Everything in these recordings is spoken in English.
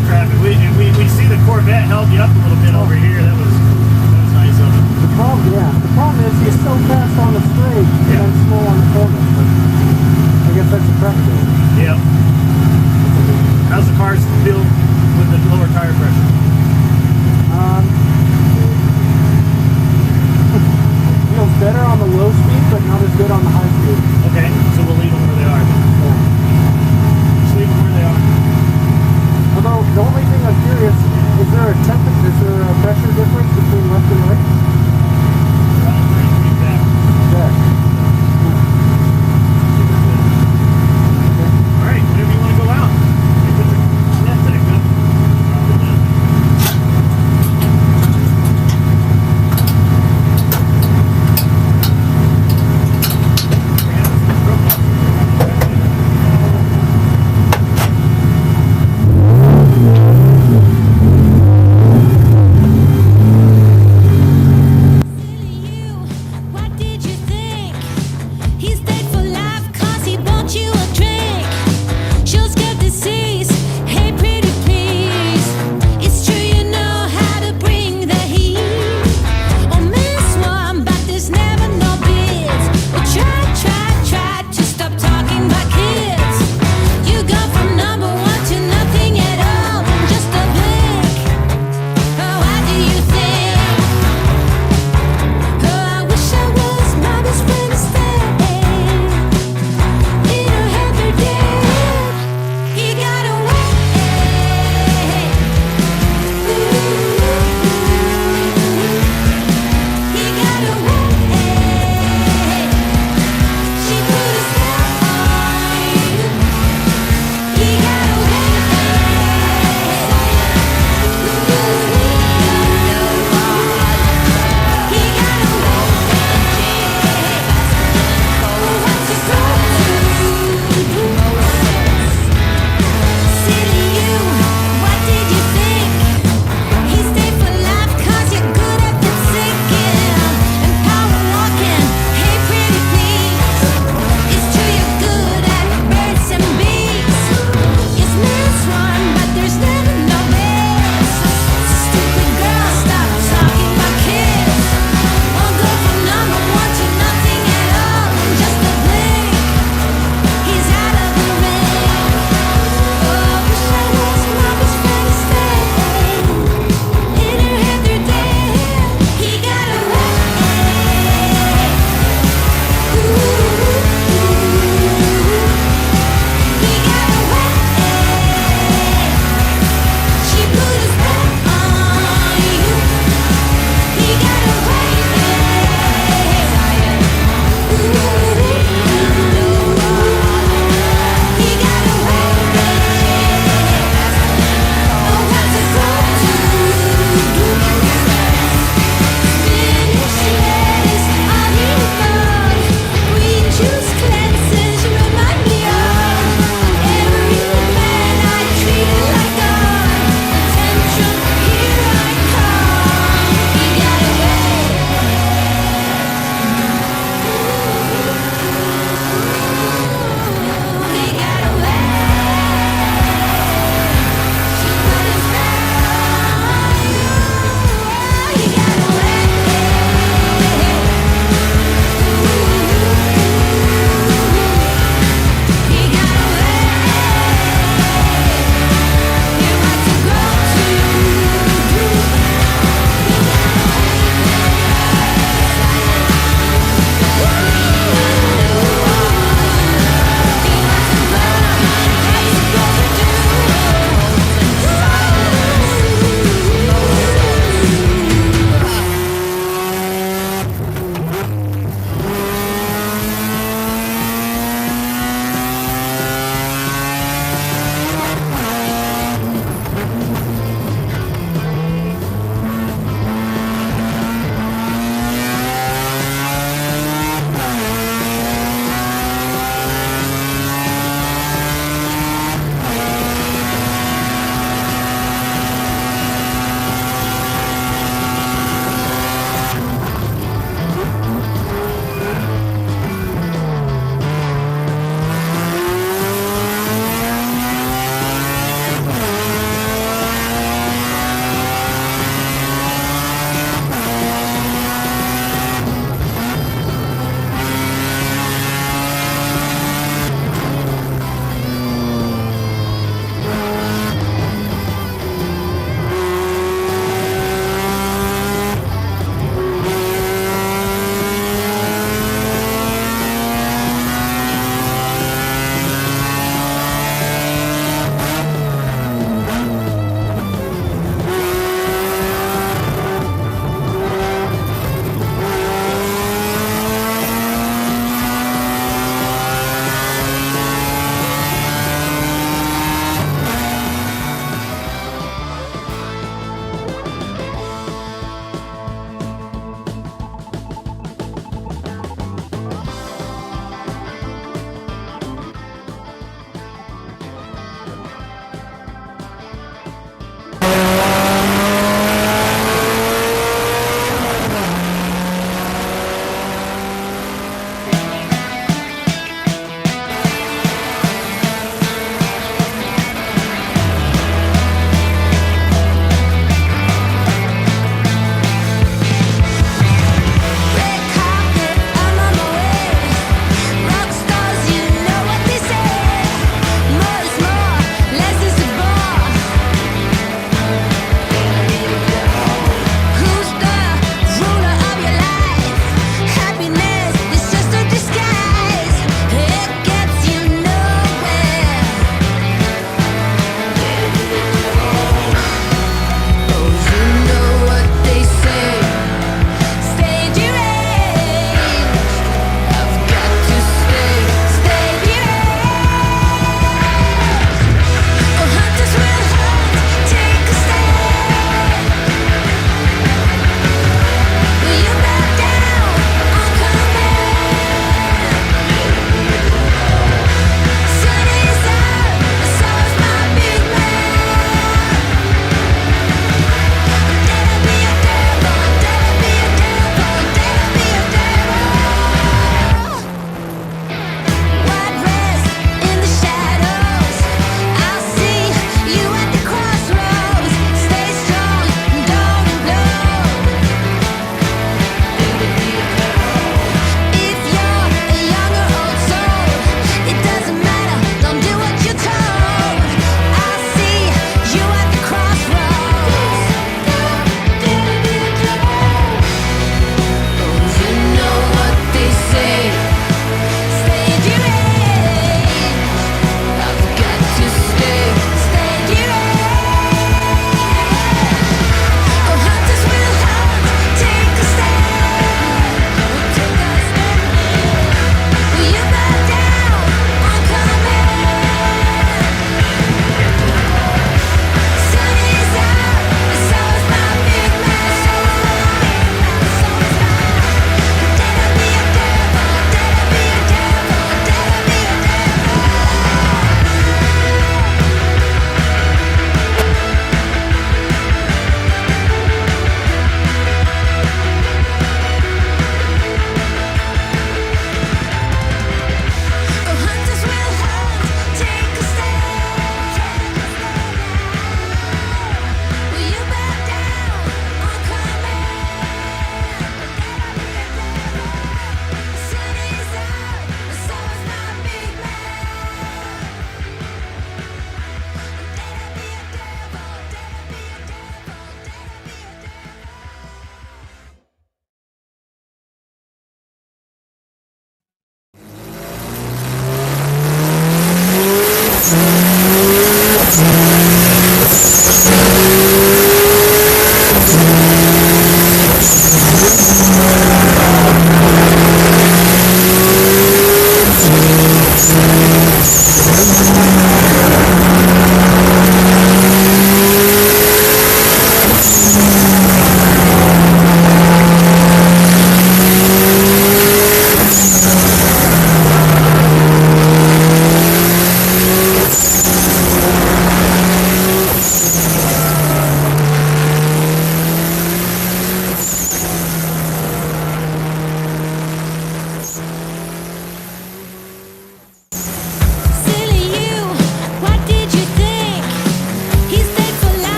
of traffic. We see the Corvette held you up a little bit over here. That was nice of it. The problem is he's so fast on the straight and slow on the corner. But I guess that's a practice. Yeah. How's the car feel with the lower tire pressure? Feels better on the low speed, but not as good on the high speed. Okay, so we'll leave them where they are. Yeah. Just leave them where they are. Although the only thing I'm curious, is there a pressure difference between left and right? Alright, whenever you want to go out. You put the knapsack up.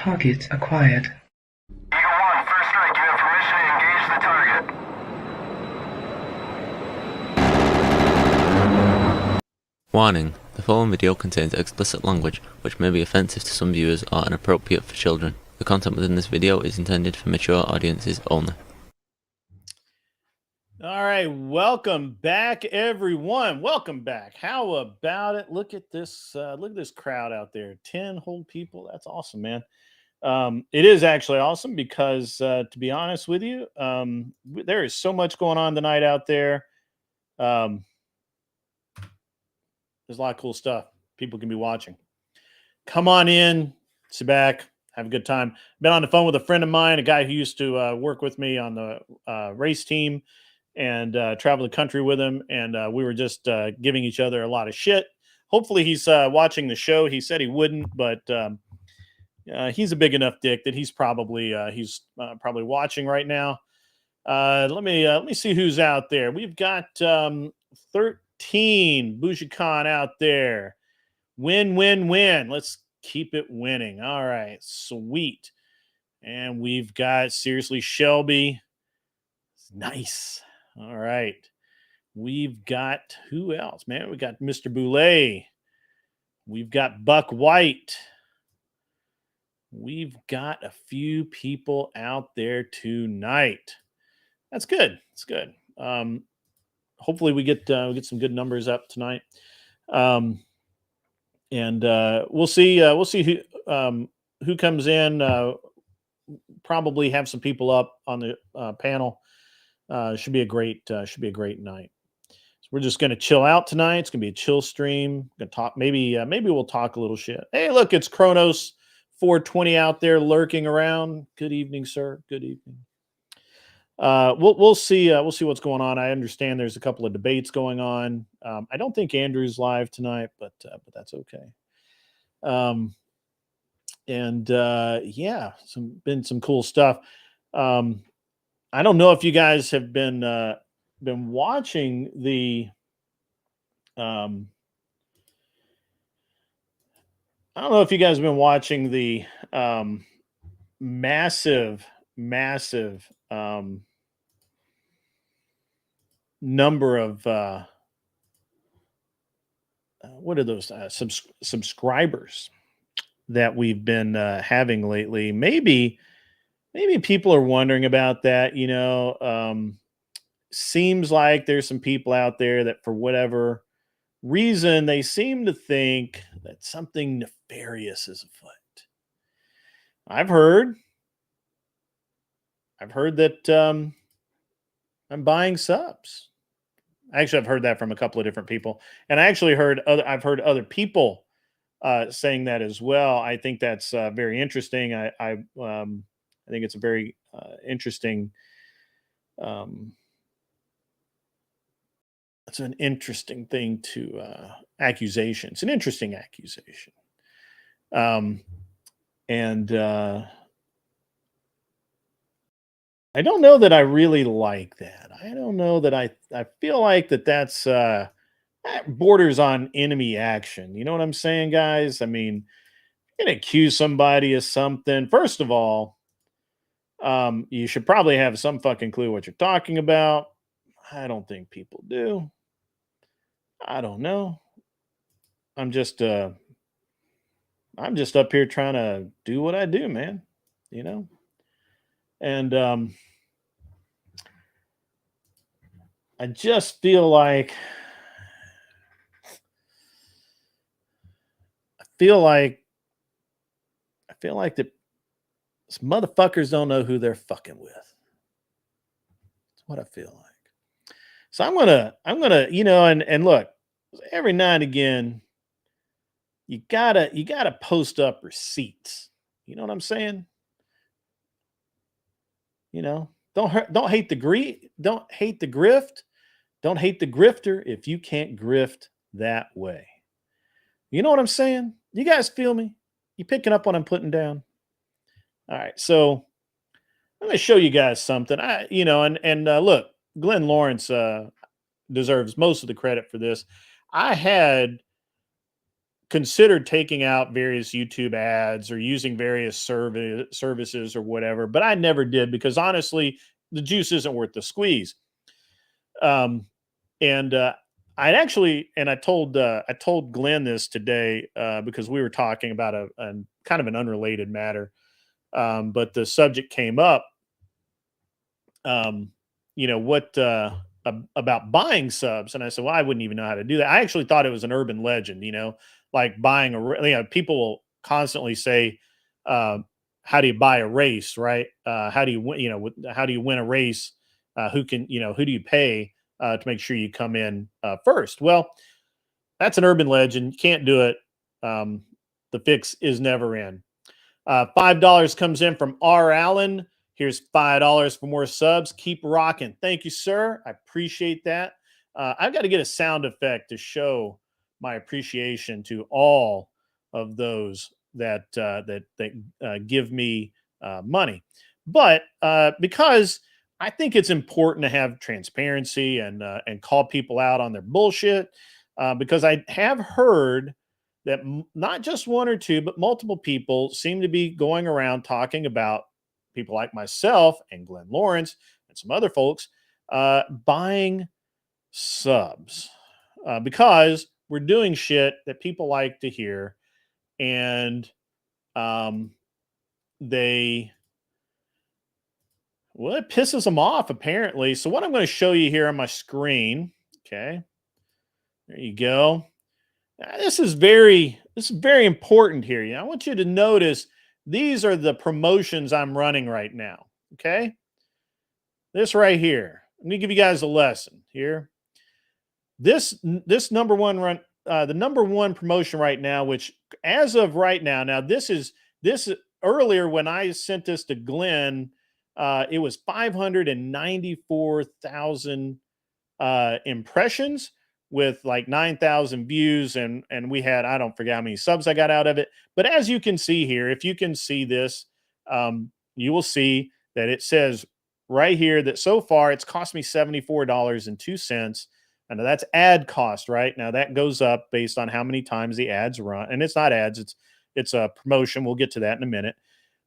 Target acquired. Warning: the following video contains explicit language which may be offensive to some viewers or inappropriate for children. The content within this video is intended for mature audiences only. All right, welcome back, everyone. Welcome back. How about it? Look at this. Look at this crowd out there. 10 whole people. That's awesome, man. It is actually awesome because, to be honest with you, there is so much going on tonight out there. There's a lot of cool stuff people can be watching. Come on in, sit back, have a good time. Been on the phone with a friend of mine, a guy who used to work with me on the race team and travel the country with him. And we were just giving each other a lot of shit. Hopefully he's watching the show. He said he wouldn't, but he's a big enough dick that he's probably watching right now. Let me see who's out there. We've got 13 Bougie-Con out there. Win. Let's keep it winning. All right, sweet. And we've got seriously Shelby. Nice. All right. We've got who else, man? We got Mr. Boulay. We've got Buck White. We've got a few people out there tonight. That's good. It's good. Hopefully we get some good numbers up tonight. And we'll see who comes in. Probably have some people up on the panel. Should be a great night. So we're just gonna chill out tonight. It's gonna be a chill stream. Gonna talk. Maybe we'll talk a little shit. Hey, look, it's Kronos 420 out there lurking around. Good evening, sir. Good evening. We'll see what's going on. I understand there's a couple of debates going on. I don't think Andrew's live tonight, but that's okay. Yeah, been some cool stuff. I don't know if you guys have been watching the I don't know if you guys have been watching the massive number of what are those subscribers that we've been having lately. Maybe people are wondering about that. Seems like there's some people out there that for whatever reason they seem to think that something nefarious is afoot. I've heard that I'm buying subs. Actually, I've heard that from a couple of different people, and I've heard other people saying that as well. I think that's very interesting. I think it's a very interesting. It's an interesting thing to accusation. It's an interesting accusation, and I don't know that I really like that. I don't know that I feel like that's that borders on enemy action. You know what I'm saying, guys? I mean, you can accuse somebody of something. First of all, you should probably have some fucking clue what you're talking about. I don't think people do. I don't know. I'm just up here trying to do what I do, man. And I just feel like that some motherfuckers don't know who they're fucking with. That's what I feel like. So I'm gonna, and look, every now and again, you gotta post up receipts. You know what I'm saying? Don't hate the don't hate the grift. Don't hate the grifter if you can't grift that way. You know what I'm saying? You guys feel me? You picking up what I'm putting down? All right, so I'm gonna show you guys something. Look, Glenn Lawrence deserves most of the credit for this. I had considered taking out various YouTube ads or using various services or whatever, but I never did because honestly, the juice isn't worth the squeeze. And I'd actually, and I told Glenn this today because we were talking about a kind of an unrelated matter, but the subject came up. Um, you know what about buying subs, and I said, well, I wouldn't even know how to do that. I actually thought it was an urban legend. You know, like buying people will constantly say, uh, "How do you buy a race?" Right? How do you win? You know, how do you win a race? Who do you pay to make sure you come in first? Well, that's an urban legend. You can't do it. Um, the fix is never in. $5 comes in from R. Allen. Here's $5 for more subs. Keep rocking. Thank you, sir. I appreciate that. I've got to get a sound effect to show my appreciation to all of those that give me money. But because I think it's important to have transparency and call people out on their bullshit, because I have heard that not just one or two, but multiple people seem to be going around talking about people like myself and Glenn Lawrence and some other folks buying subs because we're doing shit that people like to hear, and um, they well, it pisses them off apparently. So what I'm going to show you here on my screen, okay, there you go. This is very important here. I want you to notice these are the promotions I'm running right now. Okay, this right here. Let me give you guys a lesson here. This number one run, the number one promotion right now, which as of right now, this earlier when I sent this to Glenn, it was 594,000 impressions with like 9,000 views, and we had, I don't forget how many subs I got out of it. But as you can see here, if you can see this, you will see that it says right here that so far it's cost me $74.02. And that's ad cost, right? Now that goes up based on how many times the ads run, and it's not ads; it's a promotion. We'll get to that in a minute.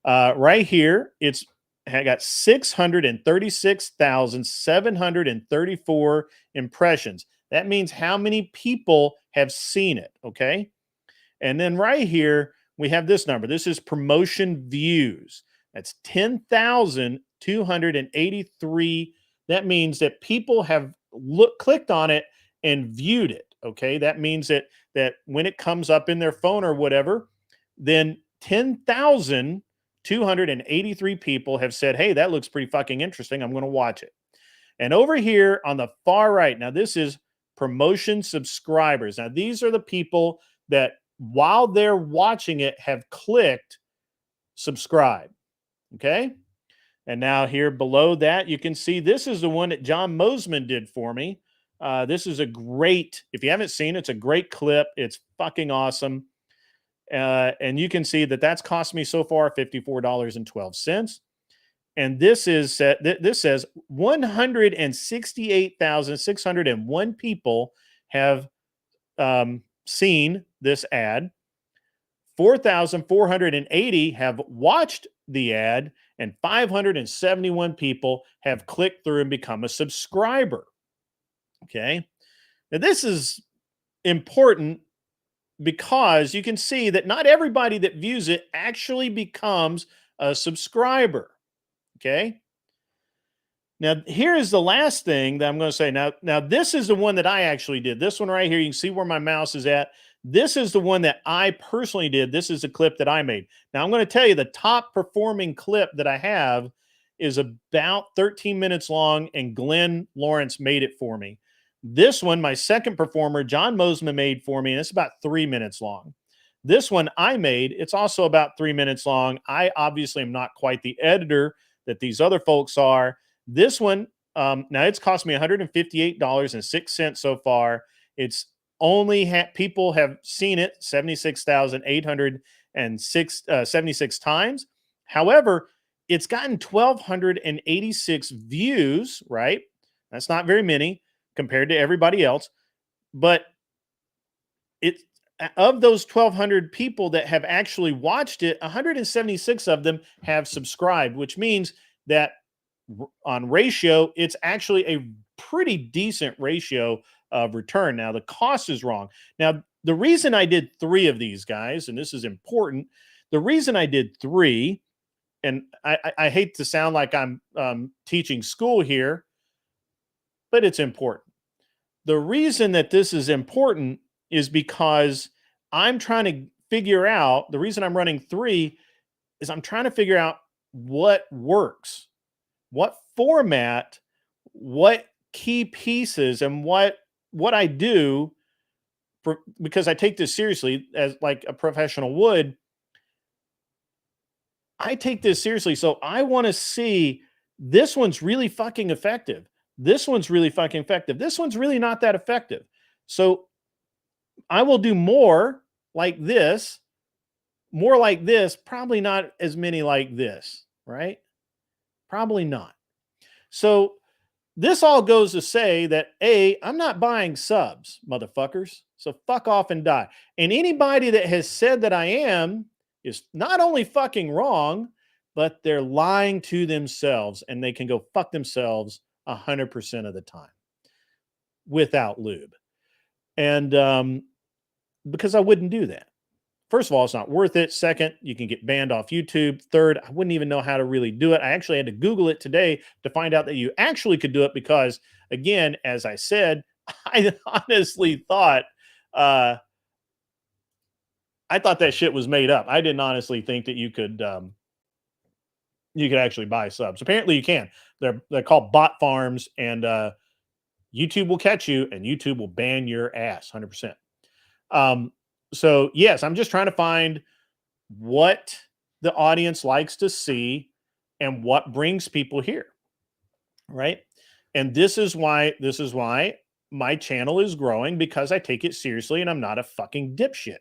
Right here, I got 636,734 impressions. That means how many people have seen it, okay? And then right here, we have this number. This is promotion views. That's 10,283. That means that people have clicked on it and viewed it, okay? That means that when it comes up in their phone or whatever, then 10,283 people have said, hey, that looks pretty fucking interesting. I'm going to watch it. And over here on the far right, now this is promotion subscribers. Now, these are the people that while they're watching it have clicked subscribe. Okay. And now here below that, you can see this is the one that John Mosman did for me. This is a great, if you haven't seen it, it's a great clip. It's fucking awesome. And you can see that that's cost me so far $54.12. And this says 168,601 people have seen this ad. 4,480 have watched the ad, and 571 people have clicked through and become a subscriber. Okay. Now this is important because you can see that not everybody that views it actually becomes a subscriber. Okay. Now, here is the last thing that I'm going to say. Now, this is the one that I actually did. This one right here, you can see where my mouse is at. This is the one that I personally did. This is a clip that I made. Now, I'm going to tell you the top performing clip that I have is about 13 minutes long, and Glenn Lawrence made it for me. This one, my second performer, John Mosman, made for me, and it's about 3 minutes long. This one I made, it's also about 3 minutes long. I obviously am not quite the editor that these other folks are. This one, now it's cost me $158.06 so far. It's only people have seen it 76,876 times. However, it's gotten 1,286 views, right? That's not very many compared to everybody else. But it of those 1,200 people that have actually watched it, 176 of them have subscribed, which means that on ratio, it's actually a pretty decent ratio of return. Now, the cost is wrong. Now, the reason I did 3 of these guys, and this is important, the reason I did 3, and I hate to sound like I'm teaching school here, but it's important. The reason that this is important is because I'm trying to figure out, the reason I'm running 3 is I'm trying to figure out what works, what format, what key pieces, and what I do because I take this seriously as like a professional would. I take this seriously. So I want to see this one's really fucking effective. This one's really fucking effective. This one's really not that effective. So I will do more like this, probably not as many like this, right? Probably not. So this all goes to say that I'm not buying subs, motherfuckers. So fuck off and die. And anybody that has said that I am is not only fucking wrong, but they're lying to themselves, and they can go fuck themselves 100% of the time without lube. And because I wouldn't do that. First of all, it's not worth it. Second, you can get banned off YouTube. Third, I wouldn't even know how to really do it. I actually had to Google it today to find out that you actually could do it because, again, as I said, I honestly thought that shit was made up. I didn't honestly think that you could actually buy subs. Apparently, you can. They're called bot farms, and YouTube will catch you, and YouTube will ban your ass 100%. So yes, I'm just trying to find what the audience likes to see and what brings people here, right? And this is why my channel is growing, because I take it seriously and I'm not a fucking dipshit.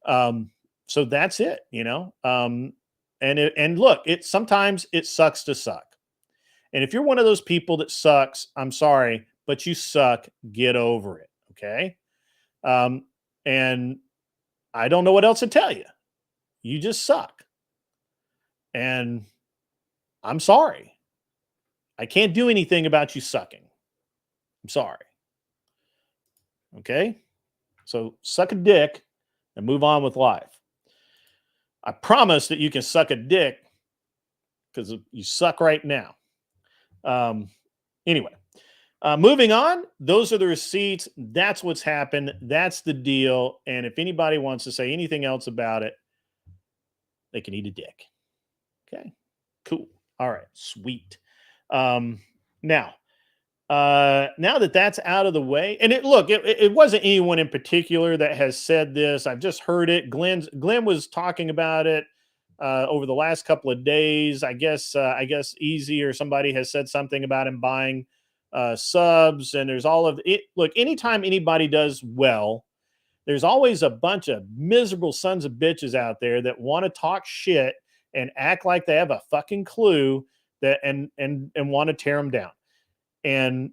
So that's it, you know. And look, sometimes it sucks to suck. And if you're one of those people that sucks, I'm sorry, but you suck. Get over it, okay? And I don't know what else to tell you. You just suck. And I'm sorry. I can't do anything about you sucking. I'm sorry. Okay? So suck a dick and move on with life. I promise that you can suck a dick because you suck right now. Anyway, moving on. Those are the receipts. That's what's happened. That's the deal. And if anybody wants to say anything else about it, they can eat a dick. Okay, cool. All right, sweet. Now that that's out of the way, and it wasn't anyone in particular that has said this. I've just heard it. Glenn was talking about it over the last couple of days. I guess Easy or somebody has said something about him buying subs, and there's all of it. Look, anytime anybody does well, there's always a bunch of miserable sons of bitches out there that want to talk shit and act like they have a fucking clue that and want to tear them down. And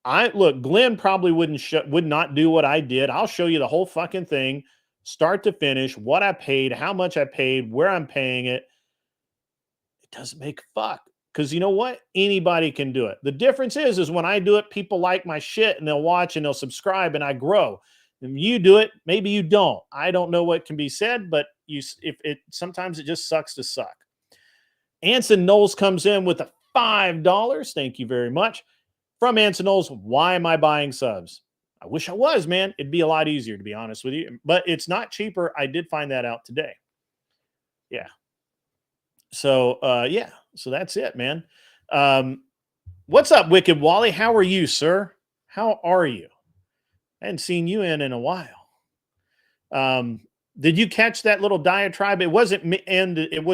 Glenn probably would not do what I did. I'll show you the whole fucking thing, start to finish, what I paid, how much I paid, where I'm paying it. It doesn't make a fuck. Because you know what? Anybody can do it. The difference is when I do it, people like my shit and they'll watch and they'll subscribe and I grow. If you do it, maybe you don't. I don't know what can be said, but sometimes it just sucks to suck. Anson Knowles comes in with a $5. Thank you very much. From Anson Knowles, why am I buying subs? I wish I was, man. It'd be a lot easier, to be honest with you. But it's not cheaper. I did find that out today. Yeah. So, yeah. So that's it, man. What's up, Wicked Wally? How are you, sir? How are you? I hadn't seen you in a while. Did you catch that little diatribe? It was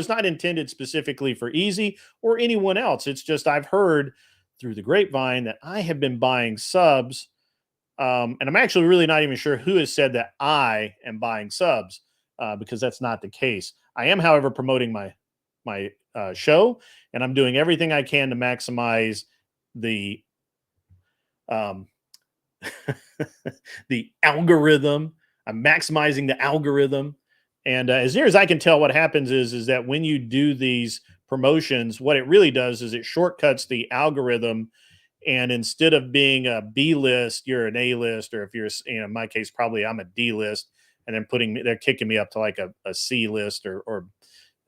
not intended specifically for Easy or anyone else. It's just I've heard through the grapevine that I have been buying subs, and I'm actually really not even sure who has said that I am buying subs, because that's not the case. I am, however, promoting my show, and I'm doing everything I can to maximize the the algorithm. I'm maximizing the algorithm. And as near as I can tell, what happens is that when you do these promotions, what it really does is it shortcuts the algorithm And instead of being a B list, you're an A list, or if you're, in my case, probably I'm a D list, and then they're kicking me up to like a C list, or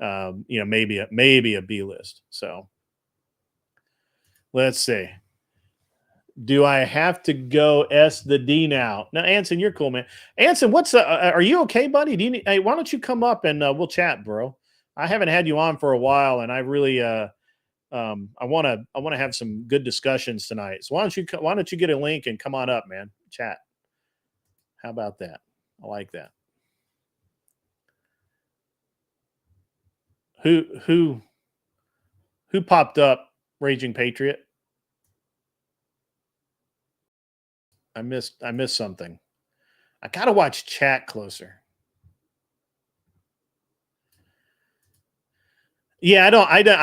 maybe a B list. So let's see. Do I have to go S the D now? No, Anson, you're cool, man. Anson, are you okay, buddy? Hey, why don't you come up and we'll chat, bro? I haven't had you on for a while, and I really I want to have some good discussions tonight. So why don't you get a link and come on up, man? Chat. How about that? I like that. Who popped up? Raging Patriot. I missed something. I gotta watch chat closer. Yeah, I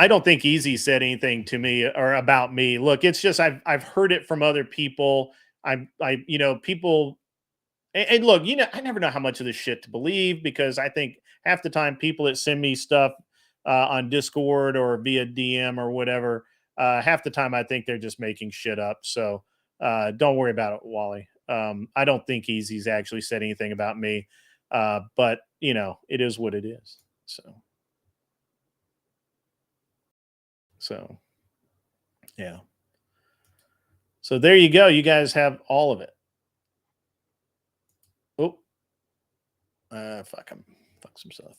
don't think Easy said anything to me or about me. Look, it's just I've heard it from other people. People, and look, I never know how much of this shit to believe, because I think half the time people that send me stuff on Discord or via DM or whatever, half the time I think they're just making shit up. So don't worry about it, Wally. I don't think Easy's actually said anything about me, but it is what it is. So yeah. So there you go. You guys have all of it. Oh, fuck him. Fuck some stuff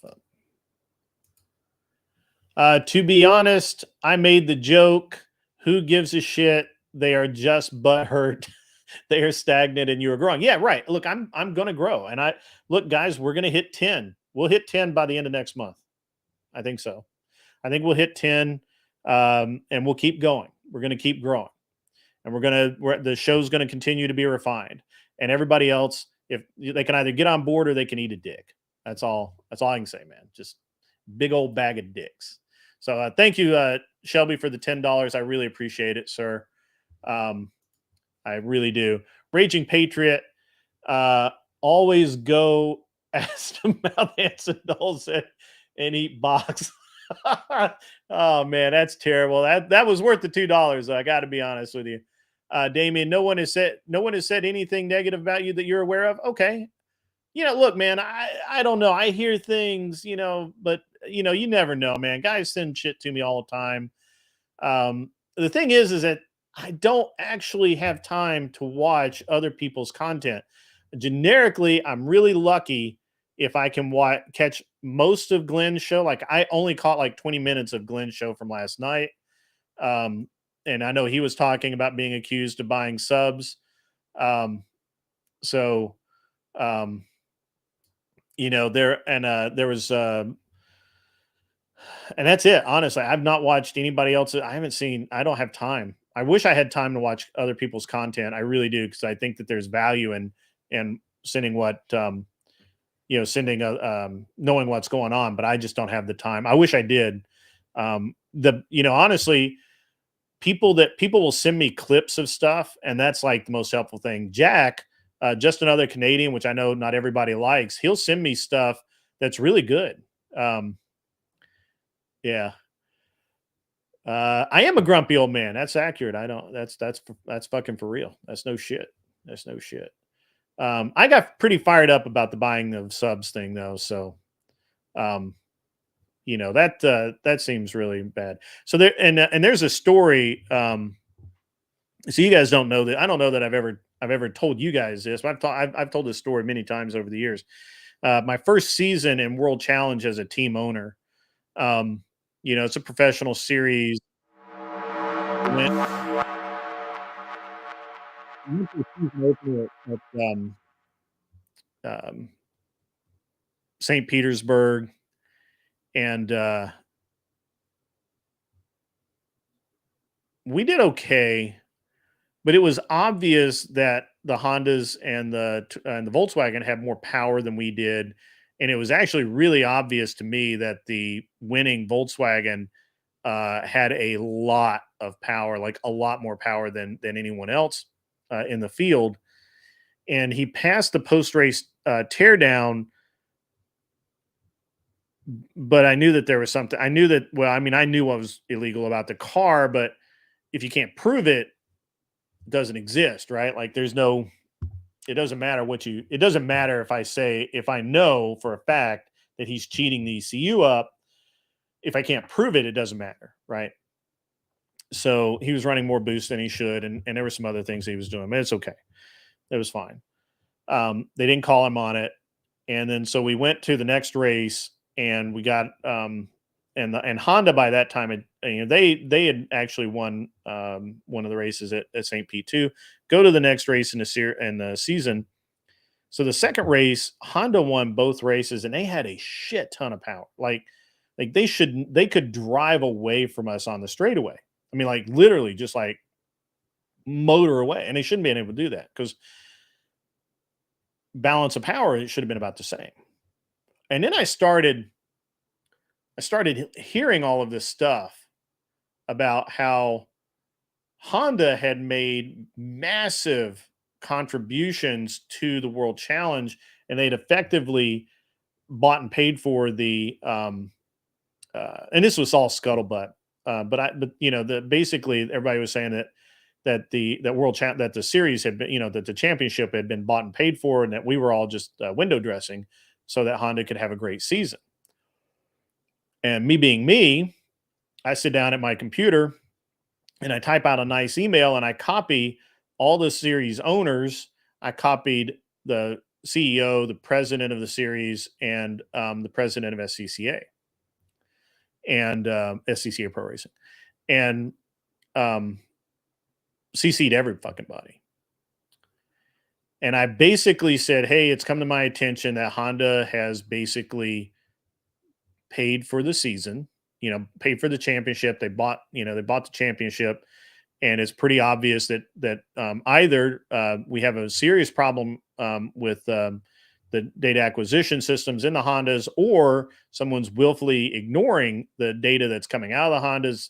up. To be honest, I made the joke. Who gives a shit? They are just butthurt. They are stagnant, and you are growing. Yeah, right. Look, I'm gonna grow, and look, guys, we're gonna hit 10. We'll hit 10 by the end of next month. I think so. I think we'll hit 10, and we'll keep going. We're gonna keep growing, and the show's gonna continue to be refined, and everybody else, if they can either get on board or they can eat a dick. That's all I can say, man. Just big old bag of dicks. So thank you, Shelby, for the $10. I really appreciate it, sir. I really do. Raging Patriot, always go ass to mouth Anson Dolls and eat box. Oh man, that's terrible. That was worth the $2. I got to be honest with you, Damien. No one has said anything negative about you that you're aware of. Okay, look, man. I don't know. I hear things, but you never know, man. Guys send shit to me all the time. The thing is that I don't actually have time to watch other people's content. Generically, I'm really lucky if I can catch most of Glenn's show. Like, I only caught like 20 minutes of Glenn's show from last night. And I know he was talking about being accused of buying subs. There was, and that's it. Honestly, I've not watched anybody else. I don't have time. I wish I had time to watch other people's content. I really do, because I think that there's value in sending knowing what's going on, but I just don't have the time. I wish I did. Honestly, people will send me clips of stuff, and that's like the most helpful thing. Jack, just another Canadian, which I know not everybody likes, he'll send me stuff that's really good. Yeah. I am a grumpy old man. That's accurate. That's fucking for real. That's no shit. I got pretty fired up about the buying of subs thing though. So, that seems really bad. So there's a story. So you guys don't know that. I don't know that I've ever told you guys this, but I've told this story many times over the years. My first season in World Challenge as a team owner, it's a professional series. At St. Petersburg, and we did okay, but it was obvious that the Hondas and the Volkswagen had more power than we did. And it was actually really obvious to me that the winning Volkswagen had a lot of power, like a lot more power than anyone else in the field. And he passed the post-race teardown, but I knew that there was something. I knew what was illegal about the car, but if you can't prove it, doesn't exist, right? Like there's no, it doesn't matter it doesn't matter if I know for a fact that he's cheating the ECU up. If I can't prove it, it doesn't matter, right? So he was running more boosts than he should, and there were some other things he was doing, but it's okay. It was fine. They didn't call him on it, and then so we went to the next race, and we got and Honda by that time had, they had actually won one of the races at St. Pete too. Go to the next race in the season. So the second race, Honda won both races, and they had a shit ton of power. Like they could drive away from us on the straightaway. I mean, like literally just like motor away, and they shouldn't be able to do that because balance of power, it should have been about the same. And then I started hearing all of this stuff about how Honda had made massive contributions to the World Challenge, and they'd effectively bought and paid for the and this was all scuttlebutt. But basically everybody was saying that that the series had been, that the championship had been bought and paid for, and that we were all just window dressing so that Honda could have a great season. And me being me, I sit down at my computer and I type out a nice email and I copy all the series owners. I copied the CEO, the president of the series, and the president of SCCA and SCCA Pro Racing, and CC'd every fucking body. And I basically said, hey, it's come to my attention that Honda has basically paid for the season, paid for the championship. They bought the championship. And it's pretty obvious that either we have a serious problem with the data acquisition systems in the Hondas, or someone's willfully ignoring the data that's coming out of the Hondas.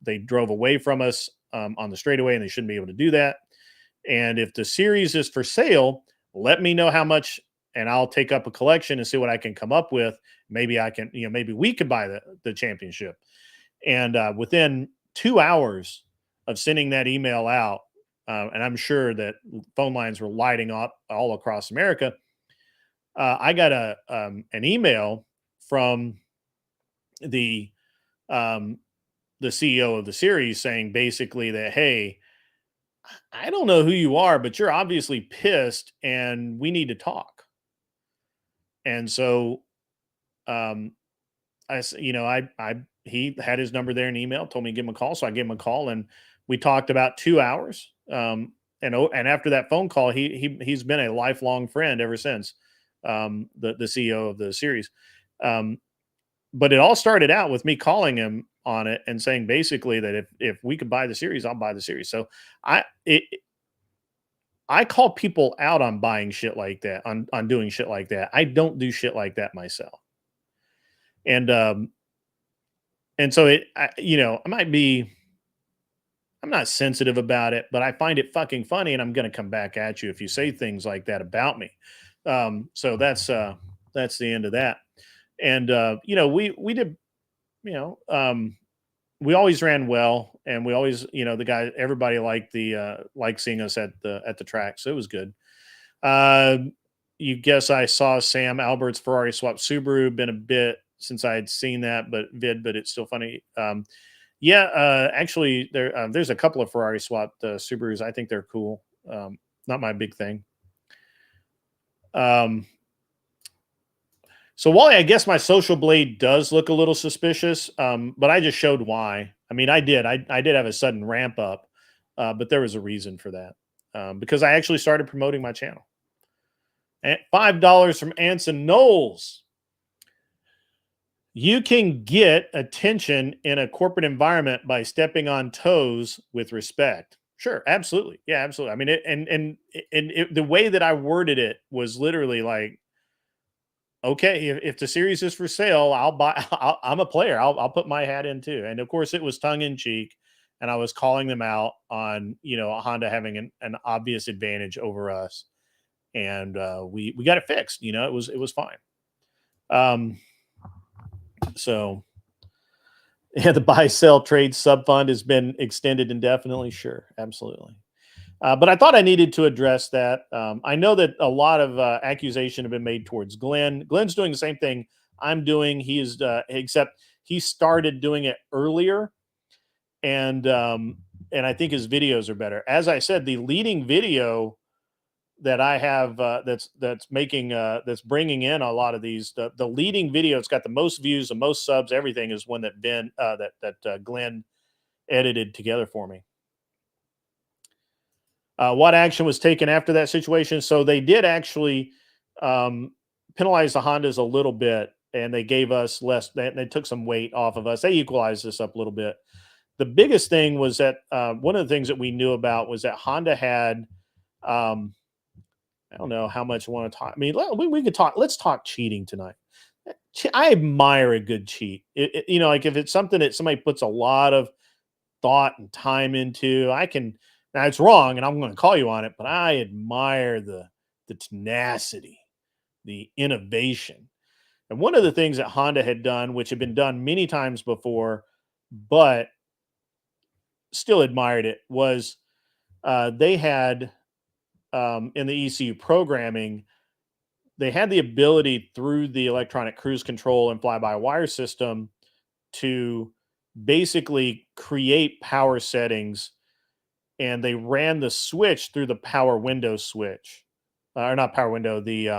They drove away from us on the straightaway, and they shouldn't be able to do that. And if the series is for sale, let me know how much, and I'll take up a collection and see what I can come up with. Maybe I can, maybe we could buy the championship. And within 2 hours of sending that email out, and I'm sure that phone lines were lighting up all across America, I got an email from the CEO of the series saying basically that, hey, I don't know who you are, but you're obviously pissed, and we need to talk. And so, he had his number there in email, told me to give him a call. So I gave him a call, and we talked about 2 hours. And after that phone call, he's been a lifelong friend ever since, the CEO of the series. But it all started out with me calling him on it and saying basically that if we could buy the series, I'll buy the series. So I call people out on buying shit like that, on doing shit like that. I don't do shit like that myself. And so I'm not sensitive about it, but I find it fucking funny, and I'm going to come back at you if you say things like that about me. So that's the end of that. And we did, we always ran well, and we always, everybody liked seeing us at the track, so it was good. You guess I saw Sam Albert's Ferrari swap Subaru. Been a bit since I had seen that, but it's still funny. Actually, there's a couple of Ferrari swapped Subarus. I think they're cool. Not my big thing. So Wally, I guess my social blade does look a little suspicious, but I just showed why. I mean, I did have a sudden ramp up, but there was a reason for that, because I actually started promoting my channel. And $5 from Anson Knowles. You can get attention in a corporate environment by stepping on toes with respect. Sure, absolutely. Yeah, absolutely. I mean, the way that I worded it was literally like, okay, if the series is for sale, I'll buy. I'm a player. I'll put my hat in too. And of course, it was tongue in cheek, and I was calling them out on Honda having an obvious advantage over us, and we got it fixed. It was fine. So, yeah, the buy, sell, trade sub fund has been extended indefinitely. Sure, absolutely. But I thought I needed to address that. I know that a lot of accusation have been made towards Glenn. Glenn's doing the same thing I'm doing. He is, except he started doing it earlier, and I think his videos are better. As I said, the leading video that I have that's making that's bringing in a lot of these, the leading video, it's got the most views, the most subs, everything, is one that Glenn edited together for me. What action was taken after that situation? So they did actually penalize the Hondas a little bit, and they gave us less. They took some weight off of us. They equalized this up a little bit. The biggest thing was that one of the things that we knew about was that Honda had, I don't know how much I want to talk. I mean, we could talk. Let's talk cheating tonight. I admire a good cheat. You know, like if it's something that somebody puts a lot of thought and time into, I can. Now it's wrong, and I'm going to call you on it, but I admire the tenacity, the innovation. And one of the things that Honda had done, which had been done many times before, but still admired it, was they had in the ECU programming, they had the ability through the electronic cruise control and fly-by-wire system to basically create power settings, and they ran the switch through the power window switch, or not power window, the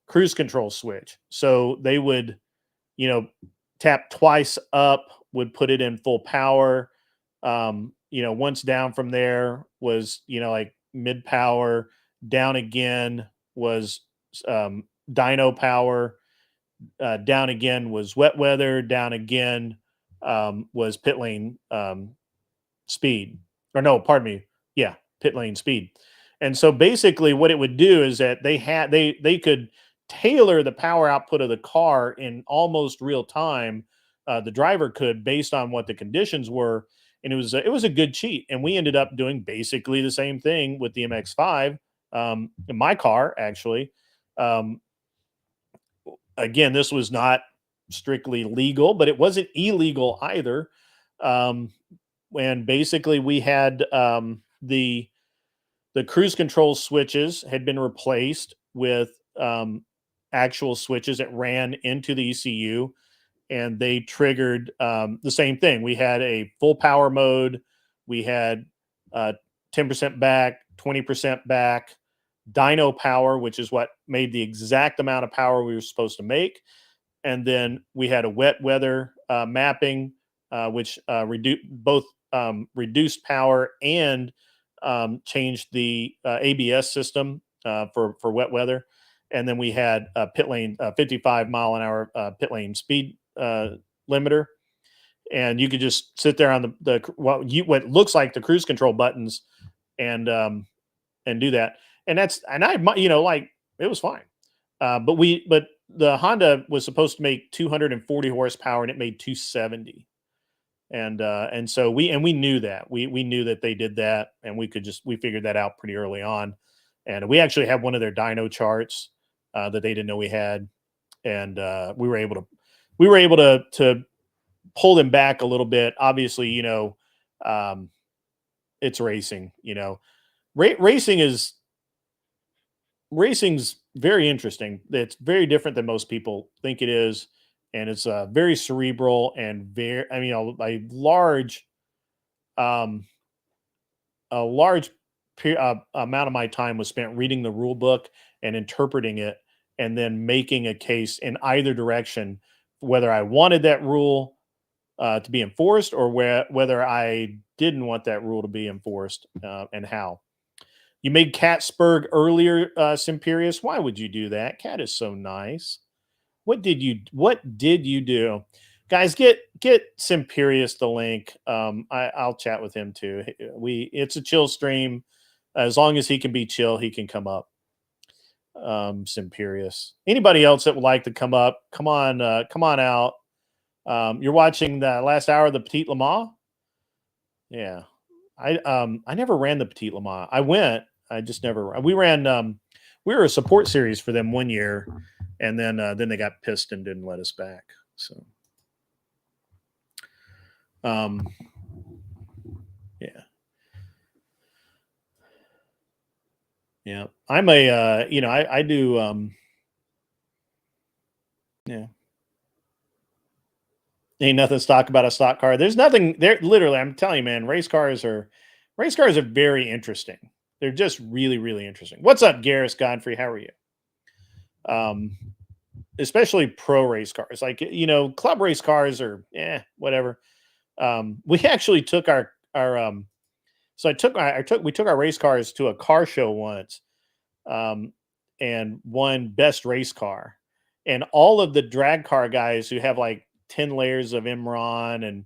cruise control switch. So they would, you know, tap twice up, would put it in full power. You know, once down from there was, you know, like mid power, down again was dyno power, down again was wet weather, down again was pit lane speed. Or no, pardon me. Yeah, pit lane speed. And so basically what it would do is that they could tailor the power output of the car in almost real time. The driver could, based on what the conditions were, and it was a good cheat. And we ended up doing basically the same thing with the MX-5 in my car, actually. Again, this was not strictly legal, but it wasn't illegal either. And basically, we had the cruise control switches had been replaced with actual switches that ran into the ECU, and they triggered the same thing. We had a full power mode. We had 10% back, 20% back, dyno power, which is what made the exact amount of power we were supposed to make. And then we had a wet weather mapping, which reduced power and changed the ABS system for wet weather. And then we had a pit lane, 55 mile an hour pit lane speed limiter. And you could just sit there on what looks like the cruise control buttons and do that. And I, you know, like it was fine. But the Honda was supposed to make 240 horsepower and it made 270. And so we knew that we knew that they did that, and we figured that out pretty early on. And we actually have one of their dyno charts that they didn't know we had. And we were able to pull them back a little bit. Obviously, you know, it's racing, you know, racing's very interesting. It's very different than most people think it is. And it's very cerebral and very, I mean, a large amount of my time was spent reading the rule book and interpreting it, and then making a case in either direction, whether I wanted that rule to be enforced or whether I didn't want that rule to be enforced, and how. You made Catsburg earlier, Simperius. Why would you do that? Cat is so nice. What did you do? Guys, get Simperius the link. I'll chat with him too. It's a chill stream. As long as he can be chill, he can come up. Simperius. Anybody else that would like to come up, come on out. You're watching the last hour of the Petit Le Mans? Yeah. I never ran the Petit Le Mans. I went. I just never. We ran. We were a support series for them one year, and then they got pissed and didn't let us back. So, yeah. I'm a, I do, yeah. Ain't nothing stock about a stock car. There's nothing there. Literally, I'm telling you, man, race cars are very interesting. They're just really, really interesting. What's up, Garrus Godfrey? How are you? Especially pro race cars, like, club race cars are, whatever. We actually took we took our race cars to a car show once, um, and won best race car. And all of the drag car guys who have like 10 layers of Imron and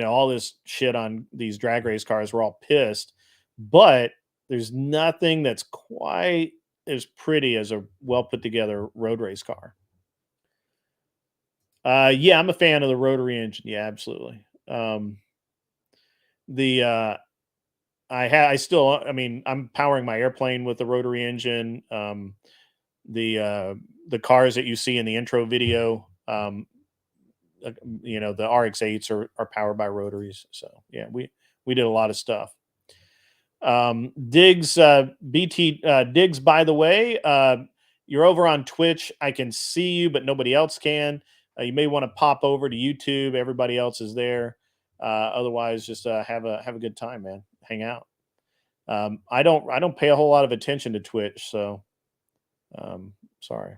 all this shit on these drag race cars were all pissed. But there's nothing that's quite as pretty as a well put together road race car. Yeah, I'm a fan of the rotary engine. Yeah, absolutely. The I mean, I'm powering my airplane with the rotary engine. The cars that you see in the intro video, the RX-8s are powered by rotaries. So yeah, we did a lot of stuff. Diggs, Diggs, by the way, you're over on Twitch. I can see you, but nobody else can. You may want to pop over to YouTube. Everybody else is there. Otherwise, just have a good time, man. Hang out. I don't pay a whole lot of attention to Twitch, so sorry.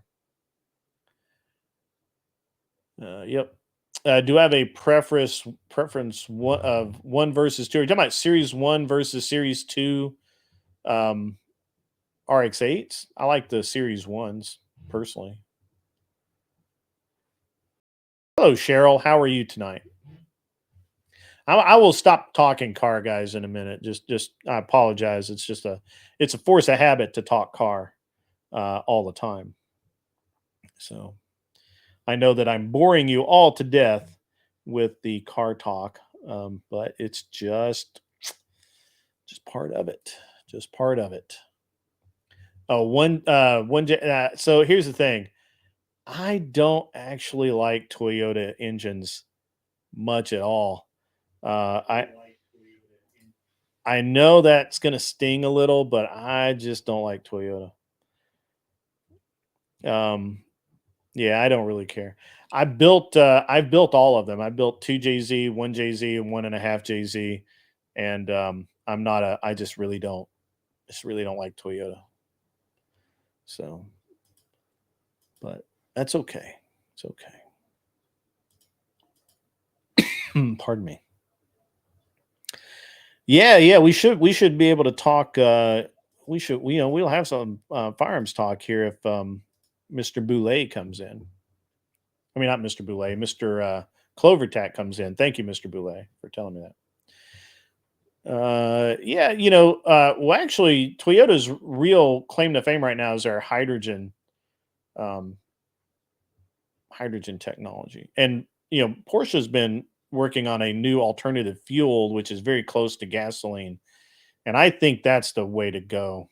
Yep. Do I have a preference of 1 versus 2? Are you talking about Series 1 versus Series 2 RX-8s? I like the Series 1s personally. Hello, Cheryl. How are you tonight? I will stop talking car guys in a minute. Just I apologize. It's a force of habit to talk car all the time. So I know that I'm boring you all to death with the car talk, but it's just part of it. Just part of it. So here's the thing. I don't actually like Toyota engines much at all. I know that's going to sting a little, but I just don't like Toyota. Yeah, I don't really care. I've built all of them. I built 2JZ, 1JZ, and 1.5JZ, and I just really don't like Toyota. So, but that's okay. It's okay. Pardon me. Yeah, we should be able to talk. We'll have some firearms talk here if Mr. Boulay comes in. I mean, not Mr. Boulay, Mr. Clovertack comes in. Thank you, Mr. Boulay, for telling me that. Yeah, well, actually, Toyota's real claim to fame right now is their hydrogen technology, and Porsche's been working on a new alternative fuel, which is very close to gasoline, and I think that's the way to go.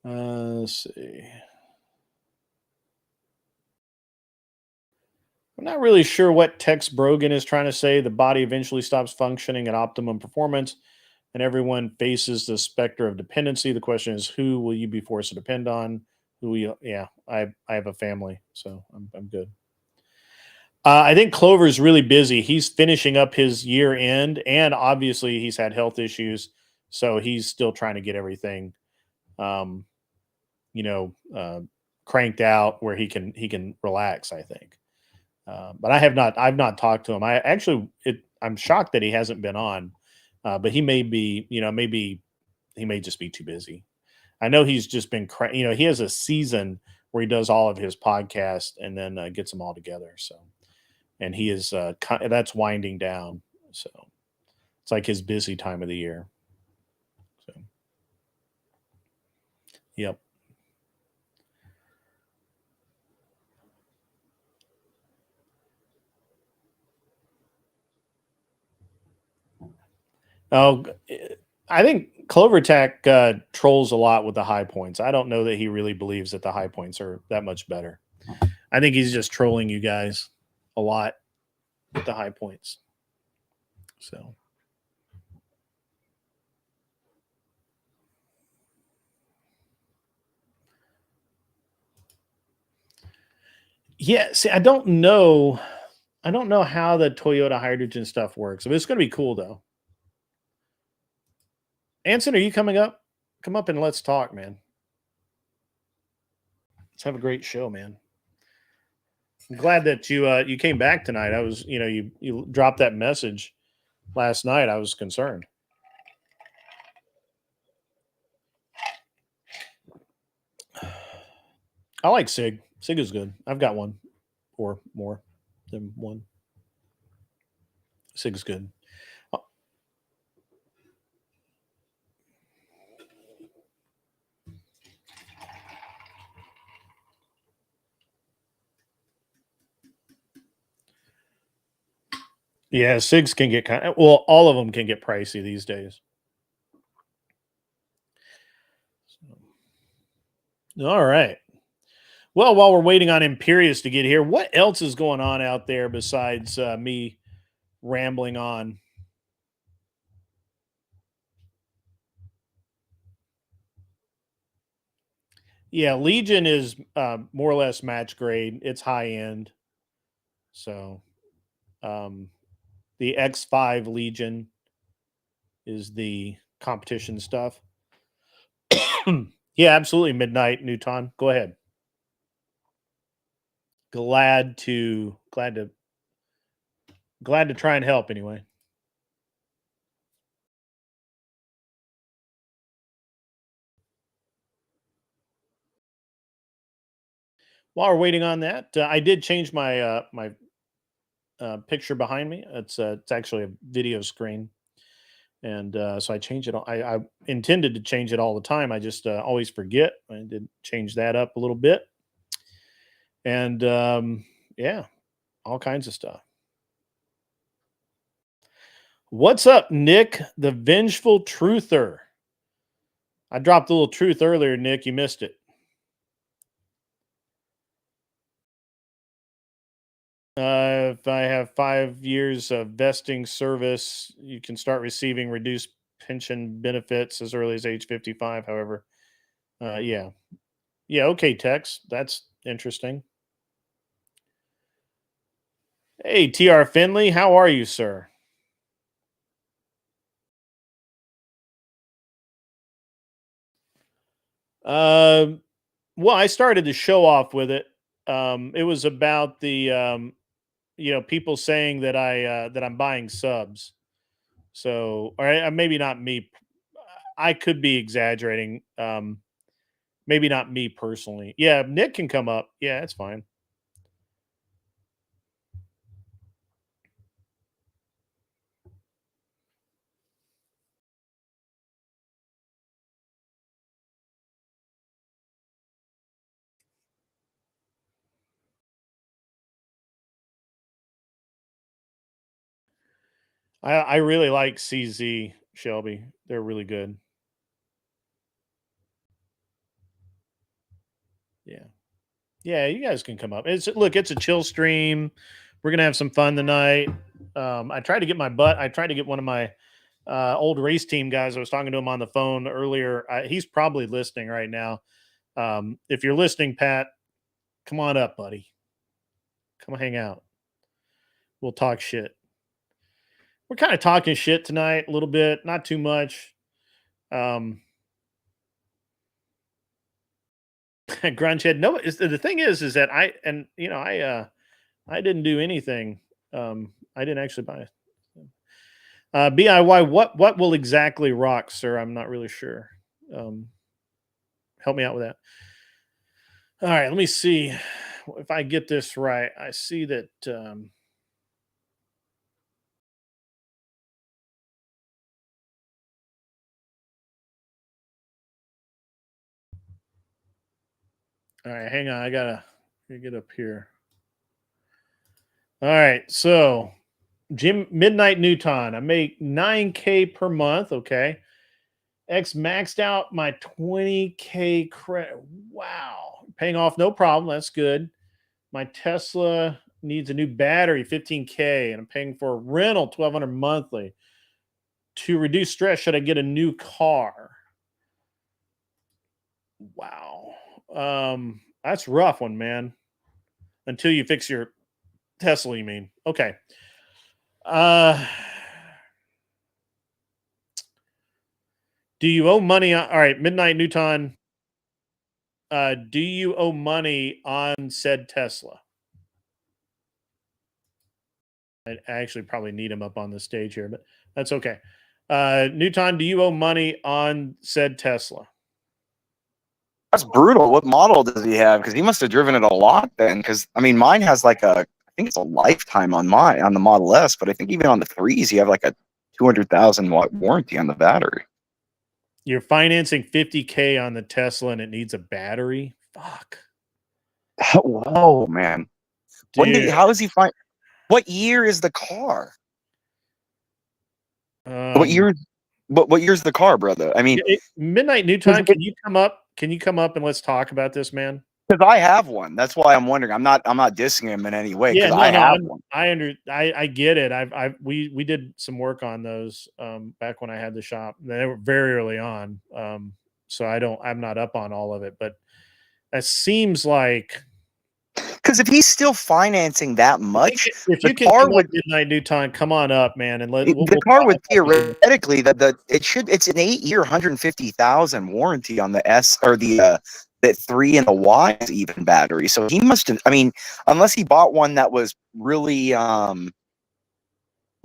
Let's see. I'm not really sure what Tex Brogan is trying to say. The body eventually stops functioning at optimum performance, and everyone faces the specter of dependency. The question is, who will you be forced to depend on? Who will you? Yeah, I have a family, so I'm good. I think Clover's really busy. He's finishing up his year end, and obviously he's had health issues, so he's still trying to get everything, um, cranked out where he can relax. I think. But I've not talked to him. I'm shocked that he hasn't been on, but he may be, maybe he may just be too busy. I know he's just been, he has a season where he does all of his podcasts and then gets them all together. So, and he is, that's winding down. So it's like his busy time of the year. So, yep. Oh, I think Clovertack trolls a lot with the high points. I don't know that he really believes that the high points are that much better. I think he's just trolling you guys a lot with the high points. So, Yeah, see, I don't know. I don't know how the Toyota hydrogen stuff works. But it's going to be cool though. Anson, are you coming up? Come up and let's talk, man. Let's have a great show, man. I'm glad that you came back tonight. I was, you dropped that message last night. I was concerned. I like Sig. Sig is good. I've got one or more than one. Sig's good. Yeah, Sigs can get well, all of them can get pricey these days. All right. Well, while we're waiting on Imperius to get here, what else is going on out there besides me rambling on? Yeah, Legion is more or less match grade. It's high end. So the X5 Legion is the competition stuff. Yeah, absolutely. Midnight Newton. Go ahead. Glad to try and help anyway. While we're waiting on that, I did change my picture behind me. It's actually a video screen, and so I changed it. I intended to change it all the time. I just always forget. I did change that up a little bit, and yeah, all kinds of stuff. What's up, Nick, the vengeful truther? I dropped a little truth earlier, Nick. You missed it. If I have 5 years of vesting service, you can start receiving reduced pension benefits as early as age 55. However, yeah. Yeah, okay, Tex. That's interesting. Hey, TR Finley, how are you, sir? Well, I started to show off with it. It was about the people saying that I'm buying subs. So, or maybe not me. I could be exaggerating. Maybe not me personally. Yeah, Nick can come up. Yeah, it's fine. I really like CZ Shelby. They're really good. Yeah. Yeah, you guys can come up. It's a chill stream. We're gonna have some fun tonight. I tried to get one of my old race team guys. I was talking to him on the phone earlier. He's probably listening right now. If you're listening, Pat, come on up, buddy. Come hang out. We'll talk shit. We're kind of talking shit tonight a little bit, not too much. Grunge head. No, the thing is that I didn't do anything. I didn't actually buy it. BIY. What will exactly rock, sir? I'm not really sure. Help me out with that. All right, let me see if I get this right. I see that. All right, hang on. I gotta get up here. All right, so Jim Midnight Newton. I make 9K per month. Okay. X maxed out my 20K credit. Wow. Paying off no problem. That's good. My Tesla needs a new battery, 15K, and I'm paying for a rental, 1,200 monthly. To reduce stress, should I get a new car? Wow. That's a rough one, man. Until you fix your Tesla, you mean? Okay. Do you owe money on, all right, Midnight Newton, do you owe money on said Tesla? I actually probably need him up on the stage here, but that's okay. Newton, do you owe money on said Tesla? That's brutal. What model does he have? Because he must have driven it a lot then. Because I mean, mine has like I think it's a lifetime on the Model S, but I think even on the 3s, you have like a 200,000 watt warranty on the battery. You're financing $50K on the Tesla and it needs a battery? Fuck. Whoa, man. Dude. How is he find? What year is the car? What year? What year's the car, brother? I mean, Midnight Newton, can you come up? Can you come up and let's talk about this, man? Because I have one. That's why I'm wondering. I'm not dissing him in any way. Yeah, no, I have one. I get it. We did some work on those back when I had the shop. They were very early on. So I'm not up on all of it, but that seems like, because if he's still financing that much, if you can come up, Midnight Newton, come on up, man, and the car would theoretically it's an 8-year, 150,000 warranty on the S or the 3 and the Y even battery. So he must have. I mean, unless he bought one that was really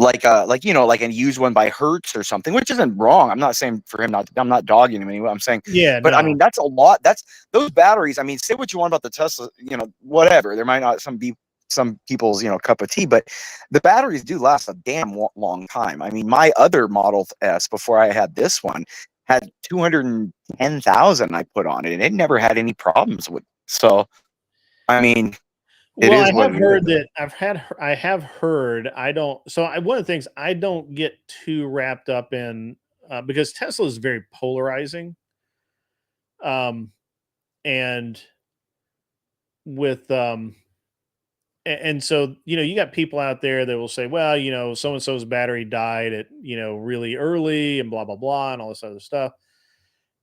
like a used one by Hertz or something, which isn't wrong. I'm not saying for him not. I'm not dogging him anyway. I'm saying, yeah, but no. I mean that's a lot. That's those batteries. I mean, say what you want about the Tesla, whatever. There might not be some people's cup of tea, but the batteries do last a damn long time. I mean, my other Model S before I had this one had 210,000 I put on it, and it never had any problems with. So, I mean. Well, I have heard that I have heard. One of the things I don't get too wrapped up in because Tesla is very polarizing, and with and so you got people out there that will say, well, so and so's battery died at really early and blah blah blah and all this other stuff,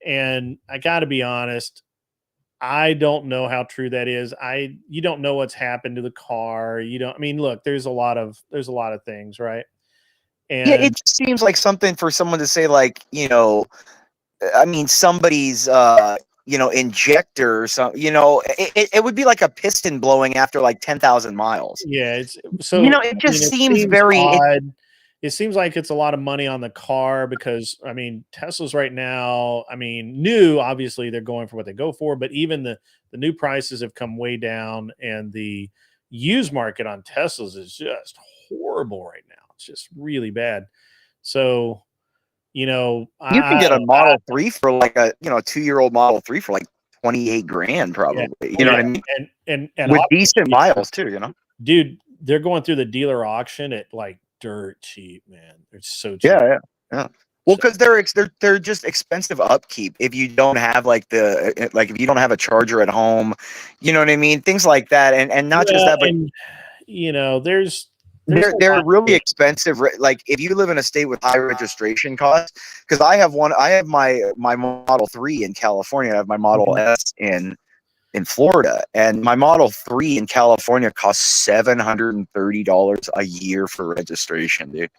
and I got to be honest. I don't know how true that is. You don't know what's happened to the car. I mean, look, there's a lot of things, right? And yeah, it just seems like something for someone to say, like, I mean, somebody's, injector or something, it would be like a piston blowing after like 10,000 miles. Yeah. It's so, it just seems very odd. It seems like it's a lot of money on the car because, I mean, Teslas right now, I mean, new, obviously they're going for what they go for, but even the new prices have come way down and the used market on Teslas is just horrible right now. It's just really bad. So, you can get a Model 3 for like a 2-year-old Model 3 for like 28 grand probably. You know what I mean? And with decent miles too, Dude, they're going through the dealer auction at like dirt cheap, man. They're so cheap. Yeah. Well, because they're just expensive upkeep if you don't have if you don't have a charger at home, you know what I mean? Things like that, and not just that, but they're really expensive. Like if you live in a state with high registration costs, because I have my Model 3 in California, I have my Model S in Florida, and my Model 3 in California costs $730 a year for registration, dude.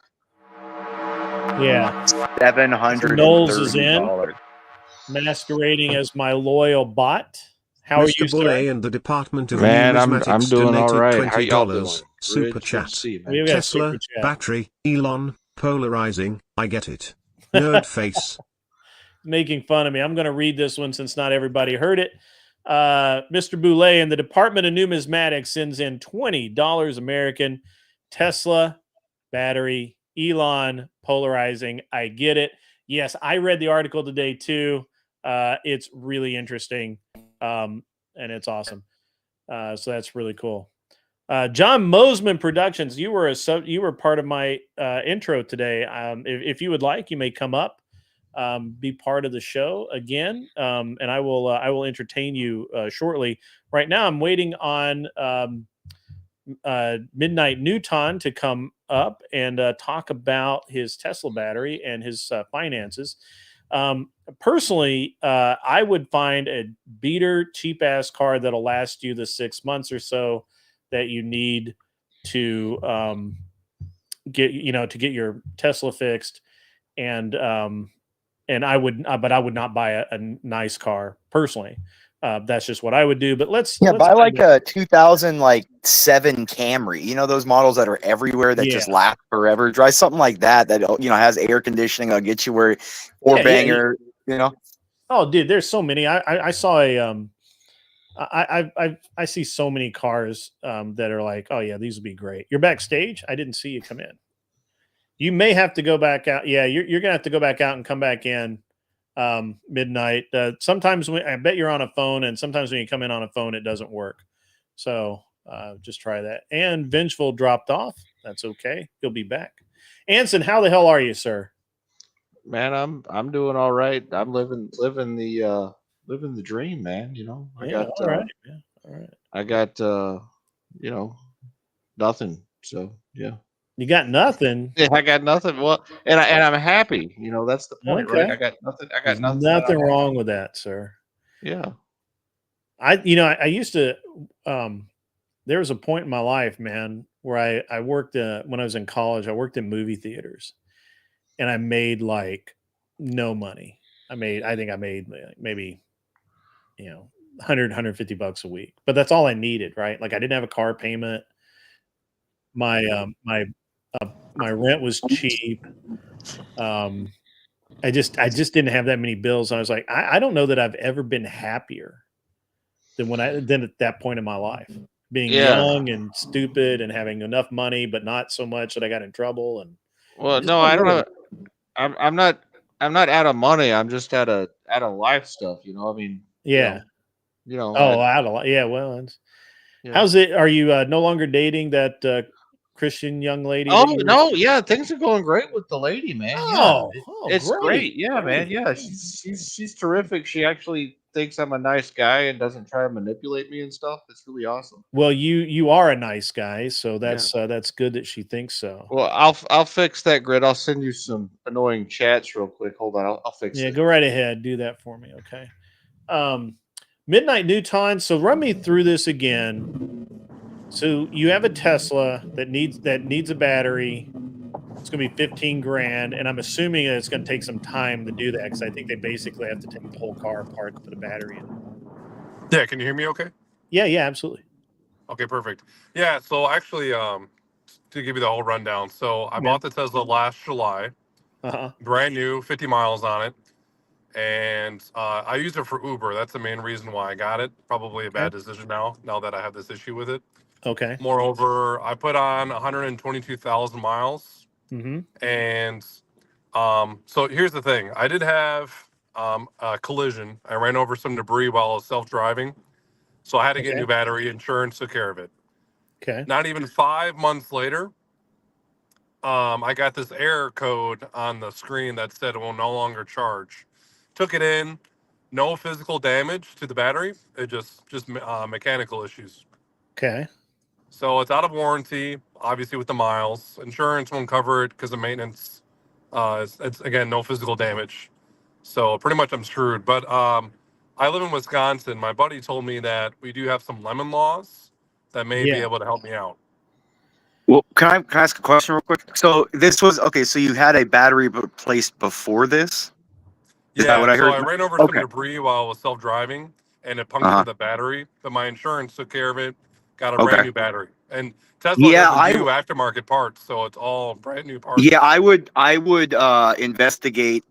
Yeah, $730. Knowles is in, masquerading as my loyal bot. How are you, sir? and the Department of Man, I'm Numismatics doing all donated right. How y'all $20 doing? super Good chat. to see you, man. We got a Tesla, super chat. battery, Elon, polarizing. I get it. Nerd face. Making fun of me. I'm going to read this one since not everybody heard it. Mr. Boulay and the Department of Numismatics sends in $20 American. Tesla, battery, Elon, polarizing. I get it. Yes, I read the article today too. It's really interesting, and it's awesome. So that's really cool. John Mosman Productions, you were part of my intro today. If you would like, you may come up, be part of the show again, and I will entertain you shortly. Right now, I'm waiting on Midnight Newton to come up and talk about his Tesla battery and his finances. Personally, I would find a beater cheap ass car that'll last you the 6 months or so that you need to get your Tesla fixed, and I would not buy a nice car personally. That's just what I would do. But let's buy like digress. a 2007 Camry. You know those models that are everywhere that just last forever. Drive something like that has air conditioning. I'll get you where banger. You know. Oh, dude, there's so many. I saw a I see so many cars that are like, oh yeah, these would be great. You're backstage. I didn't see you come in. You may have to go back out. Yeah, you're gonna have to go back out and come back in midnight. Sometimes I bet you're on a phone, and sometimes when you come in on a phone, it doesn't work. So just try that. And Vengeful dropped off. That's okay. He'll be back. Anson, how the hell are you, sir? Man, I'm doing all right. I'm living the dream, man. You know, All right, man. All right. I got nothing. So yeah. You got nothing. Yeah, I got nothing. Well, and I'm happy. You know, that's the point, Okay. right? I got nothing. I There's got nothing. nothing wrong with that, sir. Yeah. I used to there was a point in my life, man, where I worked when I was in college. I worked in movie theaters, and I made like no money. I think I made maybe 100 $150 a week, but that's all I needed, right? Like I didn't have a car payment. My rent was cheap. I just didn't have that many bills. I was like, I don't know that I've ever been happier than at that point in my life, being young and stupid and having enough money, but not so much that I got in trouble. And well, no, I don't know. I'm not out of money. I'm just out of life stuff. You know, I mean, yeah. Well, how's it? Are you no longer dating that Christian young lady? Oh no, yeah, things are going great with the lady, man. Oh, it's great. Yeah, man. Yeah, she's terrific. She actually thinks I'm a nice guy and doesn't try to manipulate me and stuff. It's really awesome. Well, you are a nice guy, so that's good that she thinks so. Well, I'll fix that, Grid. I'll send you some annoying chats real quick. Hold on, I'll fix it. Yeah, go right ahead. Do that for me, okay? Midnight Newton. So run me through this again. So you have a Tesla that needs a battery. It's going to be 15 grand, and I'm assuming that it's going to take some time to do that because I think they basically have to take the whole car apart to put a battery in. Yeah, can you hear me okay? Yeah, absolutely. Okay, perfect. Yeah, so actually, to give you the whole rundown, so I bought the Tesla last July, brand new, 50 miles on it, and I used it for Uber. That's the main reason why I got it. Probably a bad decision now that I have this issue with it. Okay. Moreover, I put on 122,000 miles, and so here's the thing. I did have a collision. I ran over some debris while I was self-driving, so I had to get new battery. Insurance took care of it. Okay. Not even 5 months later, I got this error code on the screen that said it will no longer charge. Took it in, no physical damage to the battery. It just mechanical issues. Okay. So it's out of warranty, obviously with the miles. Insurance won't cover it because of maintenance. It's again, no physical damage. So pretty much I'm screwed. But I live in Wisconsin. My buddy told me that we do have some lemon laws that may be able to help me out. Well, can I ask a question real quick? So this was okay. So you had a battery replaced before this? Is that what I heard? So I ran over some debris while I was self-driving, and it punctured the battery. But my insurance took care of it. Got a brand new battery, and Tesla doesn't do aftermarket parts, so it's all brand new parts. Yeah, I would investigate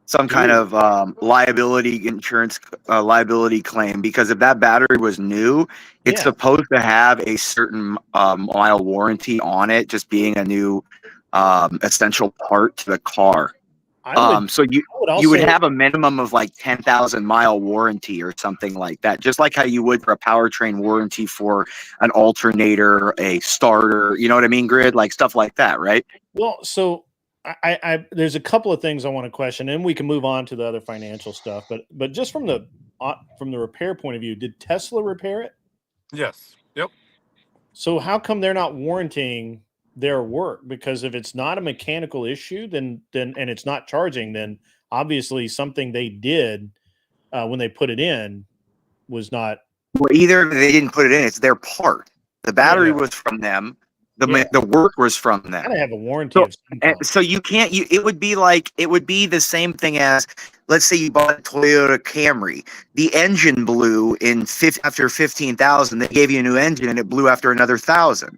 some kind of liability insurance liability claim, because if that battery was new, it's supposed to have a certain mile warranty on it, just being a new essential part to the car. So you would have a minimum of like 10,000 mile warranty or something like that, just like how you would for a powertrain warranty for an alternator, a starter, you know what I mean, Grid, like stuff like that, right? Well, so I there's a couple of things I want to question, and we can move on to the other financial stuff. But just from the repair point of view, did Tesla repair it? Yes. Yep. So how come they're not warranting their work? Because if it's not a mechanical issue, then and it's not charging, then obviously something they did when they put it in was not. Well, either they didn't put it in, it's their part. The battery Yeah. was from them. Yeah. The work was from them. Gotta have a warranty So, of some kind. so you can't. It would be the same thing as, let's say you bought a Toyota Camry. The engine blew after 15,000. They gave you a new engine, and it blew after another 1,000.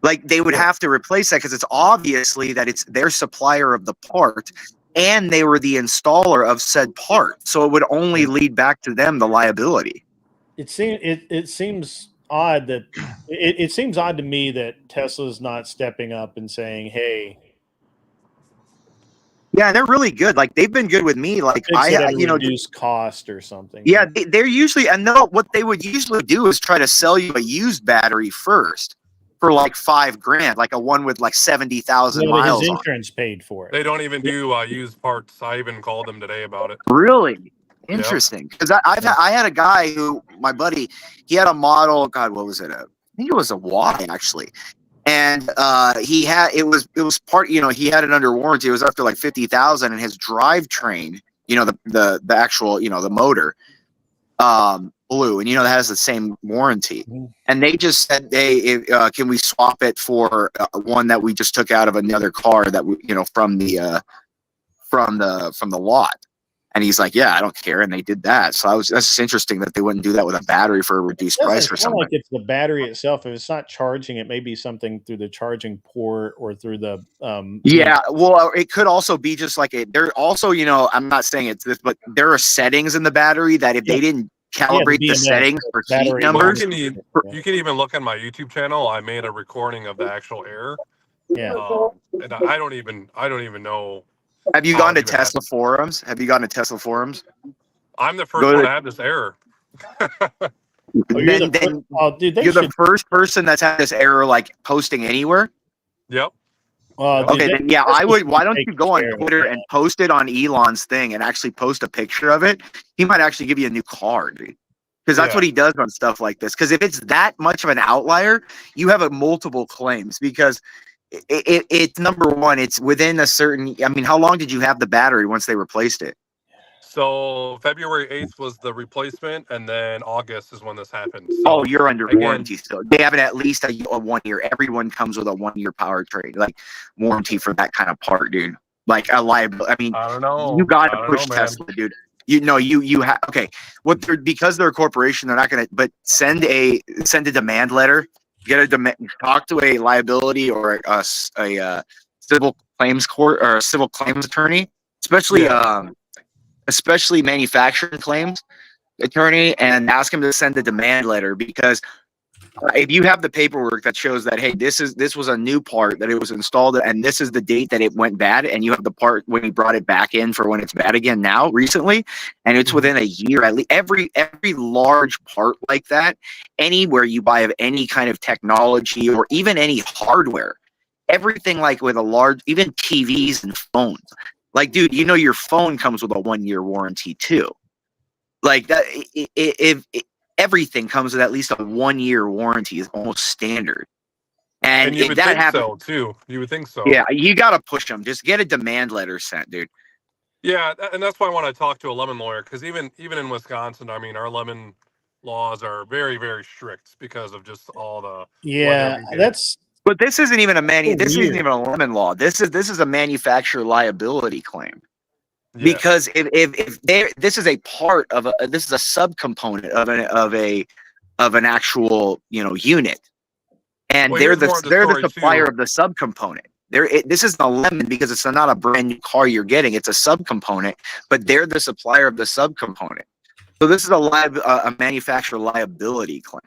Like, they would have to replace that because it's obviously that it's their supplier of the part, and they were the installer of said part. So it would only lead back to them the liability. It seems odd that it seems odd to me that Tesla's not stepping up and saying, "Hey, Yeah, they're really good. Like, they've been good with me. Like, fix it at a reduced cost or something." yeah, they're usually, and no, what they would usually do is try to sell you a used battery first for like $5,000, like a one with like 70,000 His miles on it. insurance paid for it. They don't even do used parts. I even called them today about it. Really interesting. Because I had a guy who, my buddy, he had a model. God, what was it? I think it was a Y actually. And he had it was part, he had it under warranty. It was up to like 50,000, and his drivetrain, the actual, the motor, blew, and that has the same warranty. And they just said, can we swap it for one that we just took out of another car that we, from the lot. And he's like, yeah, I don't care. And they did that. So that's just interesting that they wouldn't do that with a battery for a reduced price for something. Like it's the battery itself. If it's not charging, it may be something through the charging port or through the yeah, well, it could also be just like there also, I'm not saying it's this, but there are settings in the battery that if they didn't calibrate the settings for heat numbers, you can even look on my YouTube channel. I made a recording of the actual error. Yeah. And I don't even know. Have you gone to Tesla forums? I'm the first one to have this error. You're the first person that's had this error, like, posting anywhere. Yep. Okay, then yeah, I would. Why don't you go on Twitter and post it on Elon's thing and actually post a picture of it? He might actually give you a new car, dude. Because that's what he does on stuff like this. Because if it's that much of an outlier, you have multiple claims. Because it's number one, it's within a certain. I mean, how long did you have the battery once they replaced it? So February 8th was the replacement, and then August is when this happened. So, oh, you're under warranty still. They have it at least a 1 year. Everyone comes with a 1 year powertrain, like, warranty for that kind of part, dude. Like a liability. I mean, I don't know. You got to push Tesla, dude. You have because they're a corporation. They're not gonna. But send a demand letter. Get a demand. Talk to a liability or a civil claims court or a civil claims attorney, especially manufacturing claims attorney, and ask him to send a demand letter. Because if you have the paperwork that shows that, hey, this was a new part that it was installed, and this is the date that it went bad, and you have the part when he brought it back in for when it's bad again now recently, and it's within a year, at least every large part like that, anywhere you buy of any kind of technology or even any hardware, everything, like with a large, even TVs and phones, like, dude, your phone comes with a 1 year warranty too. Like that, if everything comes with at least a 1 year warranty is almost standard. And you if would that think happens, so too. You would think so. Yeah, you got to push them. Just get a demand letter sent, dude. Yeah, and that's why I want to talk to a lemon lawyer, because even in Wisconsin, I mean, our lemon laws are very, very strict because of just all the But this isn't even This isn't even a lemon law. This is a manufacturer liability claim. Yeah. Because if this is a part of this is a subcomponent of an actual unit, and they're the supplier of the subcomponent. This isn't a lemon because it's not a brand new car you're getting. It's a subcomponent, but they're the supplier of the subcomponent. So this is a manufacturer liability claim,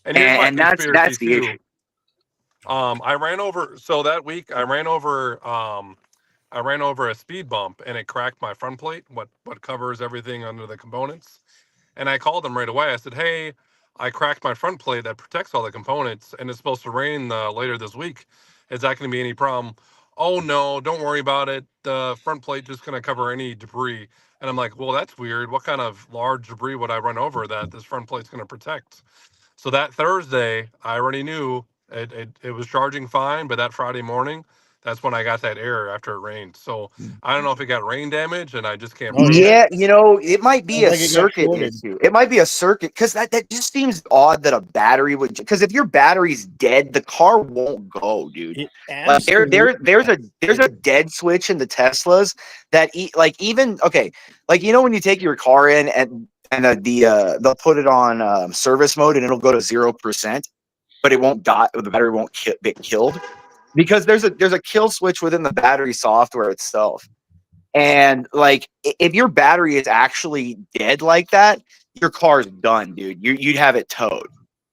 and that's the issue. I ran over a speed bump, and it cracked my front plate, what covers everything under the components. And I called them right away. I said, hey, I cracked my front plate that protects all the components, and it's supposed to rain later this week. Is that going to be any problem? Oh, no, don't worry about it. The front plate just going to cover any debris. And I'm like, well, that's weird. What kind of large debris would I run over that this front plate's going to protect? So that Thursday, I already knew it was charging fine, but that Friday morning, That's when I got that error after it rained. So I don't know if it got rain damage and I just can't Oh, prove yeah. it. Yeah, you know, it might be Sounds a like it got circuit shorted. issue. It might be a circuit because that just seems odd that a battery would. Because if your battery's dead, the car won't go, dude. It Like absolutely there's a dead switch in the Teslas that like even okay, like you know when you take your car in and they'll put it on service mode and it'll go to 0%, but it won't die. The battery won't get killed because there's a kill switch within the battery software itself. And like, if your battery is actually dead like that, your car's done, dude. You'd have it towed.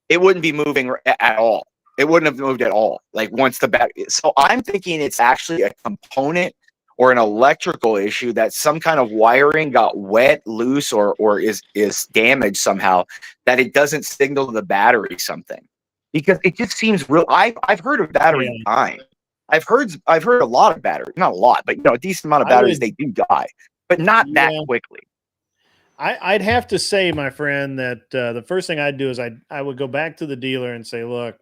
It wouldn't be moving at all. It wouldn't have moved at all. Like once the battery. So I'm thinking it's actually a component or an electrical issue that some kind of wiring got wet, loose, or is damaged somehow that it doesn't signal to the battery something. Because it just seems real. I've heard of batteries dying. I've heard a lot of batteries, not a lot, but you know, a decent amount of batteries they do die, but not that quickly. I'd have to say, my friend, that the first thing I'd do is I would go back to the dealer and say, look,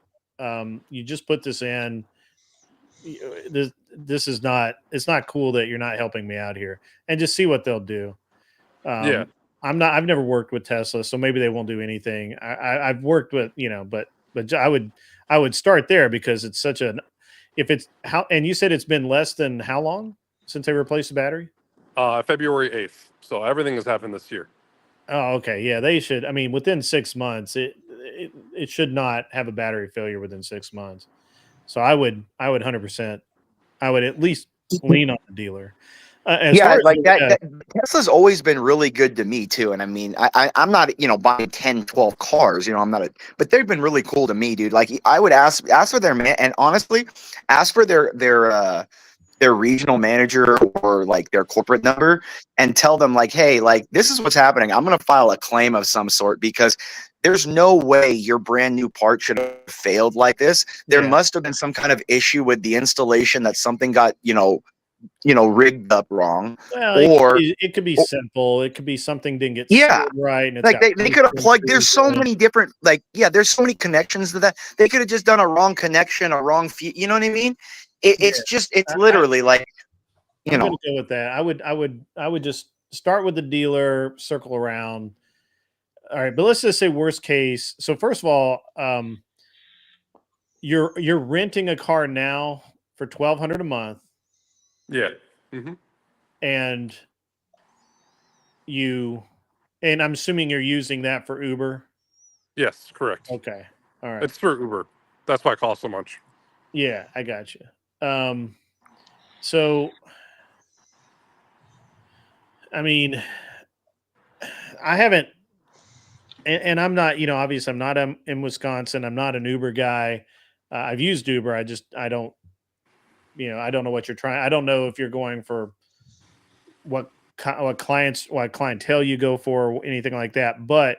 you just put this in. This is not. It's not cool that you're not helping me out here, and just see what they'll do. Yeah. I've never worked with Tesla, so maybe they won't do anything. I've worked with, but I would start there because it's such an. If it's how, and you said it's been less than how long since they replaced the battery? February 8th. So everything has happened this year. Oh, okay. Yeah, they should. I mean, within 6 months, it should not have a battery failure within 6 months. So I would 100%. I would at least lean on the dealer. As Yeah, far as like that Tesla's always been really good to me too. And I mean, I'm not, you know, buying 10, 12 cars, you know, I'm not but they've been really cool to me, dude. Like I would ask for their man, and honestly, ask for their regional manager or like their corporate number and tell them like, hey, like this is what's happening. I'm going to file a claim of some sort because there's no way your brand new part should have failed like this. There must have been some kind of issue with the installation that something got, rigged up wrong. Well, Or it could be simple. It could be something didn't get yeah, sealed right, and it's like got they could have plugged. There's so many different there's so many connections to that. They could have just done a wrong connection, a wrong you know what I mean? It's literally like I'm gonna go with that. I would just start with the dealer, circle around. All right, but let's just say worst case. So first of all, you're renting a car now for $1,200 a month. Yeah. Mm-hmm. And I'm assuming you're using that for Uber. Yes, correct. Okay. All right. It's for Uber. That's why it costs so much. Yeah, I got you. So I mean, I haven't, and I'm not, obviously I'm not in Wisconsin. I'm not an Uber guy. I've used Uber. I don't know what you're trying. I don't know if you're going for what clientele you go for or anything like that. But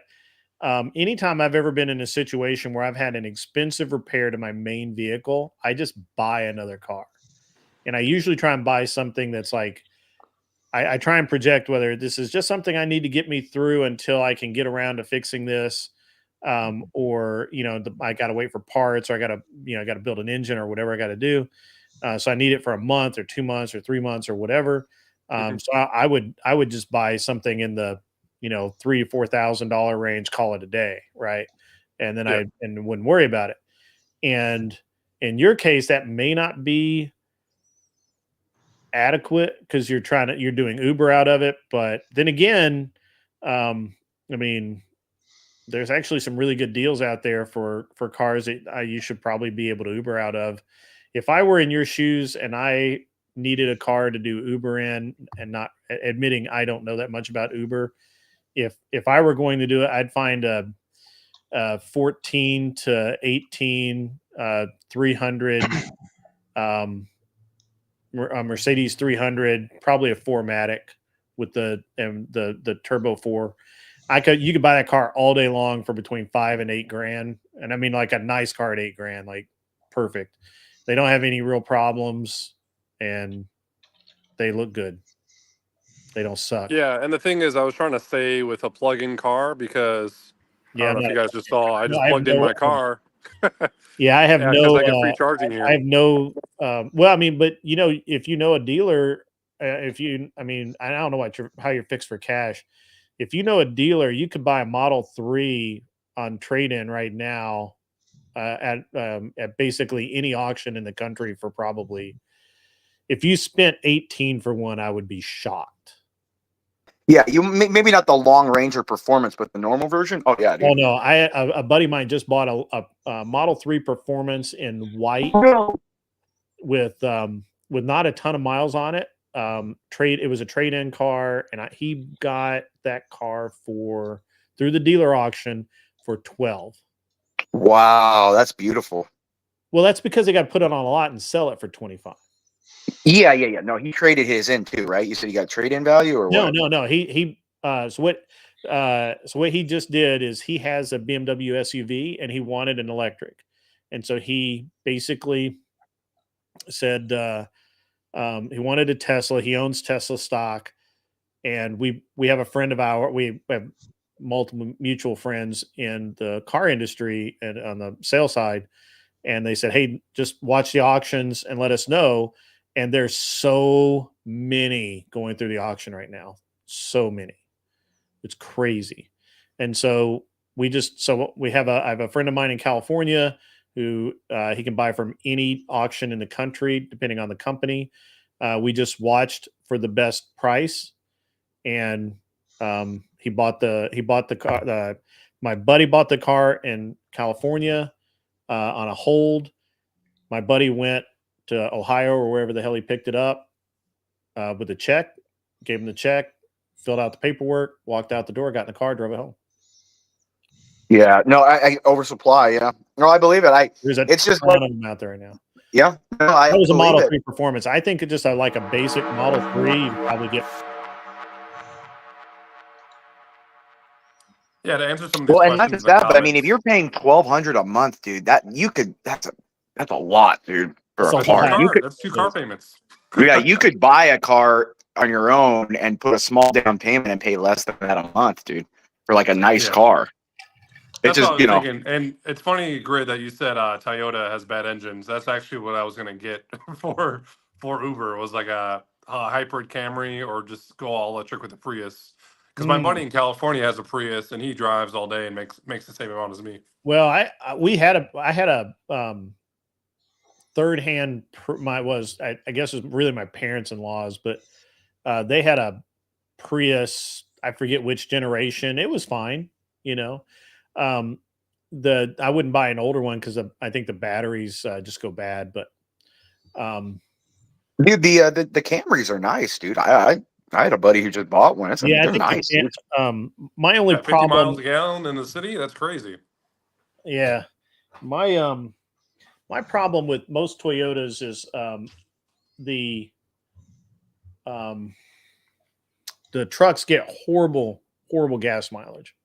anytime I've ever been in a situation where I've had an expensive repair to my main vehicle, I just buy another car. And I usually try and buy something that's like, I try and project whether this is just something I need to get me through until I can get around to fixing this, or I got to wait for parts, or I got to build an engine or whatever I got to do. So I need it for a month or 2 months or 3 months or whatever. So I would just buy something in the $3,000 to $4,000 range, call it a day, right? And then I wouldn't worry about it. And in your case, that may not be adequate because you're doing Uber out of it. But then again, I mean, there's actually some really good deals out there for cars that you should probably be able to Uber out of. If I were in your shoes and I needed a car to do Uber in, and not admitting I don't know that much about Uber, if I were going to do it, I'd find a 14 to 18 300 a Mercedes 300, probably a 4MATIC with the Turbo 4. You could buy that car all day long for between $5,000 and $8,000, and I mean like a nice car at $8,000, like perfect. They don't have any real problems, and they look good. They don't suck. Yeah, and the thing is, I was trying to stay with a plug-in car because I don't know if you guys just saw. I just plugged in my car. Yeah, I have Yeah, because no. I get free charging I here. have no. Well, I mean, but you know, if you know a dealer, if you, I mean, I don't know how you're fixed for cash. If you know a dealer, you could buy a Model 3 on trade-in right now at basically any auction in the country for probably. If you spent 18 for one, I would be shocked. Yeah, maybe not the long range or performance, but the normal version. Oh yeah, dude. Oh no, a buddy of mine just bought a Model 3 Performance in white with not a ton of miles on it. It was a trade-in car, and he got that car through the dealer auction for 12. Wow, that's beautiful. Well, that's because they got to put it on a lot and sell it for 25. Yeah. No, he traded his in too, right? You said he got trade-in value or what? No. So what he just did is he has a BMW SUV and he wanted an electric, and so he basically said he wanted a Tesla. He owns Tesla stock, and we have a friend of ours. We have multiple mutual friends in the car industry and on the sales side, and they said, "Hey, just watch the auctions and let us know." And there's so many going through the auction right now, so many. It's crazy. And so I have a friend of mine in California who he can buy from any auction in the country, depending on the company. We just watched for the best price, and he bought the car. My buddy bought the car in California on a hold. My buddy went to Ohio or wherever the hell he picked it up with a check, gave him the check, filled out the paperwork, walked out the door, got in the car, drove it home. Yeah, no, I oversupply. Yeah, no, I believe it. It's just ton of them out there right now. Yeah, no, I that was a believe Model it. 3 Performance. I think just like a basic Model 3, you probably get. Yeah, to answer some of these Well, and not questions just in the that, but I mean, if comments. you're paying $1,200 a month, dude, that's a lot, dude, for It's a a car. lot. That's two car payments. Yeah, you could buy a car on your own and put a small down payment and pay less than that a month, dude, for like a nice car. That's what I was thinking. And it's funny, Grid, that you said Toyota has bad engines. That's actually what I was going to get for Uber. It was like a hybrid Camry or just go all electric with a Prius. Because my buddy in California has a Prius and he drives all day and makes the same amount as me. Well, I had a third hand. I guess it was really my parents-in-law's, but they had a Prius. I forget which generation. It was fine, you know. I wouldn't buy an older one because I think the batteries just go bad. But dude, the Camrys are nice, dude. I had a buddy who just bought one. They're nice. My only 50 problem, miles a gallon in the city. That's crazy. Yeah, my problem with most Toyotas is the trucks get horrible gas mileage,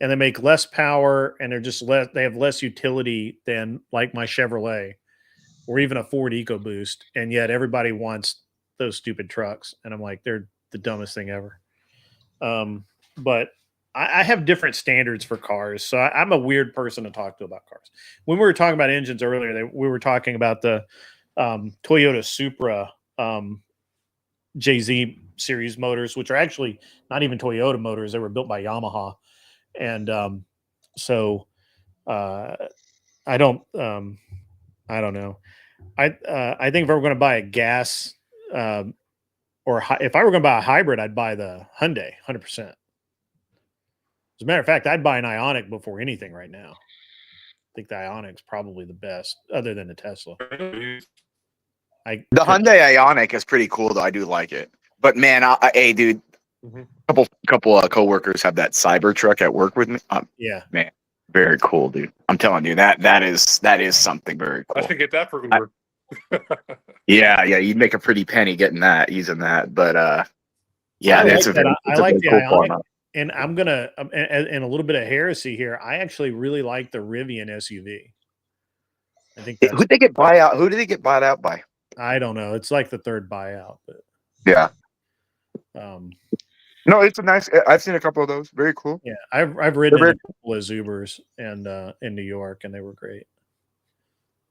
and they make less power, and they have less utility than like my Chevrolet or even a Ford EcoBoost, and yet everybody wants those stupid trucks, and I'm like, they're the dumbest thing ever. But I have different standards for cars, so I'm a weird person to talk to about cars. When we were talking about engines earlier, we were talking about the Toyota Supra JZ series motors, which are actually not even Toyota motors. They were built by Yamaha. And so I don't know. I think if I were going to buy a gas if I were going to buy a hybrid, I'd buy the Hyundai 100%. As a matter of fact, I'd buy an Ioniq before anything right now. I think the Ioniq's probably the best, other than the Tesla. The Hyundai Ioniq is pretty cool, though. I do like it. But man, hey, dude, couple of coworkers have that Cybertruck at work with me. Yeah, man, very cool, dude. I'm telling you that is something very cool. I should get that for Uber. Yeah, you'd make a pretty penny getting that, using that. But yeah, I that's like that. I like the cool Ioniq. And I'm gonna, and a little bit of heresy here. I actually really like the Rivian SUV. I think who did they get buyout? Who did they get bought out by? I don't know. It's like the third buyout, but yeah. No, it's a nice. I've seen a couple of those. Very cool. Yeah, I've They're ridden in very. a couple of Zubers and in New York, and they were great.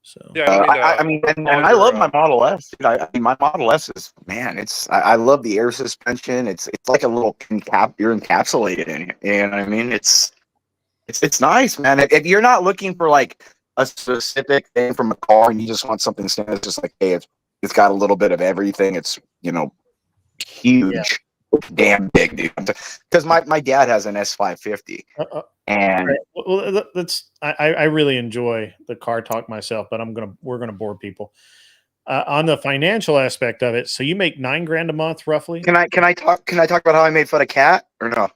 So Yeah, I don't mean I to mean, and call I love your my Model S. Dude. I mean, my Model S is man. I love the air suspension. It's like a little you're encapsulated in it. You know what I mean? It's nice, man. If you're not looking for like a specific thing from a car and you just want something standard, it's just like, hey, it's got a little bit of everything. It's yeah. huge, damn big, dude. Because my dad has an S550, All and right. Well, that's I really enjoy the car talk myself, but we're gonna bore people on the financial aspect of it. So you make $9,000 a month, roughly. can I talk about how I made fun of Cat or no?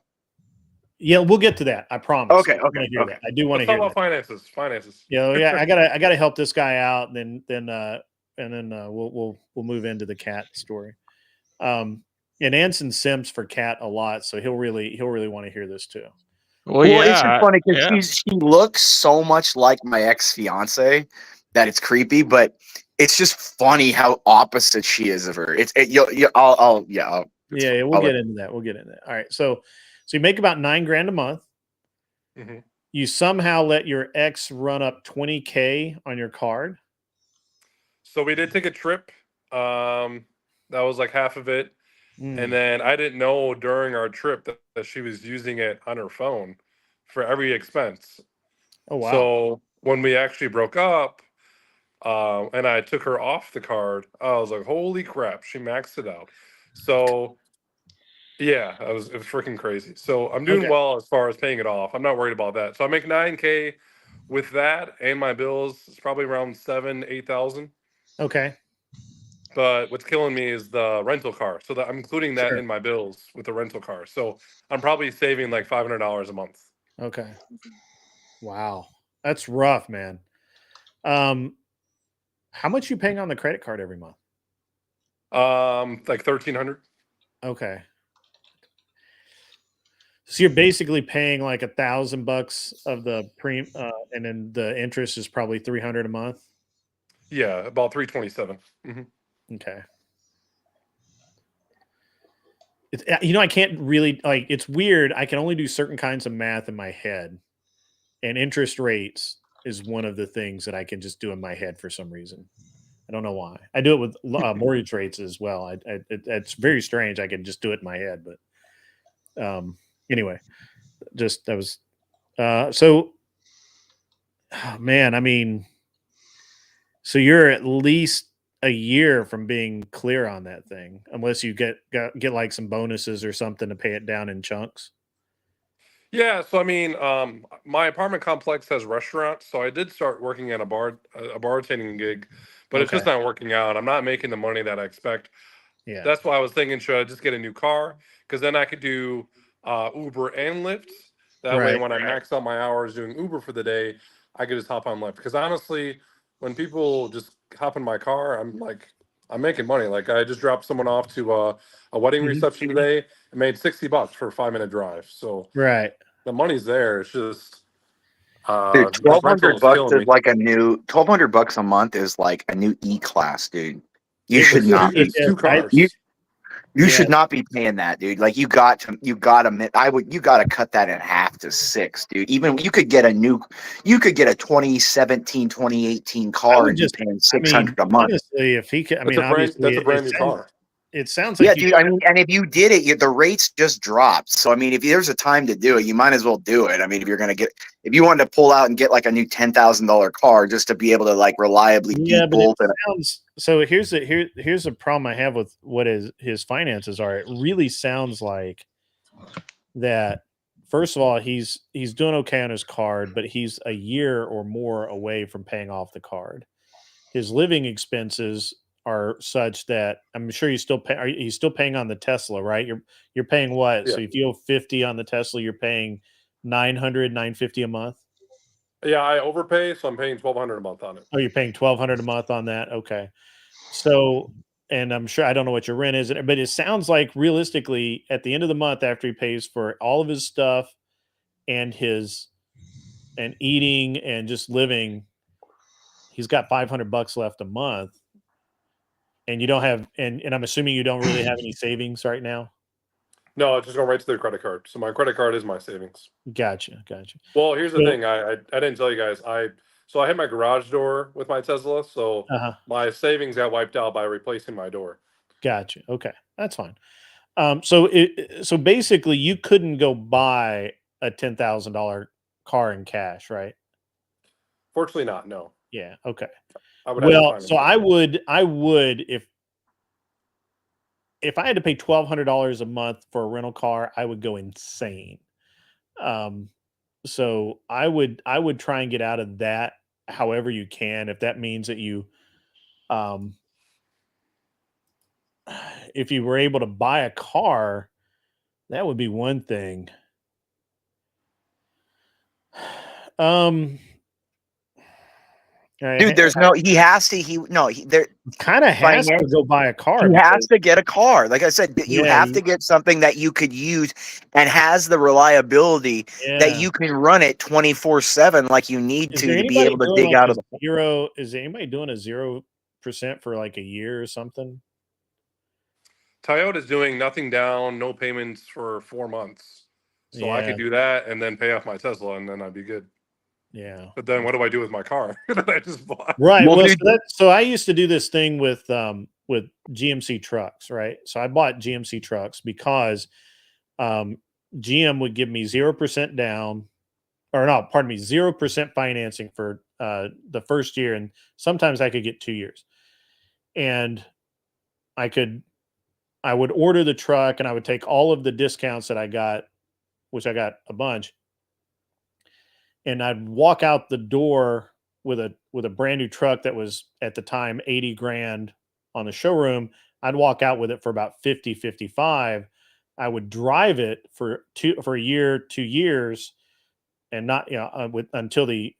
Yeah, we'll get to that. I promise. Okay, I want to hear that. I do want let's to talk hear about that. finances. Finances. Yeah, I gotta help this guy out, and then we'll move into the cat story. And Anson Sims for cat a lot, so he'll really want to hear this too. Well, it's just funny because she looks so much like my ex fiance that it's creepy, but it's just funny how opposite she is of her. Yeah, we'll get into that. We'll get into that. All right, so you make about $9,000 a month. hmm You somehow let your ex run up $20K on your card. So we did take a trip. That was like half of it. And then I didn't know during our trip that she was using it on her phone for every expense. Oh wow. So when we actually broke up, and I took her off the card, I was like, "Holy crap!" She maxed it out. So yeah, it was freaking crazy. So I'm doing Okay. well as far as paying it off. I'm not worried about that. So I make 9K with that and my bills. It's probably around 7-8 thousand. Okay. But what's killing me is the rental car. So that I'm including that Sure. in my bills with the rental car. So I'm probably saving like $500 a month. Okay. Wow. That's rough, man. How much you paying on the credit card every month? Like 1,300. Okay. So you're basically paying like $1,000 of the and then the interest is probably 300 a month. Yeah, about 327. Okay. I can't really like. It's weird. I can only do certain kinds of math in my head, and interest rates is one of the things that I can just do in my head for some reason. I don't know why. I do it with mortgage rates as well. It's very strange. I can just do it in my head, but anyway, just that was so. Oh, man, I mean, so you're at least a year from being clear on that thing, unless you get like some bonuses or something to pay it down in chunks. Yeah, so I mean, my apartment complex has restaurants, so I did start working at a bartending gig, but it's Okay. just not working out. I'm not making the money that I expect. Yeah. That's why I was thinking, should I just get a new car? Because then I could do Uber and Lyft. That way, Right. when I max out my hours doing Uber for the day, I could just hop on Lyft. Because honestly, when people just hop in my car, I'm making money. Like I just dropped someone off to a wedding Mhm. reception today and made $60 for a 5 minute drive. So Right. the money's there. It's just Dude, this rental is $1,200 killing is me. like $1,200 a month is like a new E-Class, dude. You It should was. not be. It's two I You cars. you yeah. should not be paying that, dude. Like you got to you got to cut that in half to 6, dude. Even you could get a 2017, 2018 I car would and be just. paying I mean, 600 a month. honestly, if he could, I That's mean, a brand. obviously, That's a brand new car. it sounds Yeah, like you. dude. I mean, and if you did it, the rates just dropped. So I mean, if there's a time to do it, you might as well do it. I mean, if you wanted to pull out and get like a new $10,000 car just to be able to like reliably Yeah, beat but it both. And sounds so. Here's the problem I have with what his finances are. It really sounds like that. First of all, he's doing okay on his card, but he's a year or more away from paying off the card. His living expenses are such that I'm sure he's still paying on the Tesla, right? You're paying what? Yeah. So if you owe 50 on the Tesla, you're paying 950 a month. Yeah, I overpay, so I'm paying 1,200 a month on it. Oh, you're paying 1,200 a month on that. Okay. So, and I'm sure I don't know what your rent is, but it sounds like realistically at the end of the month, after he pays for all of his stuff and eating and just living, he's got $500 left a month. And you don't have, and I'm assuming you don't really have any savings right now. No, it's just going right to their credit card. So my credit card is my savings. Gotcha. Well, here's the So, thing. I didn't tell you guys. I hit my garage door with my Tesla, so my savings got wiped out by replacing my door. gotcha. Okay, that's fine. So basically, you couldn't go buy a $10,000 car in cash, right? Fortunately, not. No, Yeah. Okay. I would have to Well, finance so it. I would if I had to pay $1,200 a month for a rental car, I would go insane. Um, so I would try and get out of that however you can. If that means that um, if you were able to buy a car, that would be one thing. Um, Dude, there's no. He has to. He no. He there. kind of has to go buy a car He has because to get a car. Like I said, you yeah, have to get something that you could use and has the reliability that yeah. you can run it 24/7 like you need Is there to be anybody able to doing dig like out a of the. zero? Is there anybody doing a 0% for like a year or something? Toyota's doing nothing down, no payments for 4 months. So I Yeah, could do that and then pay off my Tesla, and then I'd be good. yeah. But then what do I do with my car that I just bought? Right. Well, Well, dude, so I used to do this thing with GMC trucks, right? So I bought GMC trucks because um GM would give me 0% down, or no, pardon me, 0% financing for the first year, and sometimes I could get 2 years. And I could I would order the truck and I would take all of the discounts that I got, which I got a bunch, and I'd walk out the door with a brand new truck that was at the time 80 grand on the showroom. I'd walk out with it for about 50, 55. I would drive it for a year, 2 years, and not until the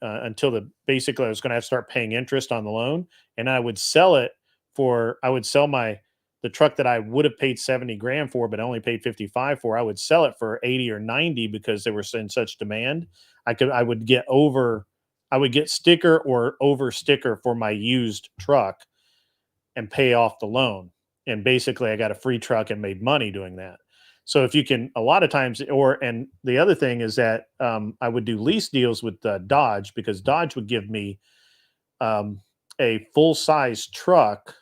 basically I was going to have to start paying interest on the loan, and I would sell the truck that I would have paid 70 grand for, but I only paid 55 for. I would sell it for 80 or 90 because they were in such demand. I would get sticker or over sticker for my used truck and pay off the loan. And basically I got a free truck and made money doing that. So if you can, a lot of times, and the other thing is that I would do lease deals with Dodge, because Dodge would give me a full size truck,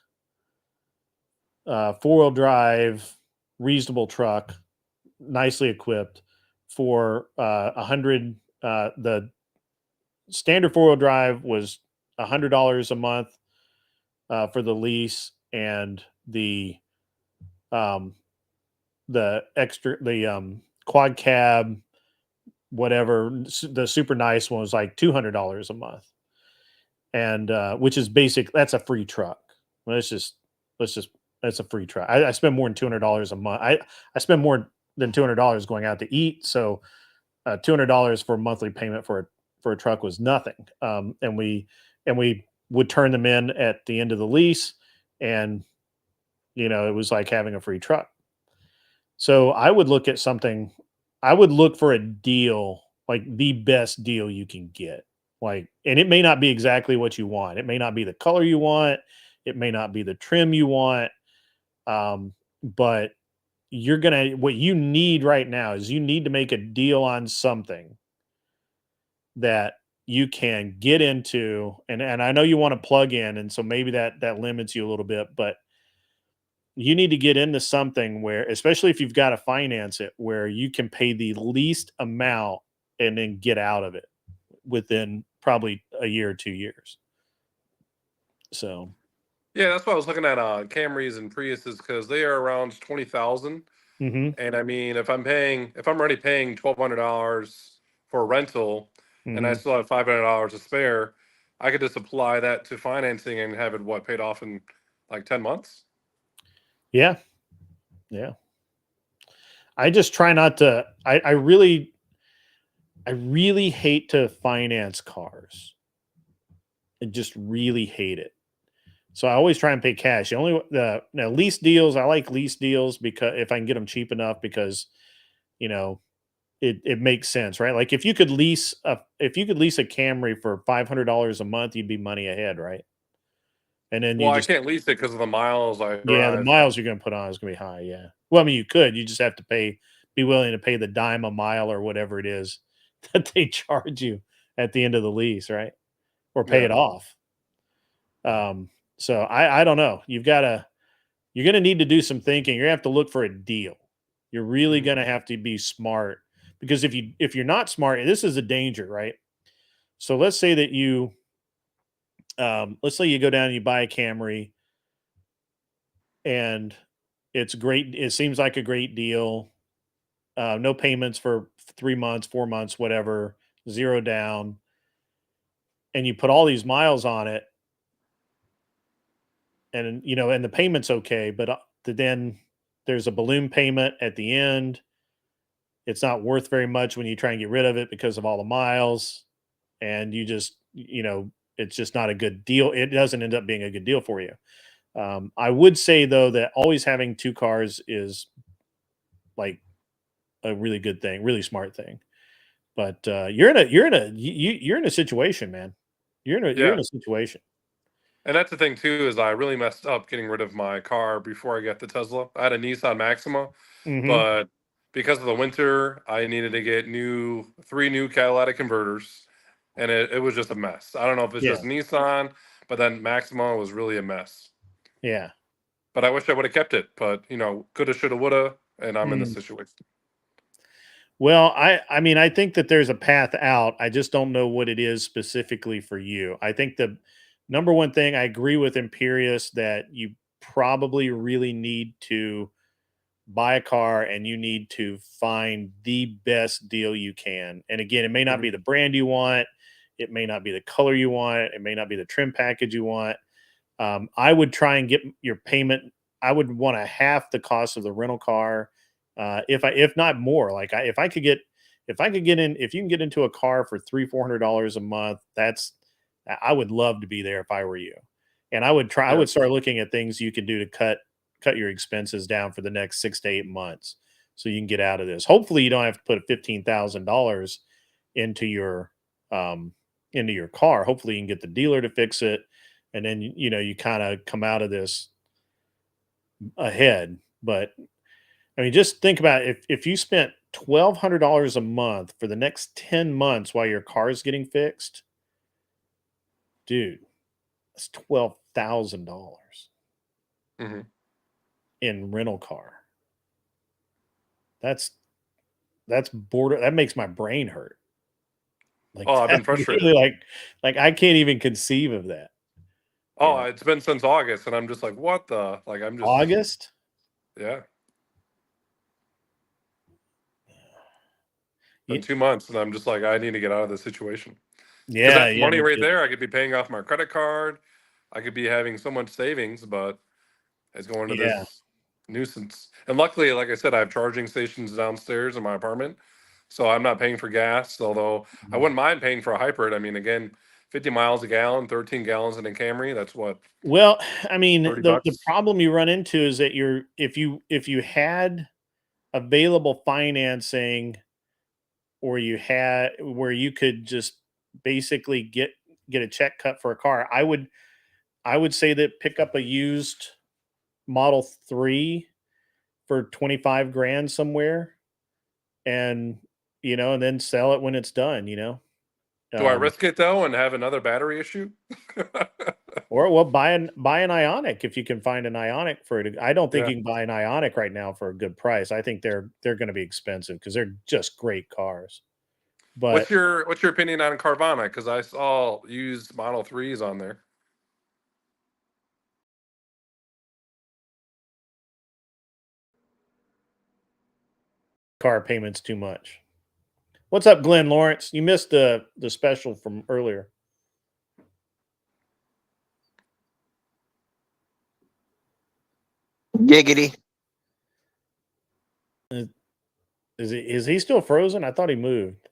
4-wheel drive, reasonable truck, nicely equipped for 100. The standard 4-wheel drive was $100 a month for the lease, and um, the quad cab, whatever, the super nice one was like $200 a month, and which is basic. That's a free truck. Let's just that's a free truck. I spend more than $200 a month. I spend more than $200 going out to eat. So $200 for a monthly payment for a truck was nothing. And we would turn them in at the end of the lease, and it was like having a free truck. So I would look at something. I would look for a deal, like the best deal you can get. Like, and it may not be exactly what you want. It may not be the color you want. It may not be the trim you want. But what you need right now is you need to make a deal on something that you can get into. And I know you want to plug in, and so maybe that limits you a little bit, but you need to get into something where, especially if you've got to finance it, where you can pay the least amount and then get out of it within probably a year or 2 years. So, Yeah, that's why I was looking at Camrys and Priuses, because they are around 20,000. mhm, And I mean, if I'm already paying $1,200 for a rental, and I mhm. still have $500 to spare, I could just apply that to financing and have it paid off in like 10 months. Yeah, yeah. I just try not to. I really hate to finance cars. I just really hate it. So I always try and pay cash. Now lease deals, I like lease deals because if I can get them cheap enough, because you know it makes sense, right? Like if you could lease a Camry for $500 a month, you'd be money ahead, right? and then Well, you I just can't lease it because of the miles I yeah, the drive. miles you're going to put on is going to be high. Yeah. Well, I mean, you could. You just have to be willing to pay the dime a mile or whatever it is that they charge you at the end of the lease, right? Or pay Yeah. it off. So I don't know. You're going to need to do some thinking. You're going to have to look for a deal. You're really Mhm. going to have to be smart, because if you're not smart, and this is a danger, right? So let's say that let's say you go down and you buy a Camry, and it's great. It seems like a great deal. No payments for 3 months, 4 months, whatever, zero down, and you put all these miles on it, and and the payment's okay, but then there's a balloon payment at the end. It's not worth very much when you try and get rid of it because of all the miles, and it's just not a good deal. It doesn't end up being a good deal for you. I would say though that always having two cars is like a really good thing, really smart thing. But you're in a situation, man. You're Yeah. in a situation. And that's the thing too, is I really messed up getting rid of my car before I got the Tesla. I had a Nissan Maxima, Hmm. but because of the winter, I needed to get three new catalytic converters, and it was just a mess. I don't know if it's Yeah, just Nissan, but then Maxima was really a mess. yeah. But I wish I would have kept it. But coulda, shoulda, woulda, and I'm in this Mm. situation. Well, I mean, I think that there's a path out. I just don't know what it is specifically for you. I think the number one thing, I agree with Imperious that you probably really need to buy a car, and you need to find the best deal you can. And again, it may not Mhm. be the brand you want, it may not be the color you want, it may not be the trim package you want. I would try and get your payment. I would want to half the cost of the rental car, if not more. Like if I could get in, if you can get into a car for $300-400 a month, I would love to be there if I were you. And I would try. I Yeah. would start looking at things you could do to cut your expenses down for the next 6 to 8 months, so you can get out of this. Hopefully, you don't have to put $15,000 into your um, into your car. Hopefully, you can get the dealer to fix it, and then you kind of come out of this ahead. But I mean, just think about it. If you spent $1,200 a month for the next 10 months while your car is getting fixed, dude, that's $12,000 Hmm. in rental car. That's that makes my brain hurt. Like Oh, I've been that's frustrated. really like I can't even conceive of that. Oh, it's been since August, and I'm just like, what the? Like, I'm just, August? yeah. Been Ye- 2 months, and I'm just like, I need to get out of this situation. Because Yeah, that's yeah, money no right kidding. there. I could be paying off my credit card. I could be having so much savings, but it's going to Yeah. this nuisance. And luckily, like I said, I have charging stations downstairs in my apartment, so I'm not paying for gas. Although I Mhm. wouldn't mind paying for a hybrid. I mean, again, 50 miles a gallon, 13 gallons in a Camry. That's what, Well, I mean, 30 the bucks. problem you run into is that if you had available financing, or you had where you could just basically get a check cut for a car, I would say that pick up a used Model 3 for 25 grand somewhere, and and then sell it when it's done, Do I um, risk it though and have another battery issue? or well, buy an Ionic if you can find an Ionic for it. I don't think Yeah. you can buy an Ionic right now for a good price. I think they're going to be expensive because they're just great cars. But What's your opinion on Carvana? Because I saw used Model 3s on there. car payments too much. What's up, Glenn Lawrence? You missed the special from earlier. Giggity. Is, is he still frozen? I thought he moved.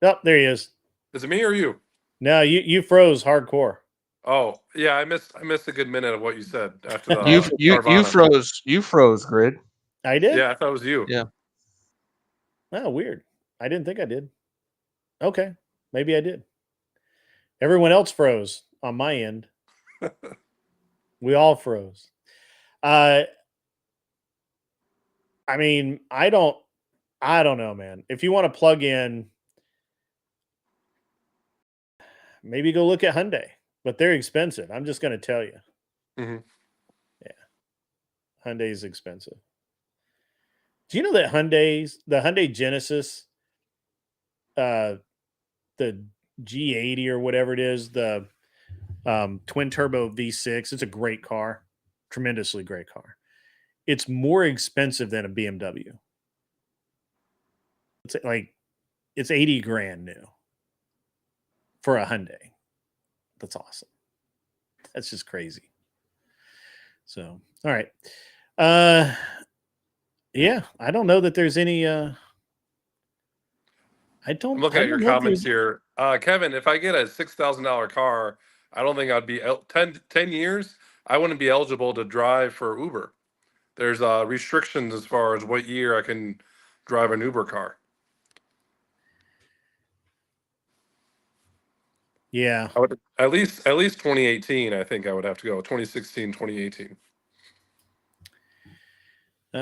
Oh, there he is. Is it me or you? No, you froze hardcore. Oh, yeah, I missed a good minute of what you said after You the you Carvana. froze grid. I did? Yeah, I thought it was you. Yeah. Oh, weird. I didn't think I did. Okay, maybe I did. Everyone else froze on my end. We all froze. I mean, I don't know, man. If you want to plug in, maybe go look at Hyundai, but they're expensive. I'm just going to tell you. hmm Hyundai is expensive. Do you know that the Hyundai Genesis, the G80 or whatever it is, the twin turbo V6, it's a great car, tremendously great car. It's more expensive than a BMW. It's like it's 80 grand new for a Hyundai. That's awesome. That's just crazy. So, all right. Yeah, I don't know that there's any I don't I'm looking I at your don't know if comments there's here. Kevin, if I get a $6,000 car, I don't think I'd be 10 years. I wouldn't be eligible to drive for Uber. There's restrictions as far as what year I can drive an Uber car. yeah. I would at least 2018. I think I would have to go 2016, 2018.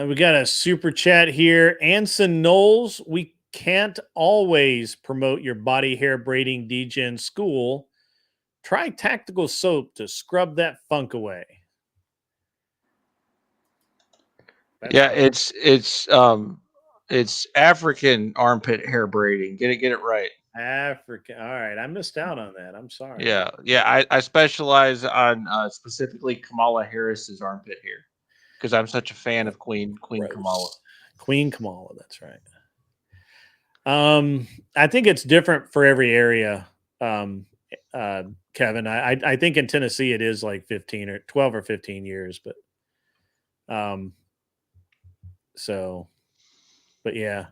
We got a super chat here. Anson Knowles, we can't always promote your body hair braiding degen school. Try tactical soap to scrub that funk away. That's Yeah, right. it's African armpit hair braiding. Get it right. African. All right. I missed out on that. I'm sorry. Yeah, yeah. I specialize on specifically Kamala Harris's armpit hair because I'm such a fan of Queen Kamala. Gross. Queen Kamala. That's right. I think it's different for every area. Kevin, I think in Tennessee it is like 15 or 12 or 15 years, but but yeah.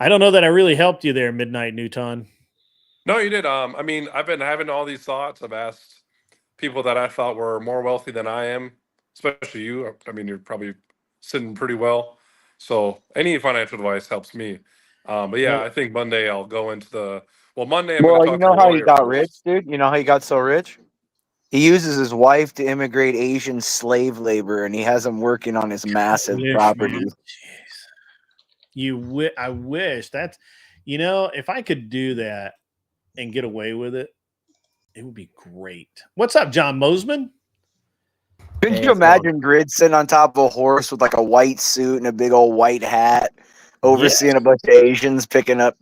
I don't know that I really helped you there, Midnight Newton. No, you did. I mean, I've been having all these thoughts. I've asked people that I thought were more wealthy than I am, especially you. I mean, you're probably sitting pretty well. So any financial advice helps me. But yeah, Well, I think Monday I'll go into Monday I'm going Well, to you talk to know the how he lawyer got rich, first. dude? You know how he got so rich? He uses his wife to immigrate Asian slave labor, and he has them working on his massive wish, property. man. Jeez. I wish that's, if I could do that and get away with it, it would be great. What's up, John Mosman? Couldn't Hey, you it's going. imagine Grid sitting on top of a horse with like a white suit and a big old white hat, overseeing a bunch of Asians picking up,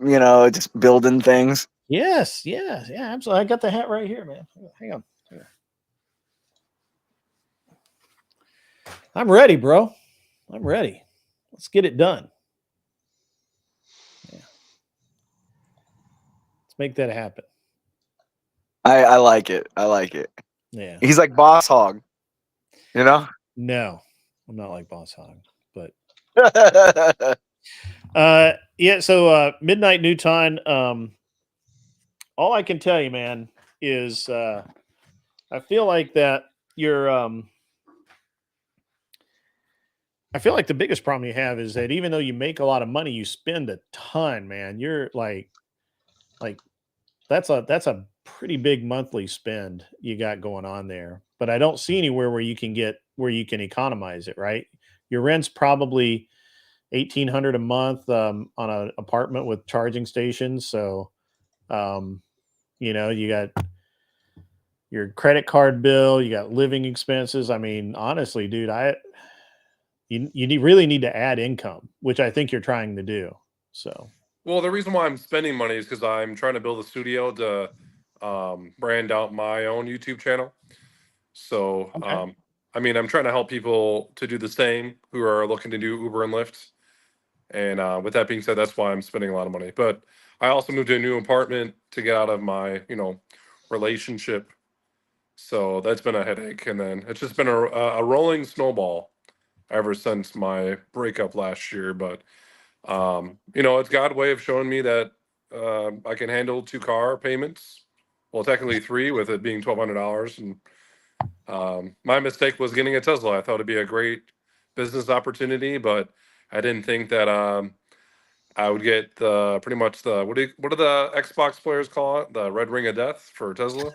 just building things? Yes, absolutely. I got the hat right here, man. Hang on. I'm ready, bro. I'm ready. Let's get it done. Yeah. Let's make that happen. I like it. I like it. Yeah. He's like Boss Hog, No, I'm not like Boss Hog, but yeah. So Midnight Newton. All I can tell you, man, is I feel like that you're. I feel like the biggest problem you have is that even though you make a lot of money, you spend a ton, man. You're like that's a pretty big monthly spend you got going on there. But I don't see anywhere where you can economize it, right? Your rent's probably 1,800 a month on an apartment with charging stations. So you got your credit card bill, you got living expenses. I mean, honestly, dude, really need to add income, which I think you're trying to do. So, Well, the reason why I'm spending money is because I'm trying to build a studio to brand out my own YouTube channel. So, okay. I mean, I'm trying to help people to do the same who are looking to do Uber and Lyft. And with that being said, that's why I'm spending a lot of money. But I also moved to a new apartment to get out of my, relationship. So that's been a headache. And then it's just been a rolling snowball ever since my breakup last year. But, it's God's way of showing me that I can handle 2 car payments. Well, technically 3 with it being $1,200. And my mistake was getting a Tesla. I thought it'd be a great business opportunity, but I didn't think that I would get pretty much what do the Xbox players call it? The red ring of death for Tesla.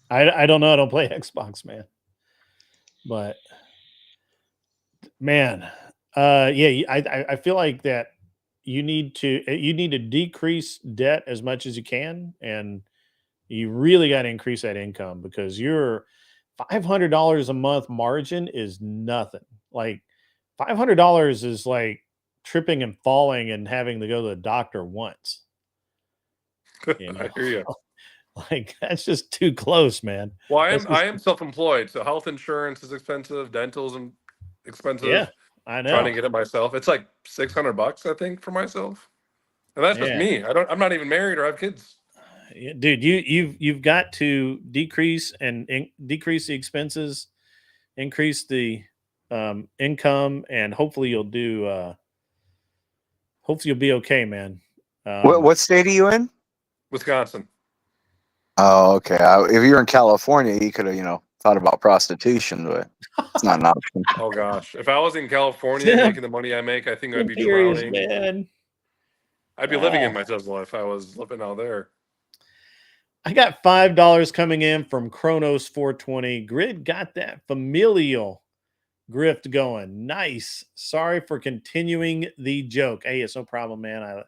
I don't know. I don't play Xbox, man. But man, yeah, I feel like that you need to decrease debt as much as you can, and you really got to increase that income because your $500 a month margin is nothing. Like $500 is like tripping and falling and having to go to the doctor once. You I know, hear you. like that's just too close, man. Well, That's I just am self-employed, so health insurance is expensive, dental's yeah, expensive. I Trying know. to get it myself, it's like $600, I think, for myself, and that's just Yeah. me. I'm not even married or have kids. Yeah, dude, you've got to decrease and decrease the expenses, increase the income, and hopefully you'll be okay, man. Um, What state are you in? Wisconsin. Oh, okay. If you're in California, you could have, thought about prostitution, but it's not an option. Oh gosh, if I was in California making the money I make, I think I'd be Imperious, drowning. man. I'd be living Ah, in my Tesla if I was living out there. I got $5 coming in from Chronos 420. Grid got that familial grift going. Nice. Sorry for continuing the joke. Hey, it's no problem, man.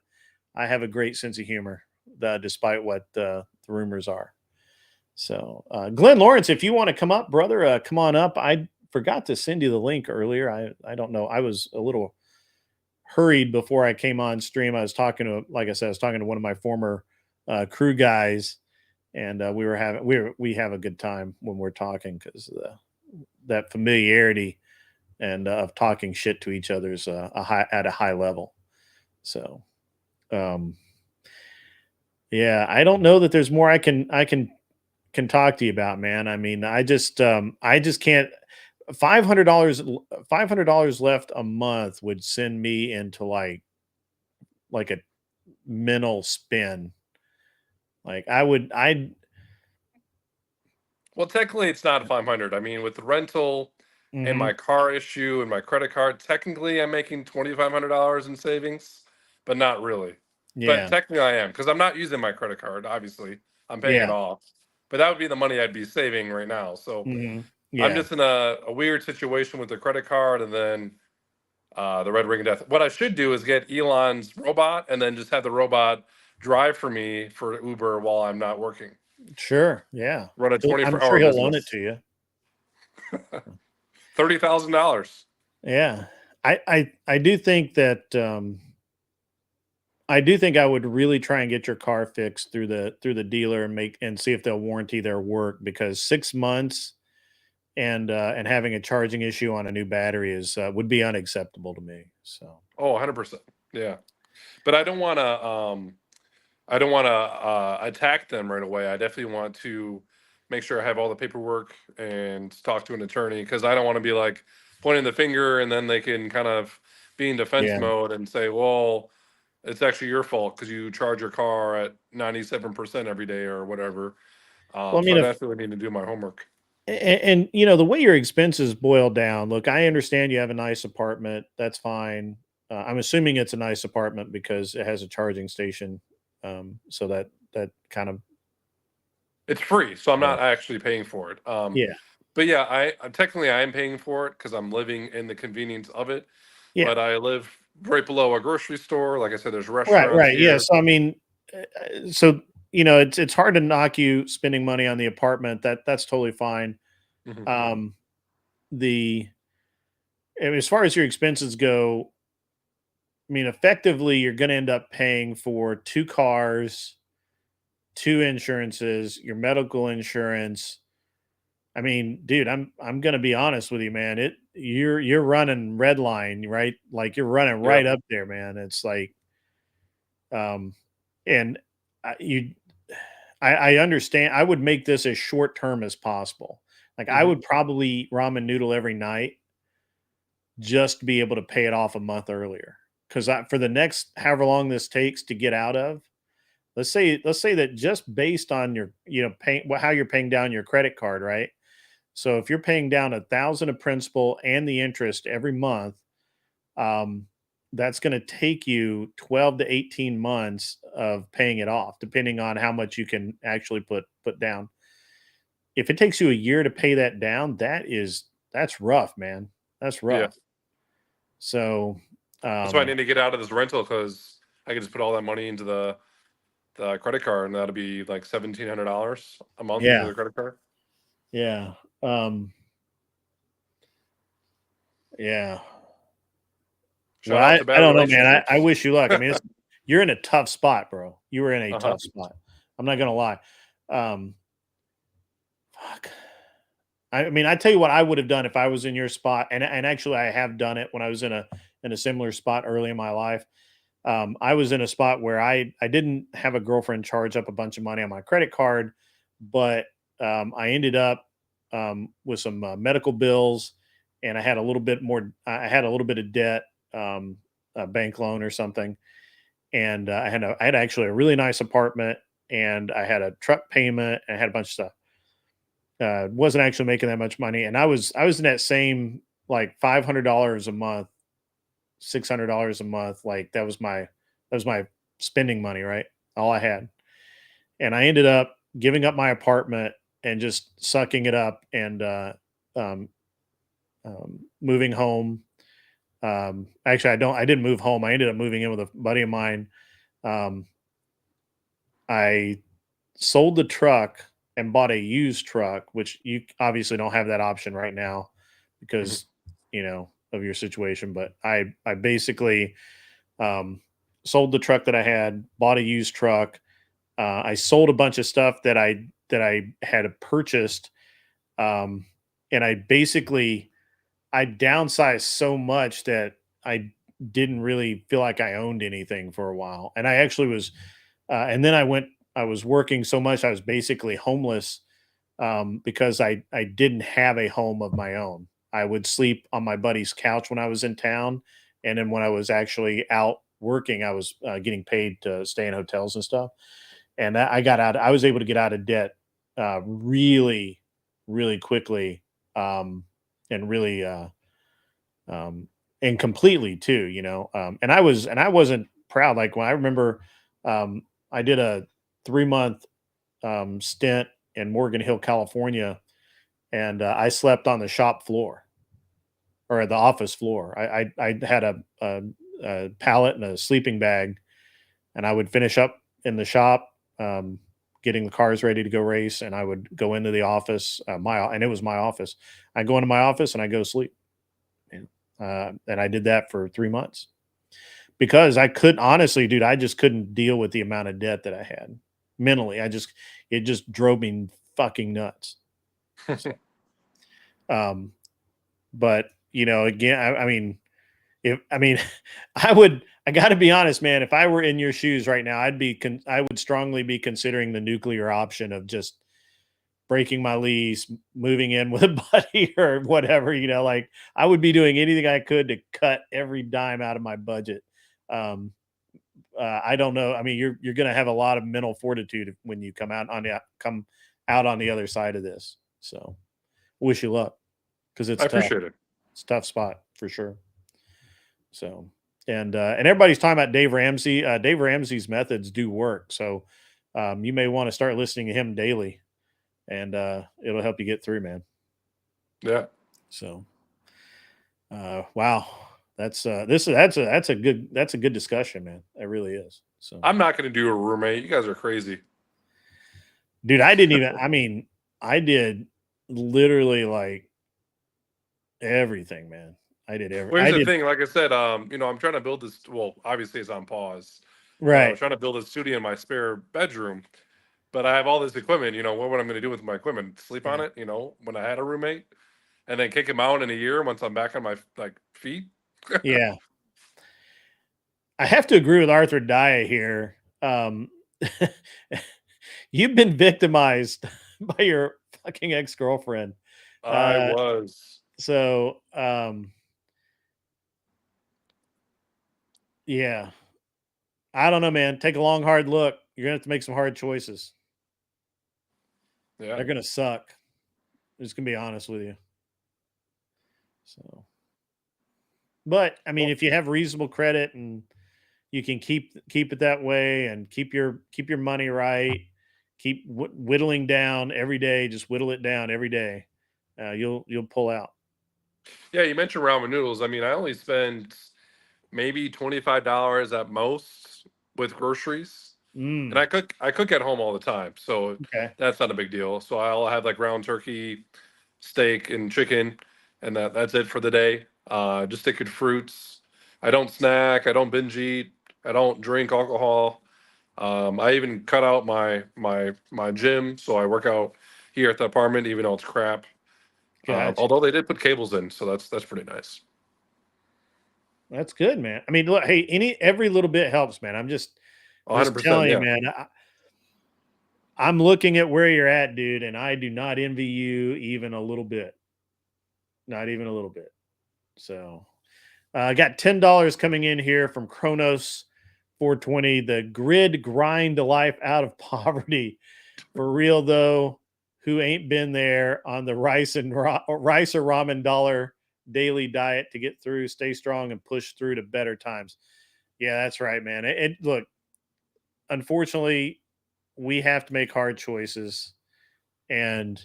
I have a great sense of humor, despite what the rumors are. So, Glenn Lawrence, if you want to come up, brother, come on up. I forgot to send you the link earlier. I don't know. I was a little hurried before I came on stream. I was talking to, like I said, I was talking to one of my former crew guys, and we have a good time when we're talking because that familiarity and of talking shit to each other is at a high level. So, um, yeah, I don't know that there's more I can talk to you about, man. I mean, I just can't. $500 left a month would send me into like a mental spin. Like I Well, technically, it's not 500. I mean, with the rental and mhm, my car issue and my credit card, technically, I'm making $2,500 in savings, but not really. But yeah, technically, I am because I'm not using my credit card. Obviously, I'm paying it yeah, off. But that would be the money I'd be saving right now. So I'm yeah. just in a weird situation with the credit card and then the Red Ring of Death. What I should do is get Elon's robot and then just have the robot drive for me for Uber while I'm not working. Sure, yeah. Run a I'm 24 sure hour he'll loan it business. to you. $30,000. Yeah. I do think that I do think I would really try and get your car fixed through the dealer and see if they'll warranty their work because 6 months and having a charging issue on a new battery is would be unacceptable to me. So Oh, 100%. Yeah. But I don't want to attack them right away. I definitely want to make sure I have all the paperwork and talk to an attorney because I don't want to be like pointing the finger and then they can kind of be in defense yeah. mode and say, well, it's actually your fault because you charge your car at 97% every day or whatever. Well, I So mean, I if definitely need to do my homework. and you know the way your expenses boil down. Look, I understand you have a nice apartment. That's fine. I'm assuming it's a nice apartment because it has a charging station. So that kind of It's free, so I'm yeah, not actually paying for it. yeah, But yeah, technically I am paying for it because I'm living in the convenience of it. yeah. But I live right below a grocery store. Like I said, there's Right, restaurants right. Yeah. here. So I mean, so you know, it's hard to knock you spending money on the apartment. That's totally fine. Mhm. Um, the and as far as your expenses go, I mean, effectively, you're going to end up paying for two cars, two insurances, your medical insurance. I mean, dude, I'm going to be honest with you, man. You're running red line, right? Like you're running Yeah. right up there, man. It's like, um, and you I understand. I would make this as short term as possible. Like I Hmm. would probably eat ramen noodle every night just to be able to pay it off a month earlier. Because for the next however long this takes to get out of, let's say that just based on your paying how you're paying down your credit card, right? So if you're paying down 1,000 of principal and the interest every month, um, that's going to take you 12 to 18 months of paying it off, depending on how much you can actually put down. if it takes you a year to pay that down, that's rough, man. That's rough. Yeah. So That's why I need to get out of this rental, because I can just put all that money into the credit card, and that'll be like $1,700 a month Yeah. into the credit card. yeah. Yeah. Shout Well, out to I bad don't know, man. I relationships. wish you luck. I mean, you're in a tough spot, bro. You were in a Uh-huh. tough spot. I'm not gonna lie. Fuck. I mean, I tell you what I would have done if I was in your spot, and actually I have done it when I was in a similar spot early in my life. I was in a spot where I didn't have a girlfriend charge up a bunch of money on my credit card, but I ended up with some medical bills, and I had a little bit more. I had a little bit of debt, a bank loan or something, and I had actually a really nice apartment, and I had a truck payment, and I had a bunch of stuff. Wasn't actually making that much money, and I was in that same like $500 a month, $600 a month. Like that was my spending money, right? All I had, and I ended up giving up my apartment and just sucking it up and um, moving home. Actually, I didn't move home. I ended up moving in with a buddy of mine. Um, I sold the truck and bought a used truck, which you obviously don't have that option right now because of your situation. But I basically sold the truck that I had, bought a used truck. I sold a bunch of stuff that I had purchased, and I downsized so much that I didn't really feel like I owned anything for a while. And I actually was, and then I was working so much, I was basically homeless because I didn't have a home of my own. I would sleep on my buddy's couch when I was in town. And then when I was actually out working, I was getting paid to stay in hotels and stuff. And I was able to get out of debt really, really quickly, and really, and completely too, and I wasn't proud. Like when I remember, I did a 3 month stint in Morgan Hill, California, and I slept on the shop floor or the office floor. I had a pallet and a sleeping bag, and I would finish up in the shop, getting the cars ready to go race, and I would go into the office, and it was my office. I go into my office and I go sleep, and I did that for 3 months because I couldn't honestly, dude. I just couldn't deal with the amount of debt that I had mentally. It just drove me fucking nuts. So, but again, I mean, I got to be honest, man. If I were in your shoes right now, I would strongly be considering the nuclear option of just breaking my lease, moving in with a buddy or whatever. Like I would be doing anything I could to cut every dime out of my budget. Um, I don't know. I mean, you're going to have a lot of mental fortitude when you come out on the other side of this. So, wish you luck because it's I tough. appreciate it. It's a tough spot for sure. So, and everybody's talking about Dave Ramsey. Dave Ramsey's methods do work. So, you may want to start listening to him daily, and it'll help you get through, man. Yeah. So, wow, that's a good discussion, man. It really is. So, I'm not going to do a roommate. You guys are crazy. dude, I didn't even. I mean, I did literally like everything, man. I did everything. Well, here's the thing. Like I said, I'm trying to build this. Well, obviously it's on pause. But I Right. was trying to build a studio in my spare bedroom, but I have all this equipment. What am I going to do with my equipment? Sleep on it? When I had a roommate, and then kick him out in a year once I'm back on my feet. Yeah. I have to agree with Arthur Daya here. You've been victimized by your fucking ex-girlfriend. I was. So, yeah. I don't know, man. Take a long, hard look. You're gonna have to make some hard choices. Yeah. They're gonna suck. I'm just gonna be honest with you. So, but I mean, if you have reasonable credit and you can keep it that way and keep your money right, Keep whittling down every day. Just whittle it down every day. You'll pull out. Yeah, you mentioned ramen noodles. I mean, I only spend maybe $25 at most with groceries. And Mm, I cook at home all the time, so okay, that's not a big deal. So I'll have like ground turkey, steak, and chicken, and that's it for the day. Just stick with fruits. I don't snack. I don't binge eat. I don't drink alcohol. I even cut out my gym, so I work out here at the apartment, even though it's crap. gotcha. Although they did put cables in, so that's pretty nice. That's good, man. I mean, look, hey, every little bit helps, man. I'm just 100%. telling you, Yeah. man. I'm looking at where you're at, dude, and I do not envy you even a little bit. Not even a little bit. So I got $10 coming in here from Kronos 420. The grid grind life out of poverty. For real though, who ain't been there on the rice or ramen dollar daily diet to get through, stay strong, and push through to better times. Yeah, that's right, man. Look, unfortunately, we have to make hard choices. And,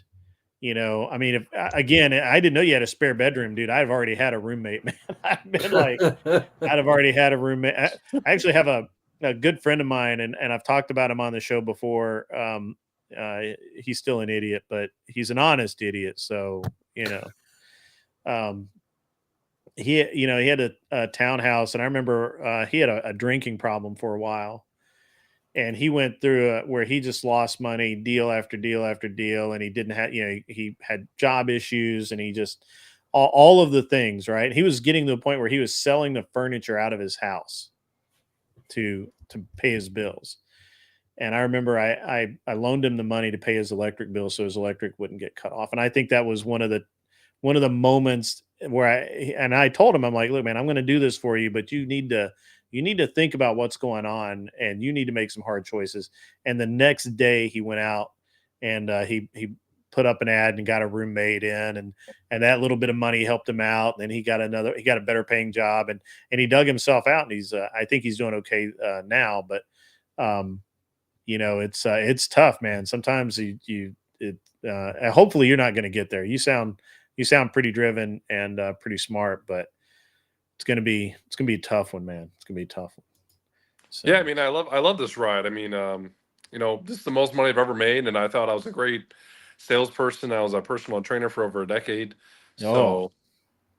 I mean, if again, I didn't know you had a spare bedroom, dude. I've already had a roommate, man. I've been like, I'd have already had a roommate. I actually have a good friend of mine, and I've talked about him on the show before. He's still an idiot, but he's an honest idiot. So, um, he had a townhouse, and I remember he had a drinking problem for a while, and he went through where he just lost money, deal after deal after deal, and he didn't have, he had job issues, and he just all of the things, right? He was getting to the point where he was selling the furniture out of his house to pay his bills. And I remember I loaned him the money to pay his electric bill so his electric wouldn't get cut off. And I think that was one of the moments where I told him, I'm like, look, man, I'm going to do this for you, but you need to think about what's going on, and you need to make some hard choices. And the next day he went out and he put up an ad and got a roommate in, and that little bit of money helped him out. And then he got a better paying job, and he dug himself out, and he's I think he's doing okay now. But it's tough, man. Sometimes hopefully you're not going to get there. You sound pretty driven and pretty smart, but it's gonna be a tough one, man. It's gonna be a tough one. So. Yeah, I mean, I love this ride. I mean, this is the most money I've ever made, and I thought I was a great salesperson. I was a personal trainer for over a decade. Oh,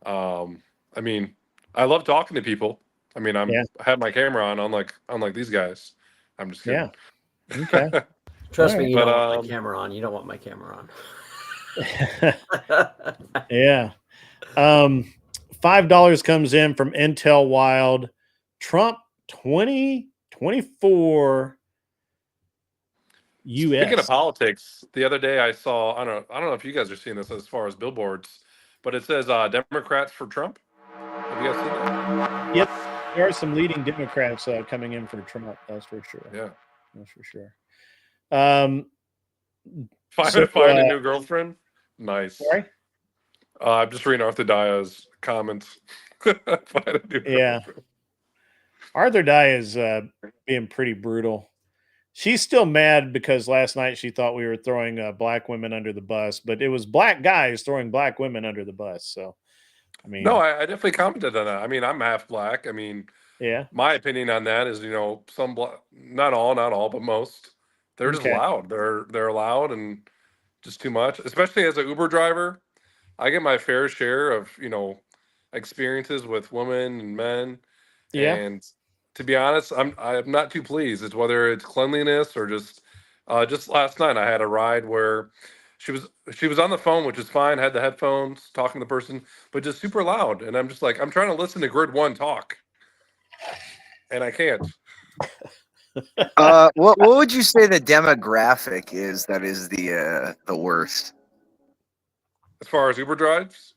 So, I mean, I love talking to people. I mean, I have my camera on, unlike these guys. I'm just kidding. Yeah. Okay. Trust me, you But, don't want my camera on. You don't want my camera on. Yeah. $5 comes in from Intel Wild. Trump 2024 US. Speaking of politics, the other day I saw, I don't know if you guys are seeing this as far as billboards, but it says Democrats for Trump. Have you guys seen that? Yep. There are some leading Democrats coming in for Trump. That's for sure. Yeah. That's for sure. Find a new girlfriend. Nice. Sorry? I'm just reading Arthur Dia's comments. Find a new girlfriend. Arthur Dye is being pretty brutal. She's still mad because last night she thought we were throwing black women under the bus, but it was black guys throwing black women under the bus. So, I mean, no, I definitely commented on that. I mean, I'm half black. I mean, yeah, my opinion on that is, some black, not all, but most, they're just loud. They're loud and just too much. Especially as an Uber driver, I get my fair share of experiences with women and men. yeah. And to be honest, I'm not too pleased. It's whether it's cleanliness or just last night I had a ride where she was on the phone, which is fine, had the headphones, talking to the person, but just super loud. And I'm just like, I'm trying to listen to Grid One talk, and I can't. What would you say the demographic is that is the worst? As far as Uber drives,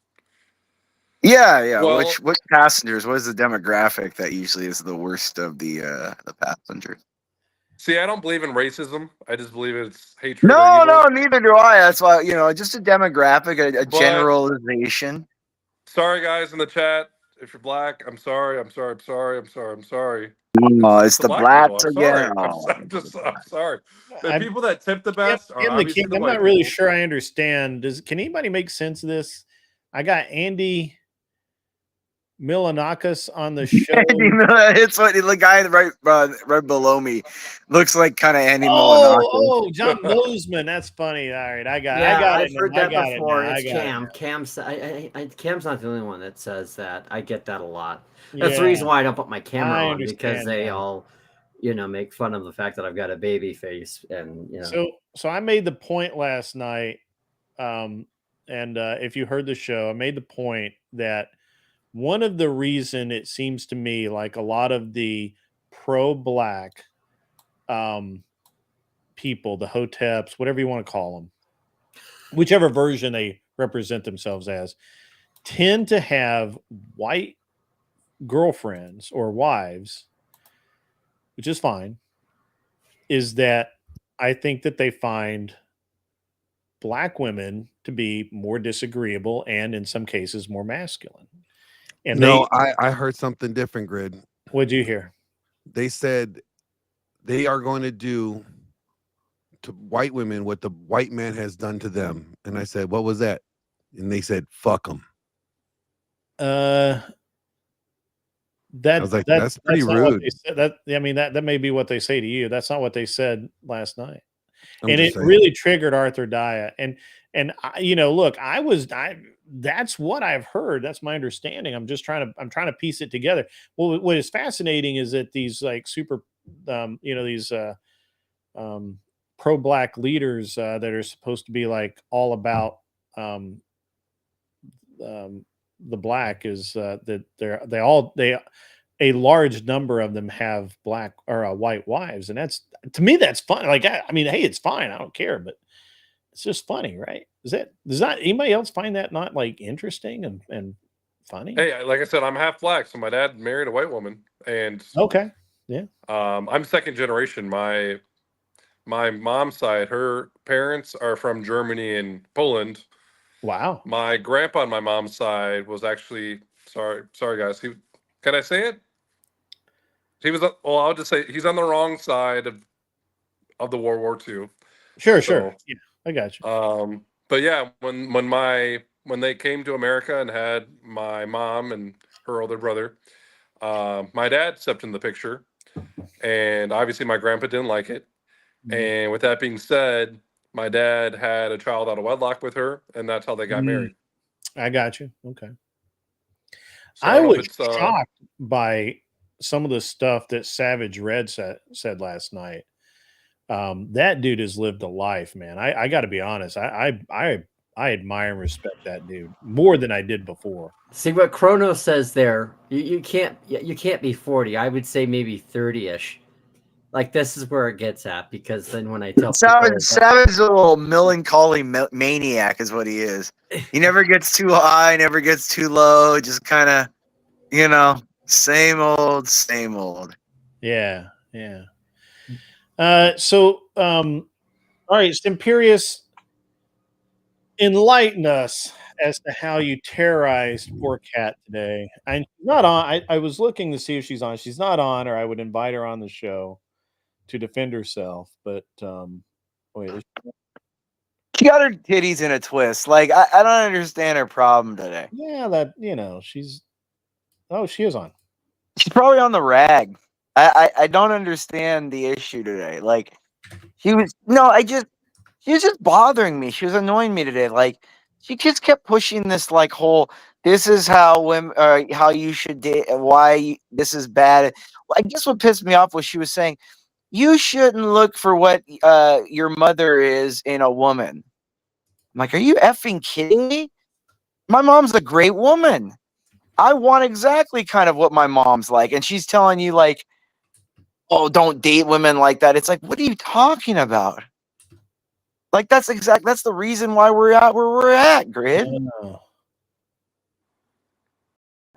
Yeah. well, Which passengers? What is the demographic that usually is the worst of the passengers? see, I don't believe in racism. I just believe it's hatred. No, or evil. neither do I. That's why just a demographic, a But- generalization. Sorry, guys in the chat. If you're black, I'm sorry. I'm sorry. I'm sorry. I'm sorry. I'm sorry. Oh, it's the the black people. blacks I'm sorry. again. Oh. I'm sorry. The I'm people that tip the best are Kim the obviously King. the I'm white not really people. sure I understand. Can anybody make sense of this? I got Andy Milanakis on the show. It's what the guy right below me looks like kind of Andy Milonakis. Oh, John Bozeman. That's funny. All right, I got I've it. heard I that got it before. now. I It's got it Cam. now. Cam's not the only one that says that. I get that a lot. That's the Yeah, reason why I don't put my camera I on, because understand they now. all, make fun of the fact that I've got a baby face, and So I made the point last night, and if you heard the show, I made the point that one of the reason it seems to me like a lot of the pro-black people, the hoteps, whatever you want to call them, whichever version they represent themselves as, tend to have white girlfriends or wives, which is fine, is that I think that they find black women to be more disagreeable and in some cases more masculine. And No, I heard something different, Grid. what'd you hear? They said they are going to do to white women what the white man has done to them. And I said, what was that? And they said, fuck them. That I was like, that's pretty not what they rude. said. That may be what they say to you. That's not what they said last night. I'm And just it saying. really triggered Arthur Daya. And look, that's what I've heard. That's my understanding. I'm trying to piece it together. Well, what is fascinating is that these like super, these pro-black leaders that are supposed to be like all about the black is that a large number of them have black or white wives, and that's, to me, that's fun. Like, I mean, hey, it's fine. I don't care, but it's just funny, right? Does not anybody else find that not like interesting and funny? Hey, like I said, I'm half black, so my dad married a white woman, and Okay, yeah. I'm second generation. My mom's side, her parents are from Germany and Poland. Wow. My grandpa on my mom's side was actually sorry guys. Can I say it? He was well. I'll just say he's on the wrong side of the World War II. Sure. Yeah, I got you. But yeah, when they came to America and had my mom and her older brother, my dad stepped in the picture, and obviously my grandpa didn't like it. And with that being said, my dad had a child out of wedlock with her, and that's how they got married. I got you. Okay. So I don't know if was it's, shocked by some of the stuff that Savage Red said last night. That dude has lived a life, man. I got to be honest. I admire and respect that dude more than I did before. See what Chrono says there. You can't be 40. I would say maybe 30ish. Like, this is where it gets at, because then when I tell people, Savage is a little melancholy maniac, is what he is. He never gets too high, never gets too low. Just kind of, same old, same old. Yeah. All right, Imperious, enlighten us as to how you terrorized poor Cat today. I'm not on. I was looking to see if she's on. She's not on, or I would invite her on the show to defend herself. But wait, She got her titties in a twist. Like, I don't understand her problem today. yeah, that she's. Oh, she is on. She's probably on the rag. I don't understand the issue today. Like, she was just bothering me. She was annoying me today. Like, she just kept pushing this like whole, this is how women, how you should date, why this is bad. I guess what pissed me off was she was saying, you shouldn't look for what your mother is in a woman. I'm like, are you effing kidding me? My mom's a great woman. I want exactly kind of what my mom's like. And she's telling you like, oh, don't date women like that. It's like, what are you talking about? Like, that's the reason why we're at where we're at, Grid. Oh.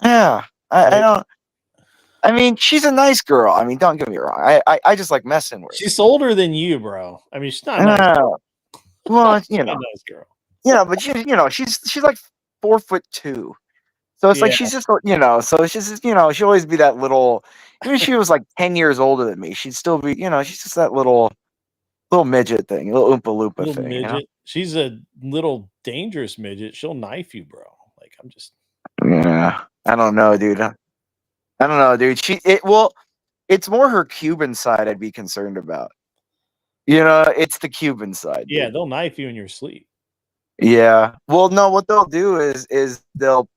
Yeah. I mean, she's a nice girl. I mean, don't get me wrong. I just like messing with her. She's older than you, bro. I mean, she's not a nice girl. Well, She's not a nice girl. Yeah, but she's like 4'2". So it's like Yeah. she's just, so it's just, she'll always be that little. Even if she was like 10 years older than me, she'd still be, she's just that little midget thing, little Oompa Loompa Little thing. midget. She's a little dangerous midget. She'll knife you, bro. Like I'm just. Yeah, I don't know, dude. It's more her Cuban side I'd be concerned about. It's the Cuban side. Yeah, Dude. they'll knife you in your sleep. Yeah. Well, no, what they'll do is they'll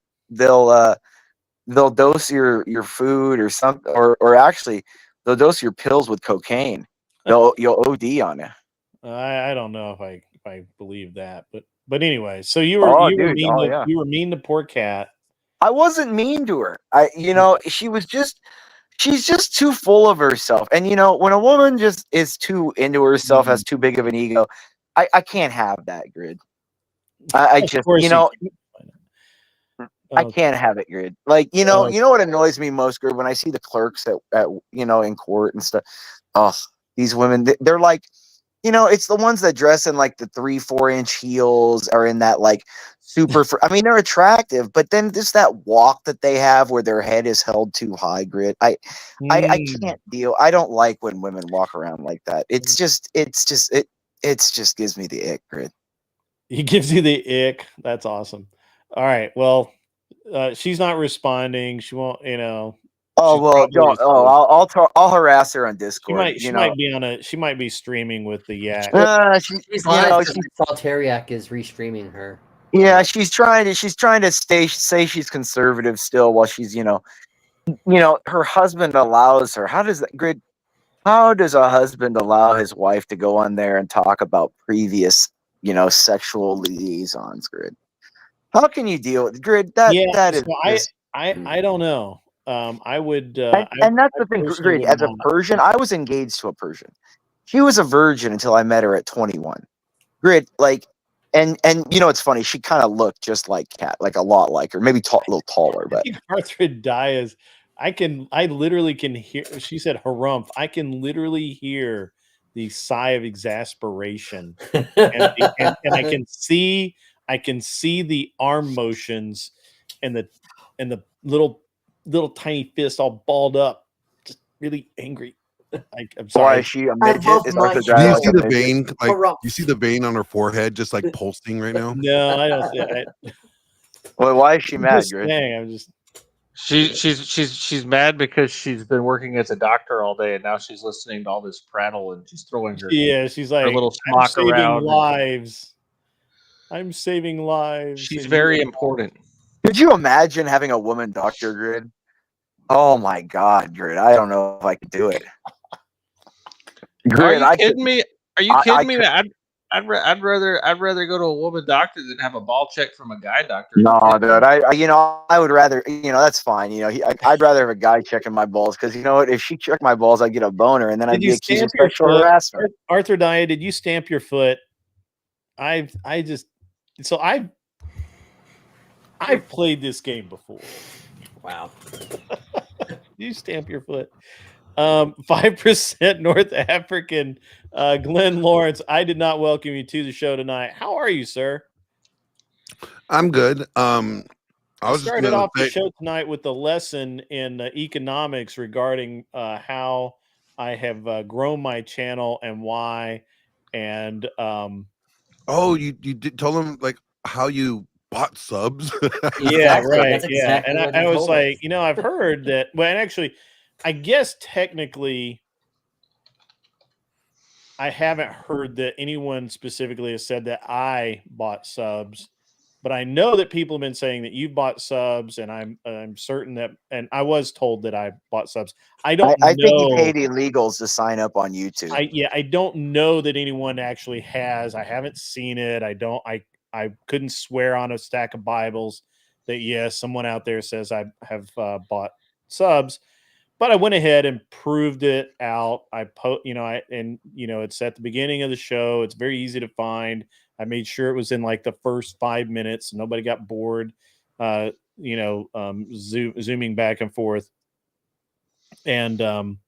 dose your food or something, or actually they'll dose your pills with cocaine. You'll OD on it. I don't know if I believe that, but anyway. So you were Oh, you were dude. mean Oh, to yeah. you were mean to poor cat. I wasn't mean to her. She's just too full of herself. And when a woman just is too into herself, has too big of an ego, I can't have that, Grid. I Of just, course you can. I can't have it, Grid. Like, you know what annoys me most, Grid, when I see the clerks at in court and stuff. Oh, these women, they're like, it's the ones that dress in like the 3-4 inch heels, or in that like super. I mean, they're attractive, but then just that walk that they have where their head is held too high, Grid. I can't deal. I don't like when women walk around like that. It just gives me the ick, Grid. He gives you the ick. That's awesome. All right. Well, she's not responding. She won't. Oh, she's well, probably don't. just Oh, like- I'll harass her on she Discord. might be on a. She might be streaming with the yak. She's live because Salteriak is restreaming her. Yeah, she's trying to say she's conservative still, while she's her husband allows her. How does that, Grid? How does a husband allow his wife to go on there and talk about previous sexual liaisons, Grid? How can you deal with, Grid? That is So just. I don't know. I would. And that's the thing, personally Grid. would As a not. Persian, I was engaged to a Persian. She was a virgin until I met her at 21. Grid, like, and it's funny. She kind of looked just like Kat, like a lot like her, maybe a little taller, but. Arthur Dias, I literally can hear. She said harumph. I can literally hear the sigh of exasperation, and I can see the arm motions, and the little tiny fist all balled up, just really angry. I'm sorry. Why is she a midget? Is Arthur Do you Dias see a the midget? vein? Like, you see the vein on her forehead, just like pulsing right now. No, I don't see it. Well, why is she I'm mad, just Grid? saying, I'm just. She's mad because she's been working as a doctor all day, and now she's listening to all this prattle, and she's throwing her She's like, her little I'm smock saving around. lives. I'm saving lives. She's and very important. Could you imagine having a woman doctor, Grid? Oh my God, Grid! I don't know if I could do it. Grid, are you kidding me? Are you kidding me? could, I'd rather go to a woman doctor than have a ball check from a guy doctor. No, dude. I would rather. That's fine. I'd rather have a guy checking my balls, because you know what? If she checked my balls, I'd get a boner, and then I'd be accused of sexual harassment. Arthur Dia, did you stamp your foot? I've played this game before. Wow. You stamp your foot. 5% North African. Glenn Lawrence, I did not welcome you to the show tonight. How are you, sir? I'm good. I was started off the show tonight with a lesson in economics regarding how I have grown my channel and why. And oh, you did tell them like how you bought subs. Yeah, right. That's exactly And what I he was told like, us. I've heard that. Well, and actually, I guess technically, I haven't heard that anyone specifically has said that I bought subs, but I know that people have been saying that you bought subs, and I'm certain that, and I was told that I bought subs. I don't know. I think you paid illegals to sign up on YouTube. I don't know that anyone actually has. I haven't seen it. I couldn't swear on a stack of Bibles that yes, someone out there says I have bought subs. But I went ahead and proved it out. It's at the beginning of the show. It's very easy to find. I made sure it was in like the first 5 minutes. So nobody got bored, zooming back and forth. And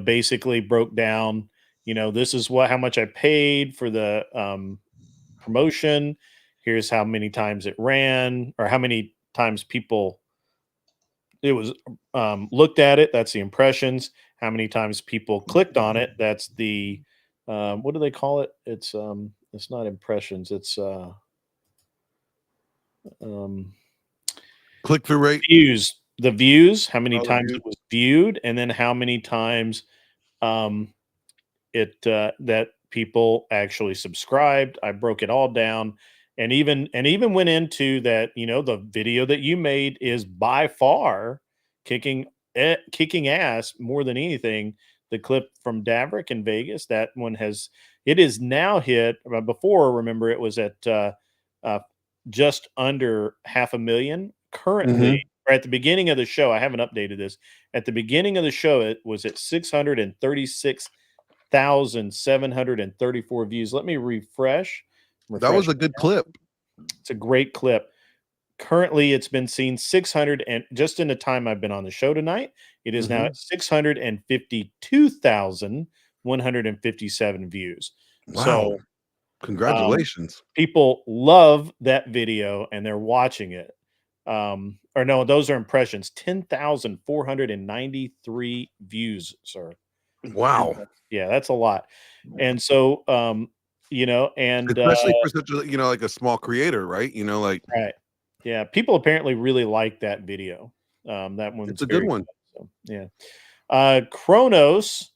basically broke down, this is how much I paid for the promotion. Here's how many times it ran, or how many times people it was looked at it. That's the impressions. How many times people clicked on it? That's the what do they call it? It's not impressions. It's um, Click-through rate. views. The views. How many Oh, the times views. it was viewed, and then how many times that people actually subscribed. I broke it all down, and even went into that. The video that you made is by far kicking ass more than anything. The clip from Daverick in Vegas, that one it is now hit. Before, remember, it was at just under 500,000 currently. Or at the beginning of the show, I haven't updated this. At the beginning of the show, it was at 636,734 views. Let me refresh. That was a good clip. It's a great clip. Currently, it's been seen 600, and just in the time I've been on the show tonight, it is now at 652,157 views. Wow. So congratulations. People love that video and they're watching it. Or no, those are impressions. 10,493 views, sir. Wow. Yeah, that's a lot. And so, and especially for such a, like a small creator, right? Like, right. Yeah, people apparently really like that video. That one's it's a good one. So, yeah. Kronos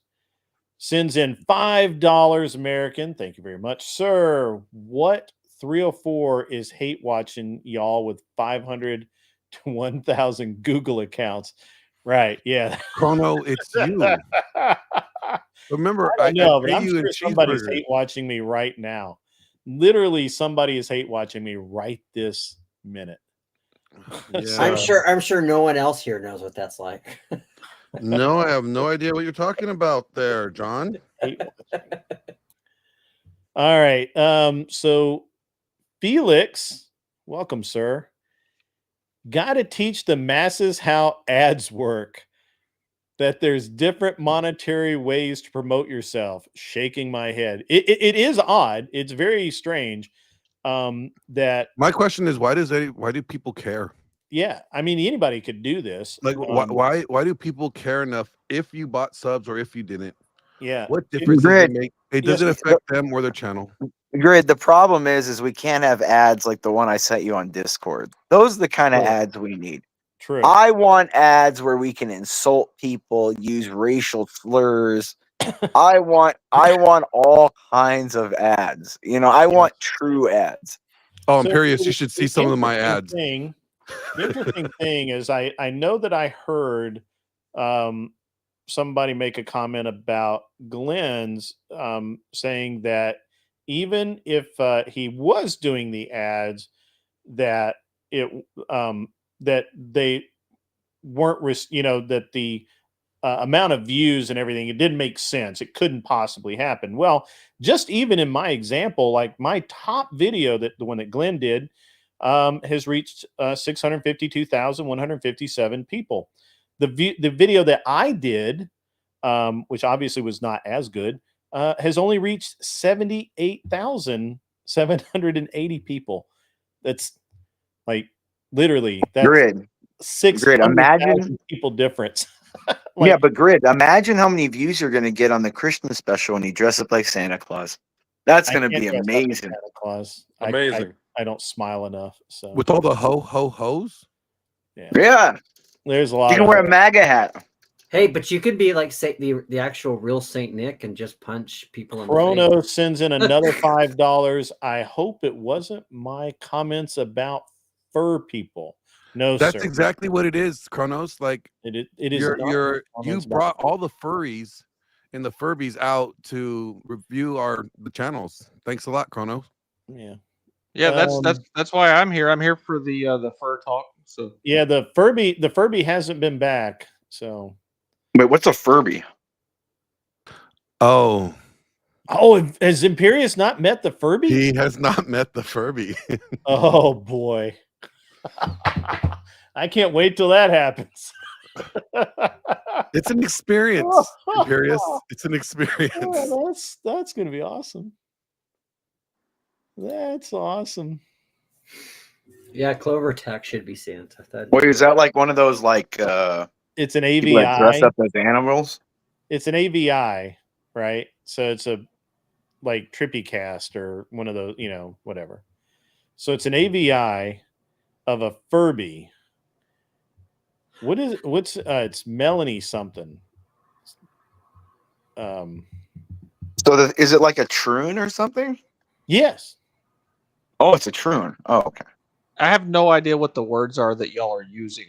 sends in $5 American. Thank you very much, sir. What 304 is hate watching y'all with 500 to 1,000 Google accounts? Right. Yeah. Chrono, it's you. Remember, I know, but pay I'm you in sure somebody's cheeseburgers. hate watching me right now. Literally, somebody is hate watching me right this minute. Yeah. I'm sure no one else here knows what that's like. No, I have no idea what you're talking about there, John. Hate watching. All right. So Felix, welcome, sir. Got to teach the masses how ads work. That there's different monetary ways to promote yourself. Shaking my head. It is odd. It's very strange. That My question is, why do people care? Yeah, I mean, anybody could do this. Like, why do people care enough if you bought subs or if you didn't? Yeah. What difference does it make? It doesn't Yes. affect them or their channel. Grid, the problem is we can't have ads like the one I sent you on Discord. Those are the kind of True. ads we need. True. I want ads where we can insult people, use racial slurs. I want all kinds of ads. I want true ads. Oh, I'm So, curious. You should see the some of my interesting ads. The interesting thing is I know that I heard somebody make a comment about Glenn's saying that even if he was doing the ads, that that they weren't that the amount of views and everything, it didn't make sense. It couldn't possibly happen. Well, just even in my example, like my top video, that the one that Glenn did, has reached 652,157 people. The video that I did, which obviously was not as good, has only reached 78,780 people. That's like literally Grid. 600,000 Imagine people difference. yeah, but Grid, imagine how many views you're going to get on the Christmas special when you dress up like Santa Claus. That's going to be amazing. Santa Claus. Amazing. I don't smile enough. So With all the hos. Yeah. There's a lot. You can wear a MAGA hat. Hey, but you could be like the actual real Saint Nick and just punch people in the Chrono face. sends in another $5. I hope it wasn't my comments about fur people. No, That's sir. exactly what it is, Chronos. Like it is. You brought all the furries and the Furbies out to review the channels. Thanks a lot, Chronos. Yeah. Yeah, that's why I'm here. I'm here for the fur talk. So yeah, the Furby hasn't been back. So wait, what's a Furby? Oh, has Imperius not met the Furby? He has not met the Furby. Oh boy. I can't wait till that happens. It's an experience, Imperius. It's an experience. Oh, that's going to be awesome. That's awesome. Yeah, Clover Tech should be Santa. Wait, is that like one of those like It's an people that dress AVI. up as animals? It's an AVI, right? So it's a like Trippy Cast or one of those, whatever. So it's an AVI of a Furby. It's Melanie something. So is it like a troon or something? Yes. Oh, it's a troon. Oh, okay. I have no idea what the words are that y'all are using.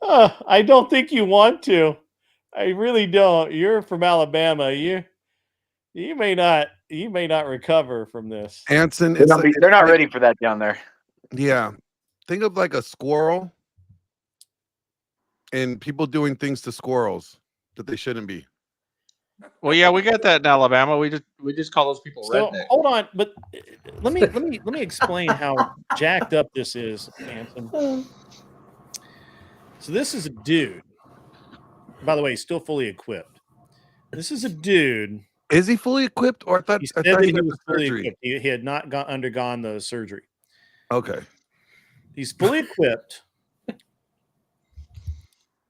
I don't think you want to. I really don't. You're from Alabama. You may not recover from this. Anson, They're not ready for that down there. Yeah. Think of like a squirrel and people doing things to squirrels that they shouldn't be. Well, yeah, we got that in Alabama. We just call those people So redneck. hold on, but let me explain how jacked up this is, Anson. So this is a dude. By the way, he's still fully equipped. This is a dude. Is he fully equipped, or I thought He I said thought that he he had was the fully surgery? equipped. He had not undergone the surgery. Okay. He's fully equipped.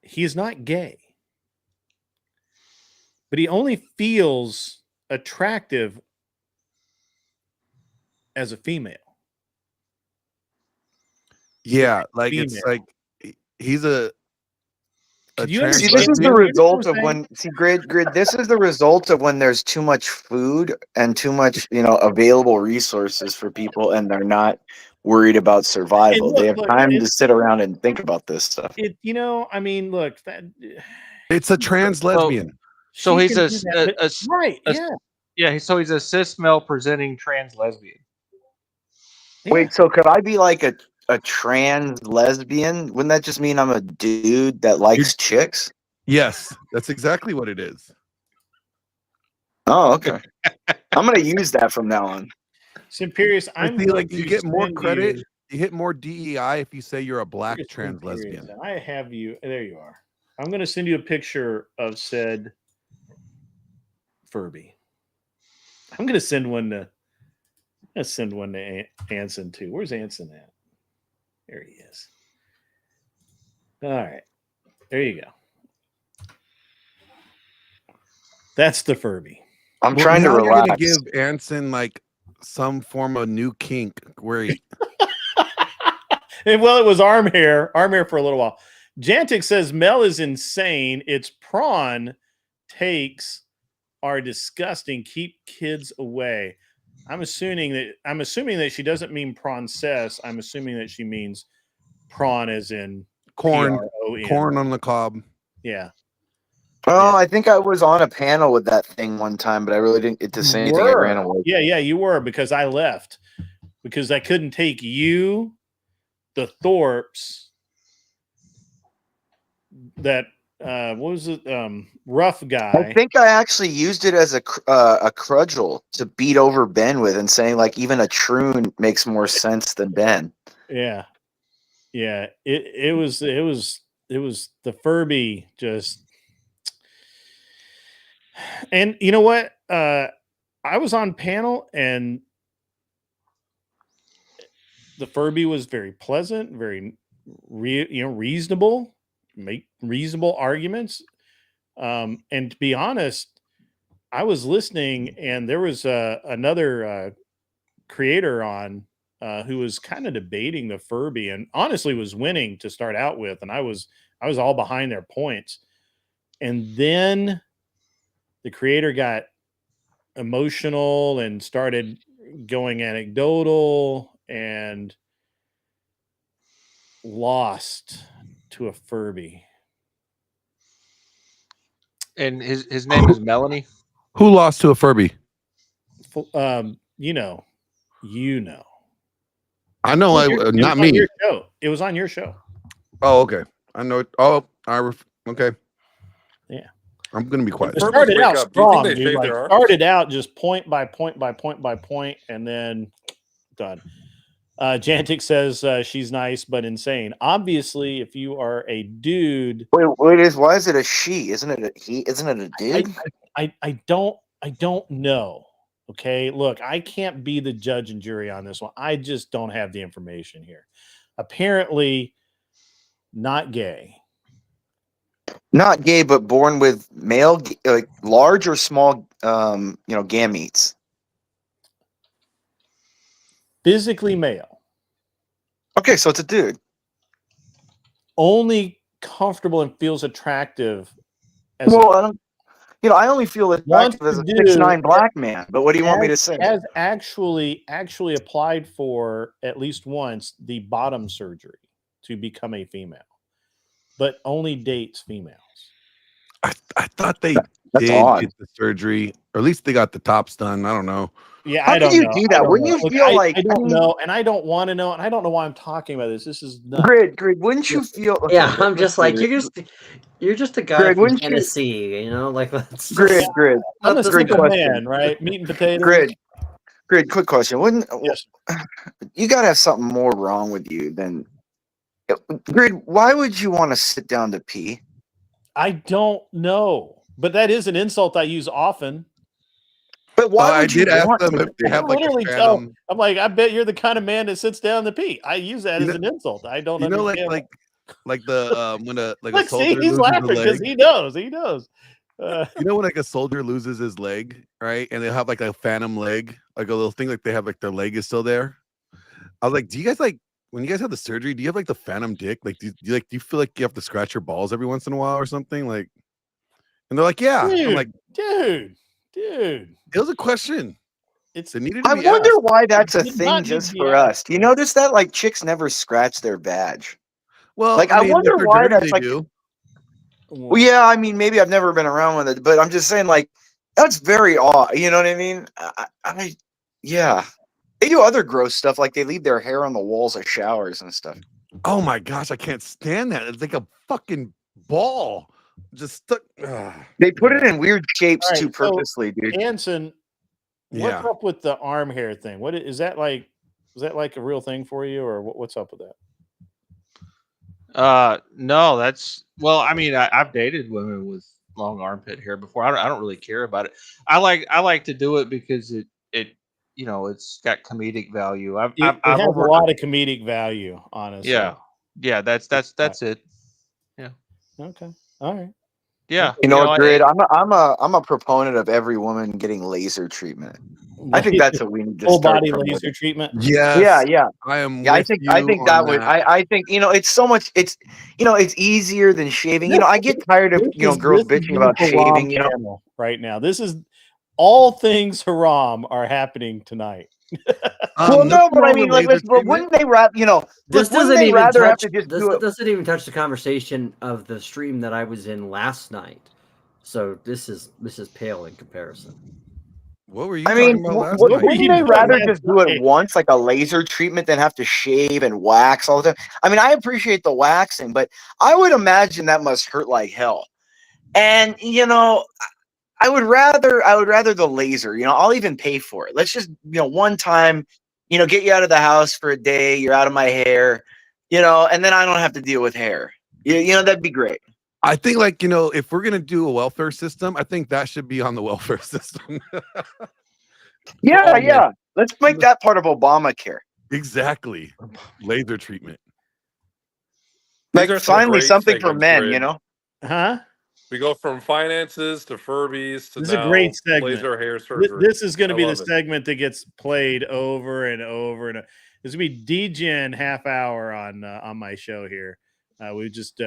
He is not gay, but he only feels attractive as a female. Yeah, like it's Female. like he's a Could you trans See, understand? this is the lesbian. result of when grid. This is the result of when there's too much food and too much, available resources for people, and they're not worried about survival. look, They have look, time to sit around and think about this stuff. I mean, look, that It's a trans lesbian. So she he's can a, do that, but- right, a- yeah. yeah. So he's a cis male presenting trans lesbian. Yeah. Wait, so could I be like a trans lesbian? Wouldn't that just mean I'm a dude that likes chicks? Yes, that's exactly what it is. Oh, okay. I'm gonna use that from now on. Simperius, I I'm see, going like you to get more send credit. you- You hit more DEI if you say you're a black Here's trans Simperius, lesbian. and I have you. There you are. I'm going to send you a picture of said Furby. I'm going to send one to. Anson too. Where's Anson at? There he is. All right. There you go. That's the Furby. I'm trying to now you're gonna relax. give Anson like some form of new kink where he And well, it was arm hair for a little while. Jantic says Mel is insane. It's prawn takes are disgusting. Keep kids away. I'm assuming that she doesn't mean prawn-cess. I'm assuming that she means prawn as in corn P-R-O-N. on the cob. Yeah. Oh, Yeah. I think I was on a panel with that thing one time, but I really didn't get to say anything. I ran away. Yeah, you were, because I left because I couldn't take you, the Thorpes, that what was it? Rough guy. I think I actually used it as a crudgel to beat over Ben with, and saying like even a troon makes more sense than Ben. Yeah. It was the Furby just. And you know what? I was on panel, and the Furby was very pleasant, very reasonable, make reasonable arguments. And to be honest, I was listening, and there was another creator on who was kind of debating the Furby, and honestly was winning to start out with, and I was all behind their points. And then the creator got emotional and started going anecdotal and lost to a Furby. And his name is Melanie. Who lost to a Furby? You know. I know. Not me. It was on your show. Oh, okay. I know. Okay. Yeah. I'm gonna be quiet. It Furbies started wake out up. Do you think strong. they Dude. shave Like, their arms? started out just point by point by point by point, and then done. Jantic says she's nice but insane. Obviously, if you are a dude, Wait, why is it a she? Isn't it a he? Isn't it a dude? I don't know. Okay, look, I can't be the judge and jury on this one. I just don't have the information here. Apparently, not gay. Not gay, but born with male, like large or small, gametes. Physically male. Okay, so it's a dude. Only comfortable and feels attractive as Well, I only feel wants attractive as to a do 6'9" black man. But what do you want me to say? has actually applied for at least once the bottom surgery to become a female, but only dates females. I thought they That's did odd. get the surgery, or at least they got the tops done. I don't know. Yeah, How I don't can you know. do I that? don't Wouldn't know. you Look, feel like I don't mean, know, and I don't want to know, and I don't know why I'm talking about this. This is nuts. Grid? Wouldn't you feel? Okay, Yeah, I'm let's just do like this. you're just a guy Greg, from wouldn't you- Tennessee, you know, like let's Grid, just Grid, I'm a let this great simple go. question. man, right? Meat and potatoes. Grid. Quick question. Wouldn't Yes. you gotta have something more wrong with you than Grid? Why would you want to sit down to pee? I don't know, but that is an insult I use often. But why I would you did ask want them to? if they I have like a literally tell. phantom. I'm like, I bet you're the kind of man that sits down to pee. I use that You as know- an insult. I don't You know, understand. like the when a Look, see, soldier he's loses a laughing because leg. he knows. He knows. You know when like a soldier loses his leg, right? And they have like a phantom leg, like a little thing, like they have like their leg is still there. I was like, do you guys like when you guys have the surgery? Do you have like the phantom dick? Like, do you feel like you have to scratch your balls every once in a while or something? Like, and they're like, yeah. I'm like, dude. it was a question. It's It needed to I be wonder asked. why that's a did thing not need just to be for asked. us. Do you notice that like chicks never scratch their badge? Well, Like, I I mean, wonder if they're why dirty, that's they like. do. Well, yeah, I mean, maybe I've never been around with it, but I'm just saying, like, that's very odd. You know what I mean? Yeah. They do other gross stuff, like they leave their hair on the walls of showers and stuff. Oh my gosh, I can't stand that. It's like a fucking ball just stuck. They put it in weird shapes All right, too, so- purposely, dude. Anson, what's Yeah. up with the arm hair thing? What is that like? Is that like a real thing for you, or what's up with that? No, I mean, I've dated women with long armpit hair before. I don't really care about it. I like to do it because it it's got comedic value. I've It has over a lot of comedic value, honestly. yeah. That's it. Okay. All right. Yeah. You know what, Grid? I- I'm a proponent of every woman getting laser treatment. I think that's what we need to full start body promoting. laser treatment. Yes. Yeah. I am. Yeah, I with think you that on would. I think it's so much. It's it's easier than shaving. I get tired of girls bitching about shaving. Channel right now. This is all things haram are happening tonight. Well, nothing no, but I wrong mean, with like, laser but treatment. wouldn't they rather? This Wouldn't doesn't they even rather have touch to just this do it? doesn't even touch the conversation of the stream that I was in last night. So this is pale in comparison. What were you I talking mean, about last what night? were wouldn't you they doing rather last just do it night? once, like a laser treatment, than have to shave and wax all the time? I mean, I appreciate the waxing, but I would imagine that must hurt like hell. And I would rather the laser. I'll even pay for it. Let's just one time, get you out of the house for a day. You're out of my hair, and then I don't have to deal with hair. That'd be great. I think, like, if we're gonna do a welfare system, I think that should be on the welfare system. Yeah. Let's make that part of Obamacare. Exactly. Laser treatment. These are Like some finally great something for segments, men. Grid. Huh? We go from finances to Furbies to This is a now great segment. laser hair surgery. This is going to I be the love it. segment that gets played over and over and over. This will be DGen half hour on my show here. We just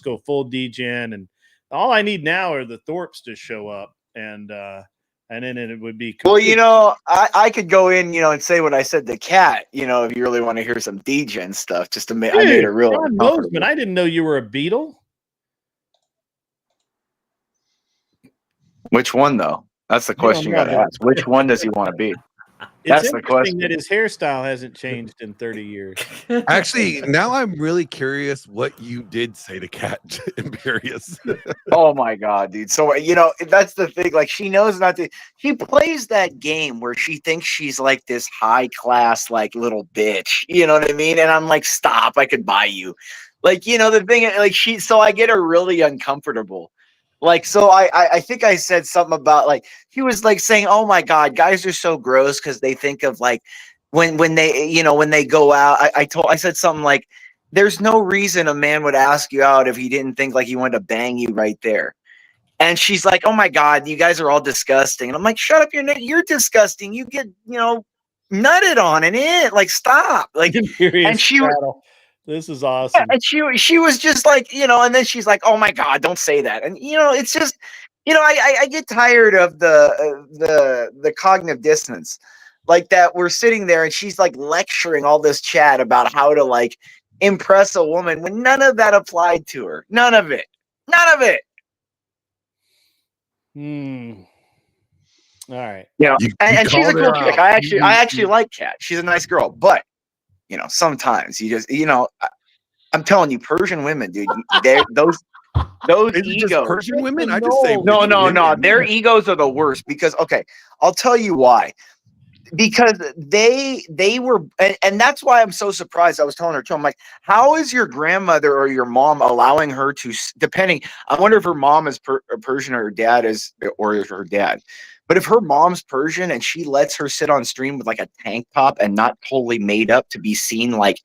go full DGen, and all I need now are the Thorpes to show up, and then it would be complete. Well, I could go in, and say what I said to Kat, if you really want to hear some DGen stuff, just to make I made it real John uncomfortable. Mosman, I didn't know you were a Beatle. Which one though? That's the question you got to ask. Which one does he want to be? It's That's the interesting question. that his hairstyle hasn't changed in 30 years. Actually, now I'm really curious what you did say to Cat Imperius. Oh my god, dude. So that's the thing. Like, she knows not to. She plays that game where she thinks she's like this high class, like, little bitch. You know what I mean? And I'm like, stop. I could buy you. Like, the thing. Like, so I get her really uncomfortable. Like, so I think I said something about, like, he was like saying, "Oh my god, guys are so gross because they think of, like, when they when they go out." I said something like, there's no reason a man would ask you out if he didn't think like he wanted to bang you right there. And she's like, "Oh my god, you guys are all disgusting." And I'm like, "Shut up, you're disgusting. You get nutted on and it, like, stop." Like, Imperious and she battle. This is yeah, awesome. and she was just like, and then she's like, "Oh my god, don't say that." And it's just, I get tired of the cognitive dissonance, like that. We're sitting there and she's like lecturing all this chat about how to, like, impress a woman when none of that applied to her. None of it. None of it. All right. And she's a called cool her chick. out. I actually like Kat. She's a nice girl, but sometimes you just, I'm telling you, Persian women, dude, those Is it just egos. Persian women? I just say No, it's no, no. women. Their egos are the worst because, okay, I'll tell you why. Because they were, and that's why I'm so surprised. I was telling her too. I'm like, how is your grandmother or your mom allowing her to? Depending, I wonder if her mom is Persian or her dad is, or her dad. But if her mom's Persian and she lets her sit on stream with like a tank top and not totally made up to be seen like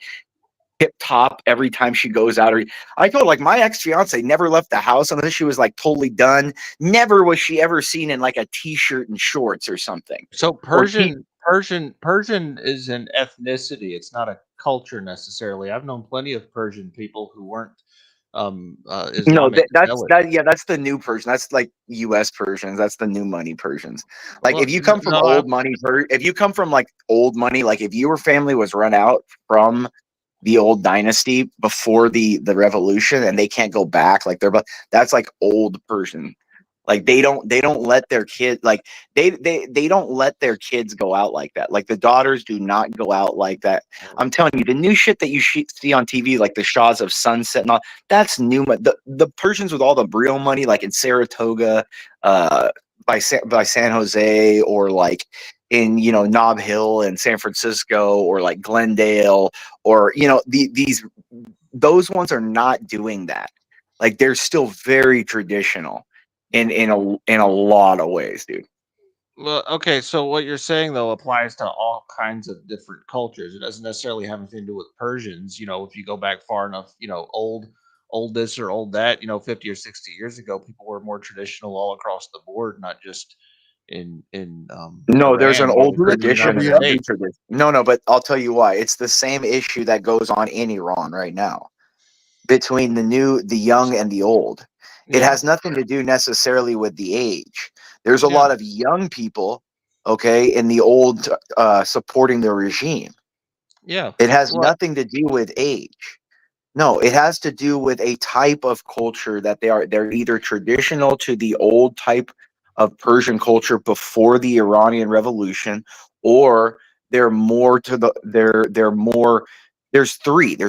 tip top every time she goes out. Or I told her, like, my ex-fiance never left the house unless she was like totally done. Never was she ever seen in like a t-shirt and shorts or something. So Persian is an ethnicity. It's not a culture necessarily. I've known plenty of Persian people who weren't No, Islamic that's zealots. yeah, that's the new Persian. That's like U.S. Persians. That's the new money Persians. Like, Well, if you come from no, old money, if you come from like old money, like if your family was run out from the old dynasty before the revolution and they can't go back, like that's like old Persian. Like, they don't let their kid, like, they don't let their kids go out like that. Like, the daughters do not go out like that. I'm telling you, the new shit that you see on TV, like the Shahs of Sunset and all, that's new. The Persians with all the real money, like in Saratoga, by San Jose, or like in Nob Hill in San Francisco, or like Glendale, or those ones are not doing that. Like, they're still very traditional in a lot of ways, dude. well, okay. So what you're saying though applies to all kinds of different cultures. It doesn't necessarily have anything to do with Persians. If you go back far enough, old this or old that, 50 or 60 years ago, people were more traditional all across the board, not just in No, there's an Iran old or in the tradition United and a new States. tradition. No, but I'll tell you why. It's the same issue that goes on in Iran right now between the young and the old. It Yeah, has nothing to do necessarily with the age. There's a yeah, lot of young people, okay, in the old, supporting the regime. yeah. It has Well, nothing to do with age. No, it has to do with a type of culture that they're either traditional to the old type of Persian culture before the Iranian Revolution, or they're more to they're more. There's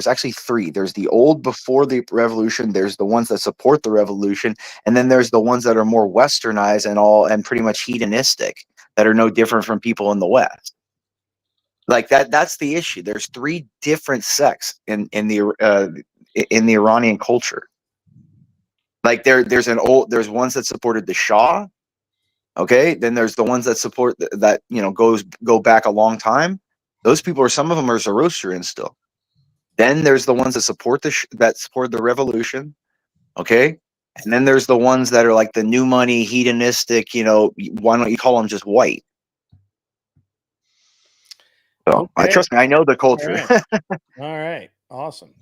actually three. There's the old before the revolution, there's the ones that support the revolution, and then there's the ones that are more westernized and pretty much hedonistic, that are no different from people in the West. Like that's the issue. There's three different sects in the Iranian culture. Like, there's ones that supported the Shah. Okay, then there's the ones that support that go back a long time. Those people, some of them are Zoroastrian still. Then there's the ones that support the revolution. Okay, and then there's the ones that are like the new money hedonistic. Why don't you call them just white? So I Okay. trust me, I know the All culture. right. All right. Awesome.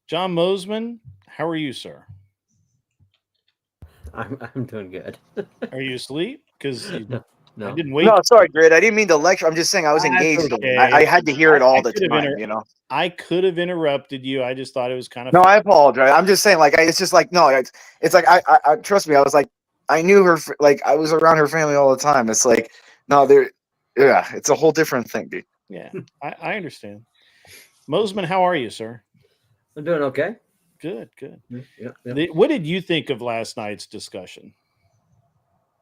John Mosman, how are you, sir? I'm doing good. Are you asleep? Because No. I didn't wake. No, sorry, Grid. I didn't mean to lecture. I'm just saying I was That's engaged. okay. I had to hear it all the could have time. I could have interrupted you. I just thought it was kind of No, I apologize. I'm just saying, like, it's just like, no, it's like, trust me. I was like, I knew her, like, I was around her family all the time. It's like, no, Yeah, it's a whole different thing, dude. Yeah, I understand. Mosman, how are you, sir? I'm doing okay. Good, good. Yeah. What did you think of last night's discussion?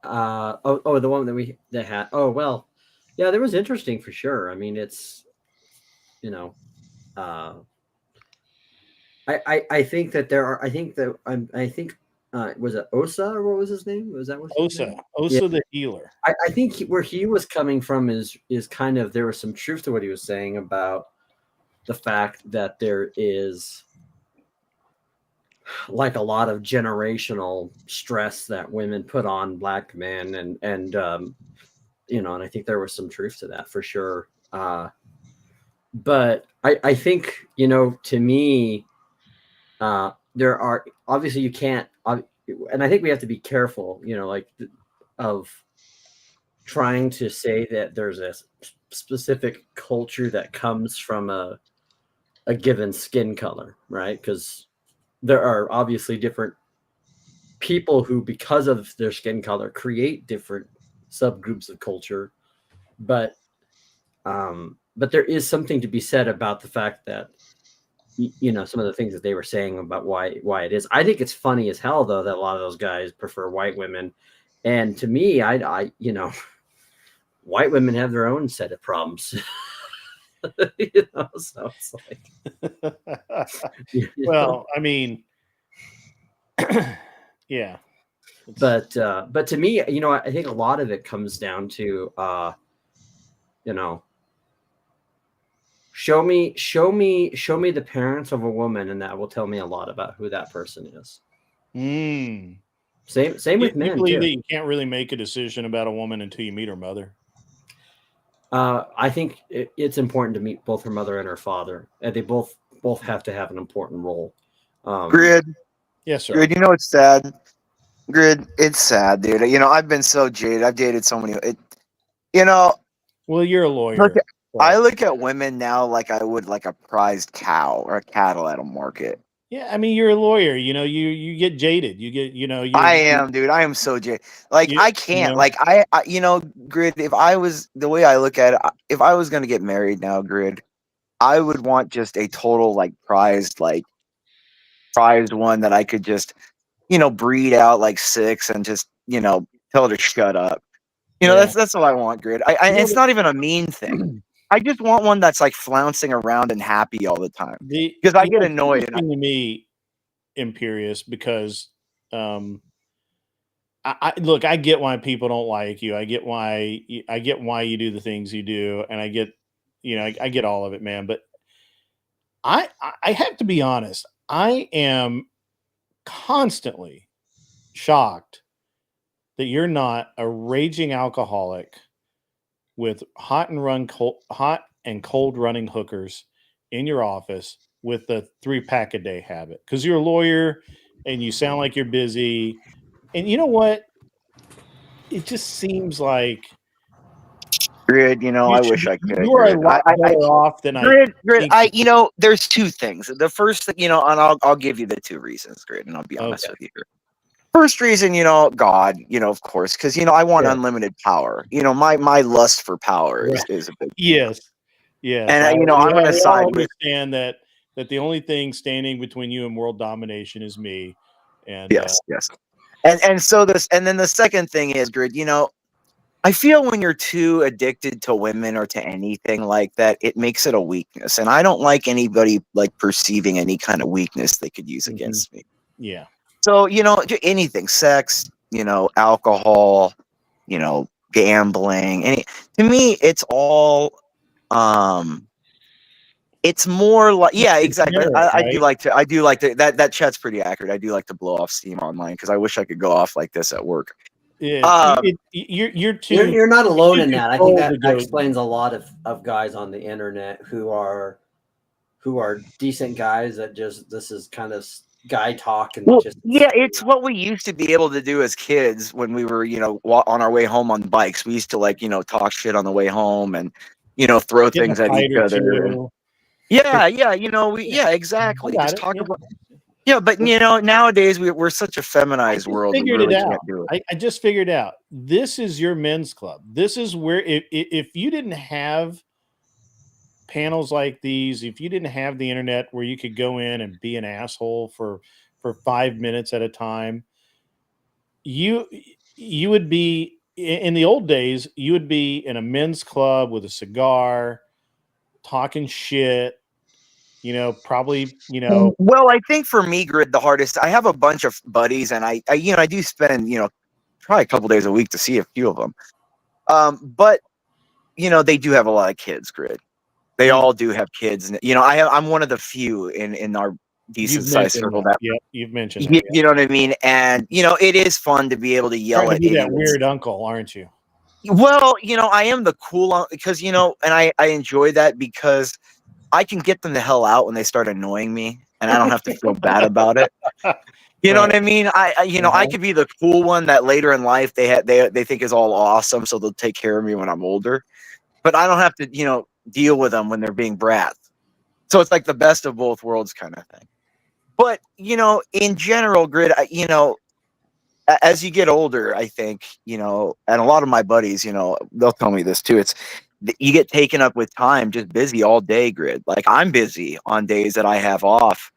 The one that had. Oh well, yeah, that was interesting for sure. I mean, it's I think that there are. I think was it Osa or what was his name? Was that what his name? Osa the healer. I think where he was coming from is kind of, there was some truth to what he was saying about the fact that there is like a lot of generational stress that women put on black men, and and I think there was some truth to that for sure. But I think, to me, there are, obviously you can't, and I think we have to be careful, of trying to say that there's a specific culture that comes from a given skin color, right? Because there are obviously different people who, because of their skin color, create different subgroups of culture. But there is something to be said about the fact that, some of the things that they were saying about why it is. I think it's funny as hell, though, that a lot of those guys prefer white women. And to me, I white women have their own set of problems. So it's like, well, I mean, yeah. But to me, I think a lot of it comes down to, show me the parents of a woman, and that will tell me a lot about who that person is. Same with men. You believe that you can't really make a decision about a woman until you meet her mother? I think it's important to meet both her mother and her father, and they both have to have an important role. Grid. Yes, sir. Grid, it's sad. Grid, it's sad, dude. I've been so jaded. I've dated so many. Well, you're a lawyer. I look at women now like I would like a prized cow or a cattle at a market. Yeah, I mean, you're a lawyer. You get jaded. You get, I am, dude. I am so jaded. Like, I can't. Like, I Grid, if I was, the way I look at it, if I was going to get married now, Grid, I would want just a total, like, prized one that I could just, breed out like 6 and just, tell her to shut up. That's what I want, Grid. It's not even a mean thing. I just want one that's like flouncing around and happy all the time. Because I get annoyed. To me, Imperious, because I look, I get why people don't like you. I get why you do the things you do, and I get, I get all of it, man. But I have to be honest. I am constantly shocked that you're not a raging alcoholic with hot and cold running hookers in your office with the 3-pack a day habit, because you're a lawyer and you sound like you're busy. And you know what? It just seems like, Grid, I wish I could. You are a lot better off than Grid, there's 2 things. The first thing, and I'll give you the 2 reasons, Grid, and I'll be honest with you. First reason, God, of course, because I want unlimited power. My lust for power is a big deal. Yes. And I'm going to side with. Understand that the only thing standing between you and world domination is me. And yes. And so then the second thing is, Grid, I feel when you're too addicted to women or to anything like that, it makes it a weakness. And I don't like anybody like perceiving any kind of weakness they could use against me. Yeah. So, anything, sex, alcohol, gambling, to me, it's all, it's more like, yeah, exactly. I do like to, that chat's pretty accurate. I do like to blow off steam online, because I wish I could go off like this at work. Yeah, you're not alone in that. I think that explains a lot of guys on the internet who are decent guys that this is kind of guy talk, and it's what we used to be able to do as kids when we were on our way home on bikes. We used to talk shit on the way home and throw things at each other. Yeah, exactly. Just talk about Yeah, but you know, nowadays we're such a I feminized just world. We figured really it out. can't do it. I just figured out. This is your men's club. This is where if you didn't have panels like these, if you didn't have the internet where you could go in and be an asshole for 5 minutes at a time, you you would be in the old days, you would be in a men's club with a cigar, talking shit, probably, Well, I think for me, Grid, the hardest. I have a bunch of buddies, and I you know, I do spend probably a couple days a week to see a few of them. But they do have a lot of kids, Grid. They Mm. all do have kids, and I'm one of the few in our decent You've sized mentioned circle that. that Yep, you've mentioned that. you know what I mean. And it is fun to be able to yell Trying to at be that idiots. weird uncle, aren't you? Well, I am the cool because and I enjoy that because I can get them the hell out when they start annoying me, and I don't have to feel bad about it. You know Right. what I mean? I could be the cool one that later in life they think is all awesome, so they'll take care of me when I'm older. But I don't have to, deal with them when they're being brats. So it's like the best of both worlds kind of thing. But in general, Grid, as you get older, I think, and a lot of my buddies, they'll tell me this too. You get taken up with time, just busy all day, Grid. Like I'm busy on days that I have off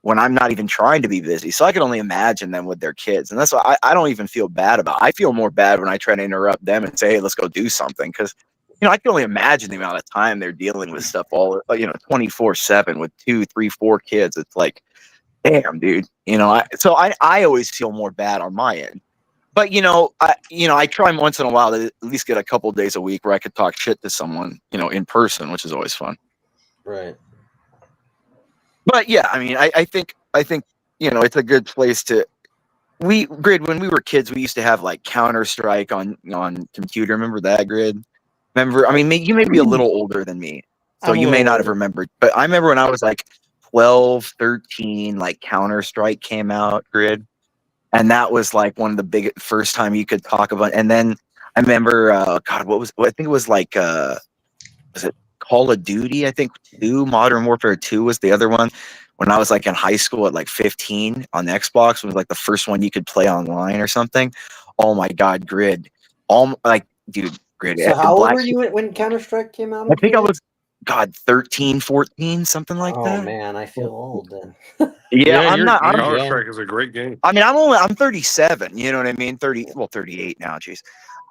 when I'm not even trying to be busy. So I can only imagine them with their kids. And that's why I don't even feel bad about it. I feel more bad when I try to interrupt them and say, hey, let's go do something. Because, I can only imagine the amount of time they're dealing with stuff 24/7 with 2, 3, 4 kids. It's like, damn, dude. I always feel more bad on my end. But I try once in a while to at least get a couple days a week where I could talk shit to someone, in person, which is always fun. Right. But yeah, I mean, I think it's a good place to. Grid, when we were kids, we used to have like Counter-Strike on computer. Remember that, Grid? Remember? I mean, you may be a little older than me, so I'm a you may little not have older. remembered. But I remember when I was like 12, 13, like Counter-Strike came out, Grid, and that was like one of the big first time you could talk about. And then I remember, God, I think it was like, was it Call of Duty? I think Modern Warfare 2 was the other one. When I was like in high school at like 15 on Xbox, was like the first one you could play online or something. Oh my God, Grid. Dude, Grid. So how old were you when Counter-Strike came out? I think I was, God, 13, 14, something like Oh that. man, I feel old then. Yeah, I'm you're not. I'm, young. Counter-Strike is a great game. I mean, I'm 37. You know what I mean? 38 now. Jeez.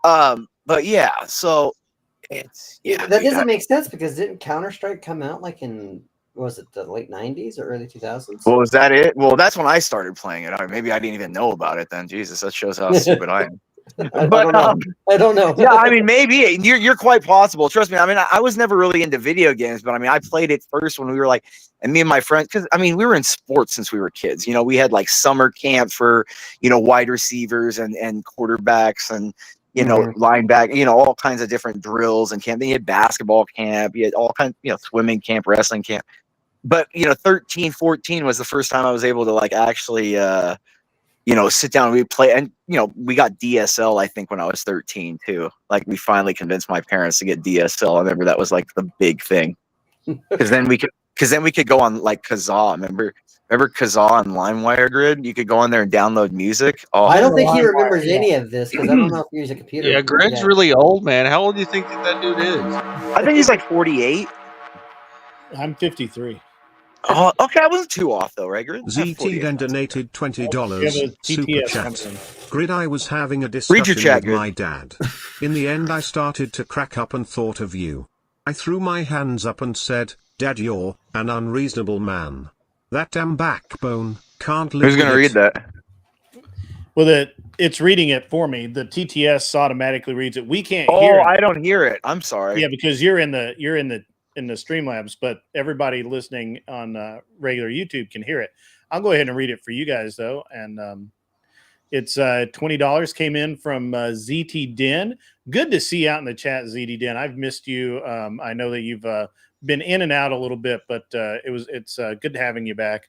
But yeah, so it's That dude, doesn't make sense because didn't Counter-Strike come out like in was it the late 90s or early 2000s? Well, was that it? Well, that's when I started playing it. Maybe I didn't even know about it then. Jesus, that shows how stupid I am. I But don't know. I don't know. yeah, I mean, maybe you're quite possible. Trust me. I mean, I was never really into video games, but I mean, I played it first when we were like, and me and my friends, because I mean, we were in sports since we were kids. We had like summer camp for wide receivers and quarterbacks and linebacker, all kinds of different drills and camp. Then you had basketball camp, you had all kinds, swimming camp, wrestling camp. But 13, 14 was the first time I was able to like actually sit down and we play. And we got DSL, I think, when I was 13 too. Like we finally convinced my parents to get DSL. I remember that was like the big thing. Because then we could go on like Kazaa. Remember Kazaa on LimeWire, Grid? You could go on there and download music. Oh, I don't think he LimeWire, remembers yeah. any of this because I don't know if he used a computer. Yeah, Greg's really old, man. How old do you think that dude is? I think he's like 48. I'm 53. Oh, okay, I wasn't too off though, right, Grid? ZT then donated $20 We have a super TTS chat. coming in. Grid, I was having a Read your discussion chat, with Grid. my dad. In the end I started to crack up and thought of you. I threw my hands up and said, Dad, you're an unreasonable man. That damn backbone can't live Who's gonna read that? Well, it's reading it for me. The TTS automatically reads it. We can't Oh, hear it. I don't hear it. I'm sorry. Yeah, because you're in the Streamlabs, but everybody listening on regular YouTube can hear it. I'll go ahead and read it for you guys though, and it's $20 came in from ZT Den. Good to see you out in the chat, ZT Den. I've missed you. I know that you've been in and out a little bit, but it's good having you back.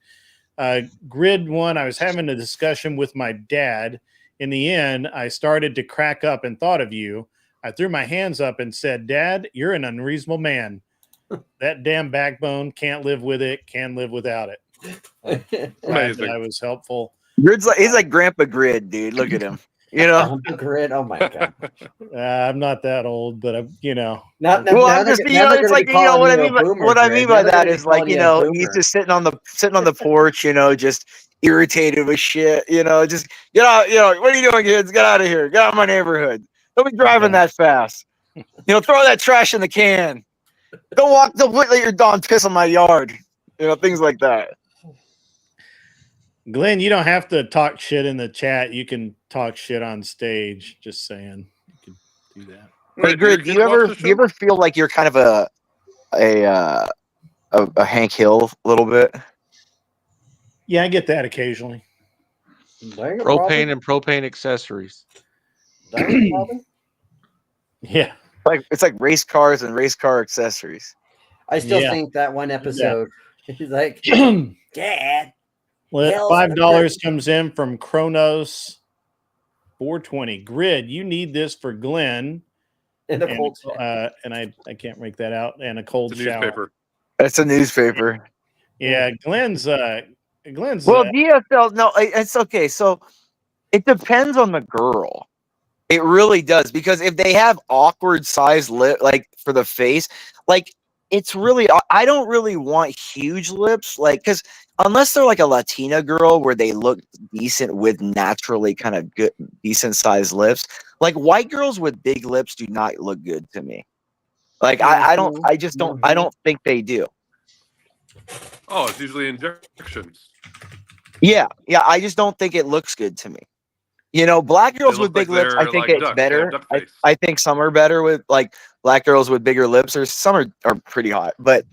Grid One, I was having a discussion with my dad. In the end, I started to crack up and thought of you. I threw my hands up and said, Dad, you're an unreasonable man. That damn backbone, can't live with it, can live without it. Glad that Amazing. I was helpful. Grid's like, he's like Grandpa Grid, dude. Look at him. You know. Grid. Oh my god. I'm not that old, but I'm, Not, Well, now I'm they're, just, now they're it's gonna like, be calling what I you a mean by boomer, what I Grid. mean Now by they're that gonna be is like, calling you a he's boomer. just sitting on the porch, just irritated with shit, just get out, what are you doing, kids? Get out of here. Get out of my neighborhood. Don't be driving that fast. Throw that trash in the can. Don't let your dog piss on my yard. Things like that. Glenn, you don't have to talk shit in the chat. You can talk shit on stage. Just saying, you can do that. Hey, Grid, do you ever feel like you're kind of a Hank Hill a little bit? Yeah, I get that occasionally. Propane and propane accessories. Yeah. It's like race cars and race car accessories. I still think that one episode is like, Dad. Well, $5 comes in from Kronos 420. Grid, you need this for Glenn. And a cold and I can't make that out. And a cold shower. Newspaper. That's a newspaper. Yeah, Glenn's well, DSL, no, it's okay. So it depends on the girl. It really does, because if they have awkward sized lip, like for the face, like it's really, I don't really want huge lips, like, because unless they're like a Latina girl where they look decent with naturally kind of good, decent sized lips, like white girls with big lips do not look good to me. Like I don't think they do. Oh, it's usually injections. Yeah, I just don't think it looks good to me. Black girls with big lips, I think it's better. I think some are better with like black girls with bigger lips, or some are pretty hot. But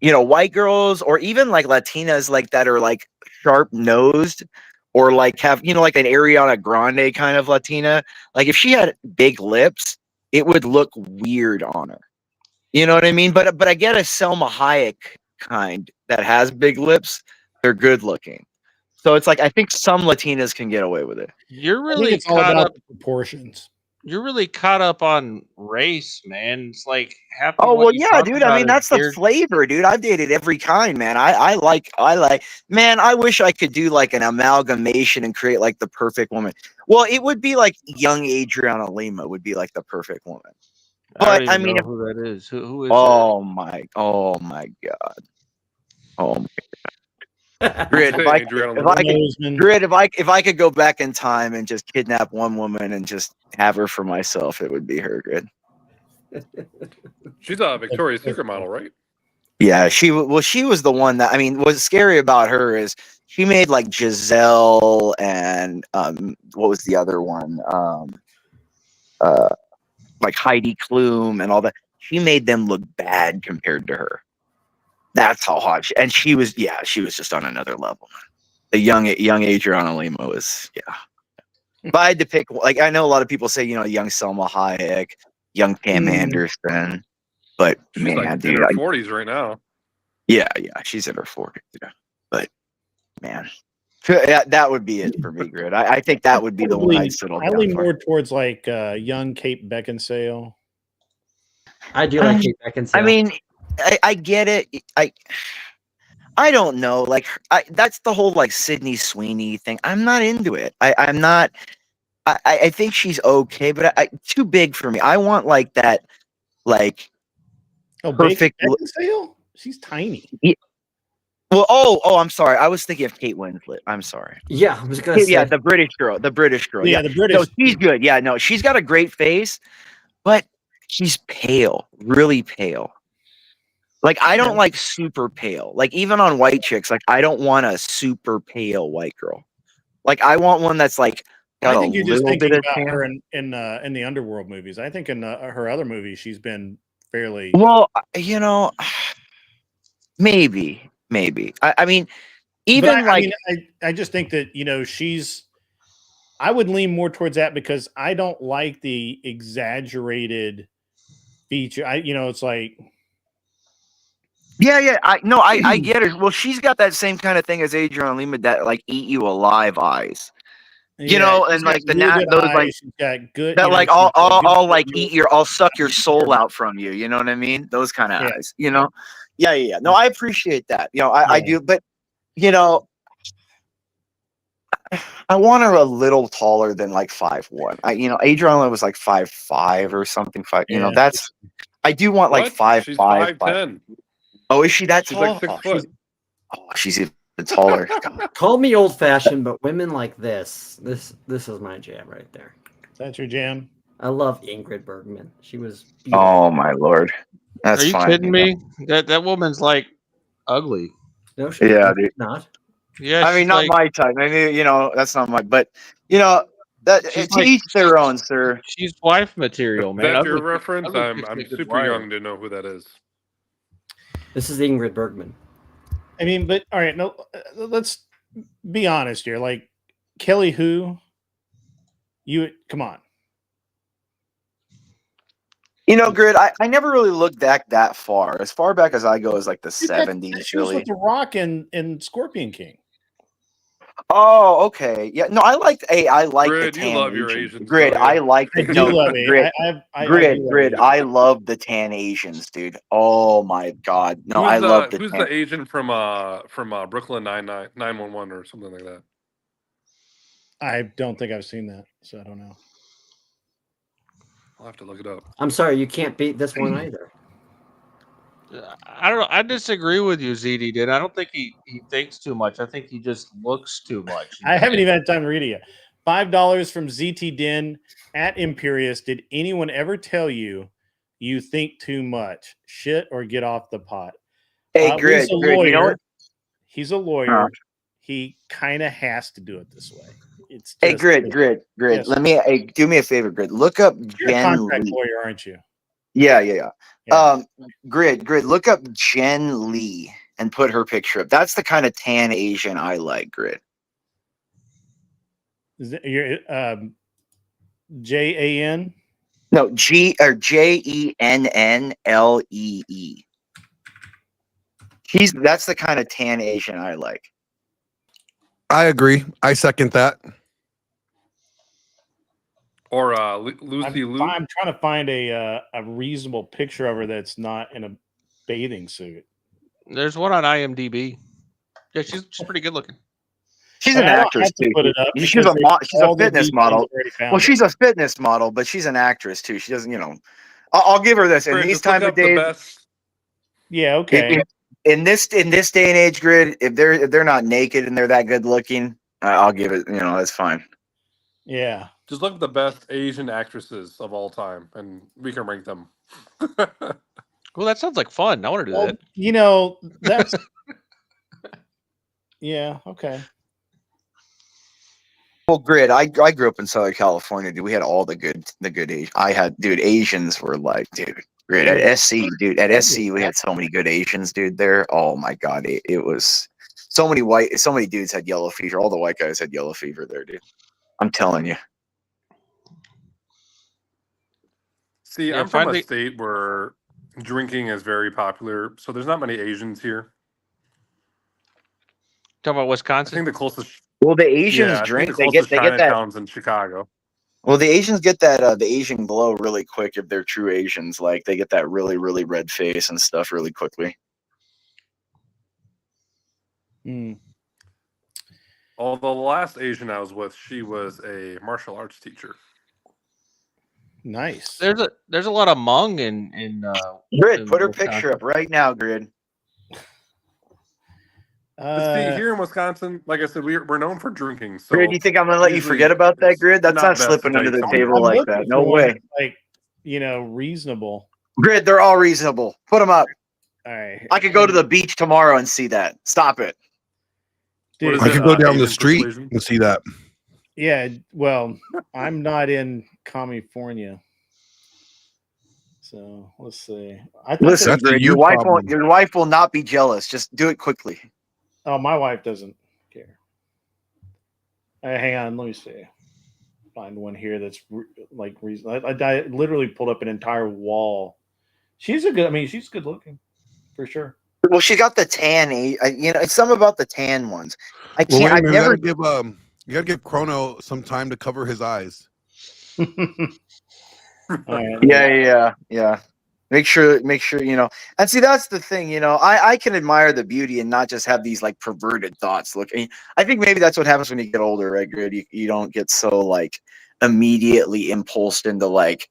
white girls, or even like Latinas like that are like sharp nosed, or like have like an Ariana Grande kind of Latina. Like if she had big lips, it would look weird on her. You know what I mean? But I get a Selma Hayek kind that has big lips. They're good looking. So it's like I think some Latinas can get away with it. You're I think really it's all caught about up. the proportions. You're really caught up on race, man. It's like half. Oh of what well, you yeah, talk dude. about I mean, is that's the geared- flavor, dude. I've dated every kind, man. I like. Man, I wish I could do like an amalgamation and create like the perfect woman. Well, it would be like young Adriana Lima would be like the perfect woman. But I mean, know who that is. Who is? Oh my God. Oh my God. Grid, if I could go back in time and just kidnap one woman and just have her for myself, it would be her, Grid. She's a Victoria's Secret model, right? Yeah, she was the one that, I mean, what's scary about her is she made like Giselle and what was the other one? Like Heidi Klum and all that. She made them look bad compared to her. That's how hot she was just on another level. The young Adriana Lima was, If I had to pick, like, I know a lot of people say, young Selma Hayek, young Pam Anderson, but She's man, like dude, in her 40s right now. Yeah, she's in her 40s. Yeah. But man, that would be it for me, Grid. I think that would be the one I'd settle down I lean for. more towards like young Kate Beckinsale. I do like Kate Beckinsale. I mean, I get it. I don't know. Like, that's the whole like Sydney Sweeney thing. I'm not into it. I'm not. I think she's okay, but too big for me. I want like that, like perfect. Beckinsale? She's tiny. Yeah. Well, I'm sorry. I was thinking of Kate Winslet. I'm sorry. Yeah, I was gonna say. Yeah, the British girl. The British girl. Yeah, the British. No, she's good. Yeah, no, she's got a great face, but she's pale, really pale. Like, I don't like super pale. Like, even on white chicks, like, I don't want a super pale white girl. Like, I want one that's like got I think a you're just little thinking bit of about tan. her in the Underworld movies. I think in her other movies, she's been fairly. Well, maybe. I mean, even I just think that she's. I would lean more towards that because I don't like the exaggerated feature. It's like. Yeah. I get it. Well, she's got that same kind of thing as Adriana Lima, that like eat you alive eyes. And like those like she's got good that like I'll like I'll suck your soul out from you. You know what I mean? Those kind of eyes. Yeah. No, I appreciate that. I do, but you know, I want her a little taller than like 5'1". Adriana was like 5'5" or something. Yeah. That's. I do want like What? 5'5". She's 5'10". Oh, is she that She's tall? like 6 foot. She's even taller. God. Call me old fashioned, but women like this is my jam right there. That's your jam. I love Ingrid Bergman. She was beautiful. Oh my lord, that's Are you fine. kidding me? That woman's like ugly. No, she's Yeah, dude. not. Yeah, I mean, she's not like, my type. I mean, that's not my. But that she's to like each their own, sir. she's wife material, If man. that's your Ugly, reference, ugly I'm chicks make good super wives. young to know who that is. This is Ingrid Bergman. I mean, but all right, no, let's be honest here. Like Kelly, who you come on. Grid. I never really looked back that far. As far back as I go is like the 70s. She was with The Rock and Scorpion King. Oh, okay. Yeah. No, I like the Grid, you tan love your Asians. Asians, Grid. don't you? I like I the do love it. Grid. I Grid. do love Grid. it. I love the tan Asians, dude. Oh my god. No, I love the who's tan. the Asian from Brooklyn 911 or something like that? I don't think I've seen that, so I don't know. I'll have to look it up. I'm sorry, you can't beat this one either. I don't know. I disagree with you, ZD. Did I don't think he thinks too much. I think he just looks too much. I haven't even had time to read it yet. $5 from ZT Den at Imperious. Did anyone ever tell you you think too much? Shit or get off the pot. Hey, Grid. He's a Grid. lawyer. You know what? He's a lawyer. He kind of has to do it this way. It's Hey, just, Grid. Yes. Do me a favor, Grid. Look up You're a Jen contract Lee. lawyer, aren't you? Yeah. Yeah. Grid. Look up Jen Lee and put her picture up. That's the kind of tan Asian I like, Grid. Is it your JAN? No, JENNLEE. That's the kind of tan Asian I like. I agree. I second that. Or Lucy Liu. I'm trying to find a reasonable picture of her that's not in a bathing suit. There's one on IMDb. Yeah, she's pretty good looking. She's But an I don't actress have to too. put it up She's because a all the fitness details model. already found Well, it. she's a fitness model, but she's an actress too. She doesn't, I'll give her this. In Grid, these just look time of up the days, best. Yeah, okay. in this day and age, Grid, if they're not naked and they're that good looking, I'll give it. That's fine. Yeah. Just look at the best Asian actresses of all time, and we can rank them. Well, that sounds like fun. I want to do Well, that. that's yeah, okay. Well, Grid, I grew up in Southern California, dude. We had all the good Asians were like, dude, Grid at SC, dude. At SC, we had so many good Asians, dude. There, oh my god, it was so many dudes had yellow fever. All the white guys had yellow fever there, dude. I'm telling you. See, Yeah, I'm from a finally- state where drinking is very popular, so there's not many Asians here. Talking about I Wisconsin. think the closest. Well, the Asians Yeah, I drink. think They the get closest that. Chinatowns in Chicago. Well, the Asians get that the Asian glow really quick if they're true Asians. Like they get that really, really red face and stuff really quickly. Although the last Asian I was with, she was a martial arts teacher. Nice. There's a lot of Hmong in Grid, put her Wisconsin. picture up right now, Grid. But see, here in Wisconsin, like I said, we're known for drinking. So Grid, you think I'm gonna let you usually forget about that, it's Grid? That's not best to slipping tell under you the something. table I'm like looking that. No for one way. that's, like, reasonable. Grid, they're all reasonable. Put them up. All right. I could go to the beach tomorrow and see that. Stop it. What Dude, is I it, could go down the Asian street persuasion? and see that. yeah, well, I'm not in California. So let's see. I thought Listen, That's a Grid, you your wife problem. will not be jealous. Just do it quickly. oh, my wife doesn't care. Hang on, let me see. Find one here that's reason. I literally pulled up an entire wall. She's good looking, for sure. Well, she got the tan. It's something about the tan ones. I Well, can't. wait a I've minute, never. you gotta give Chrono some time to cover his eyes. All right, Yeah. Make sure, and see, that's the thing, I can admire the beauty and not just have these like perverted thoughts. Look, I think maybe that's what happens when you get older, right? Good. You don't get so like immediately impulsed into like,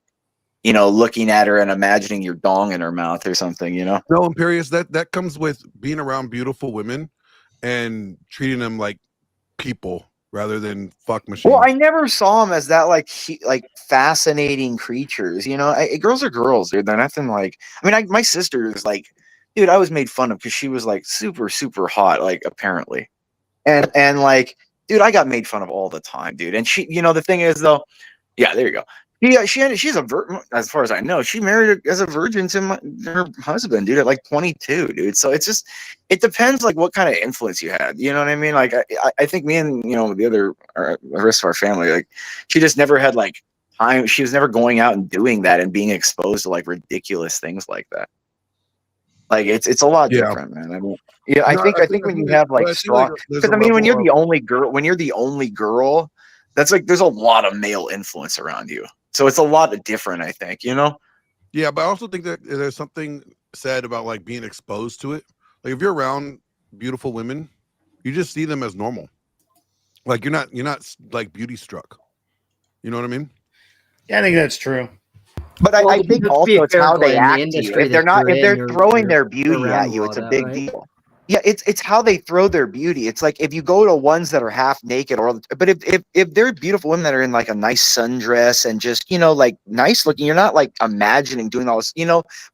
looking at her and imagining your dong in her mouth or something, No, Imperious, that comes with being around beautiful women and treating them like people rather than fuck machines. Well, I never saw them as that like fascinating creatures. Girls are girls, dude. They're nothing like. I mean, my sister is like, dude. I was made fun of because she was like super super hot, like apparently, and like, dude, I got made fun of all the time, dude. And she, the thing is though, yeah, there you go. Yeah, she's a as far as I know, she married as a virgin to her husband, dude, at like 22, dude. So it's just, it depends like what kind of influence you had. You know what I mean? Like I think me and the rest of our family, like she just never had like time. She was never going out and doing that and being exposed to like ridiculous things like that. Like it's a lot Yeah. different, man. I mean, yeah, I No, think when you have like strong, there's a because I mean, when you're level the only girl, that's like there's a lot of male influence around you. So it's a lot of different, I think, Yeah, but I also think that there's something said about like being exposed to it. Like if you're around beautiful women, you just see them as normal. Like you're not like beauty struck. You know what I mean? Yeah, I think that's true. But Well, I think to be also it's fair, how they Glenn, the act to you. industry If they're that not, you're if in, they're throwing their you're beauty around at a you, lot it's of a that, big right? deal. Yeah, it's how they throw their beauty. It's like if you go to ones that are half naked, but if they're beautiful women that are in like a nice sundress and just like nice looking, you're not like imagining doing all this,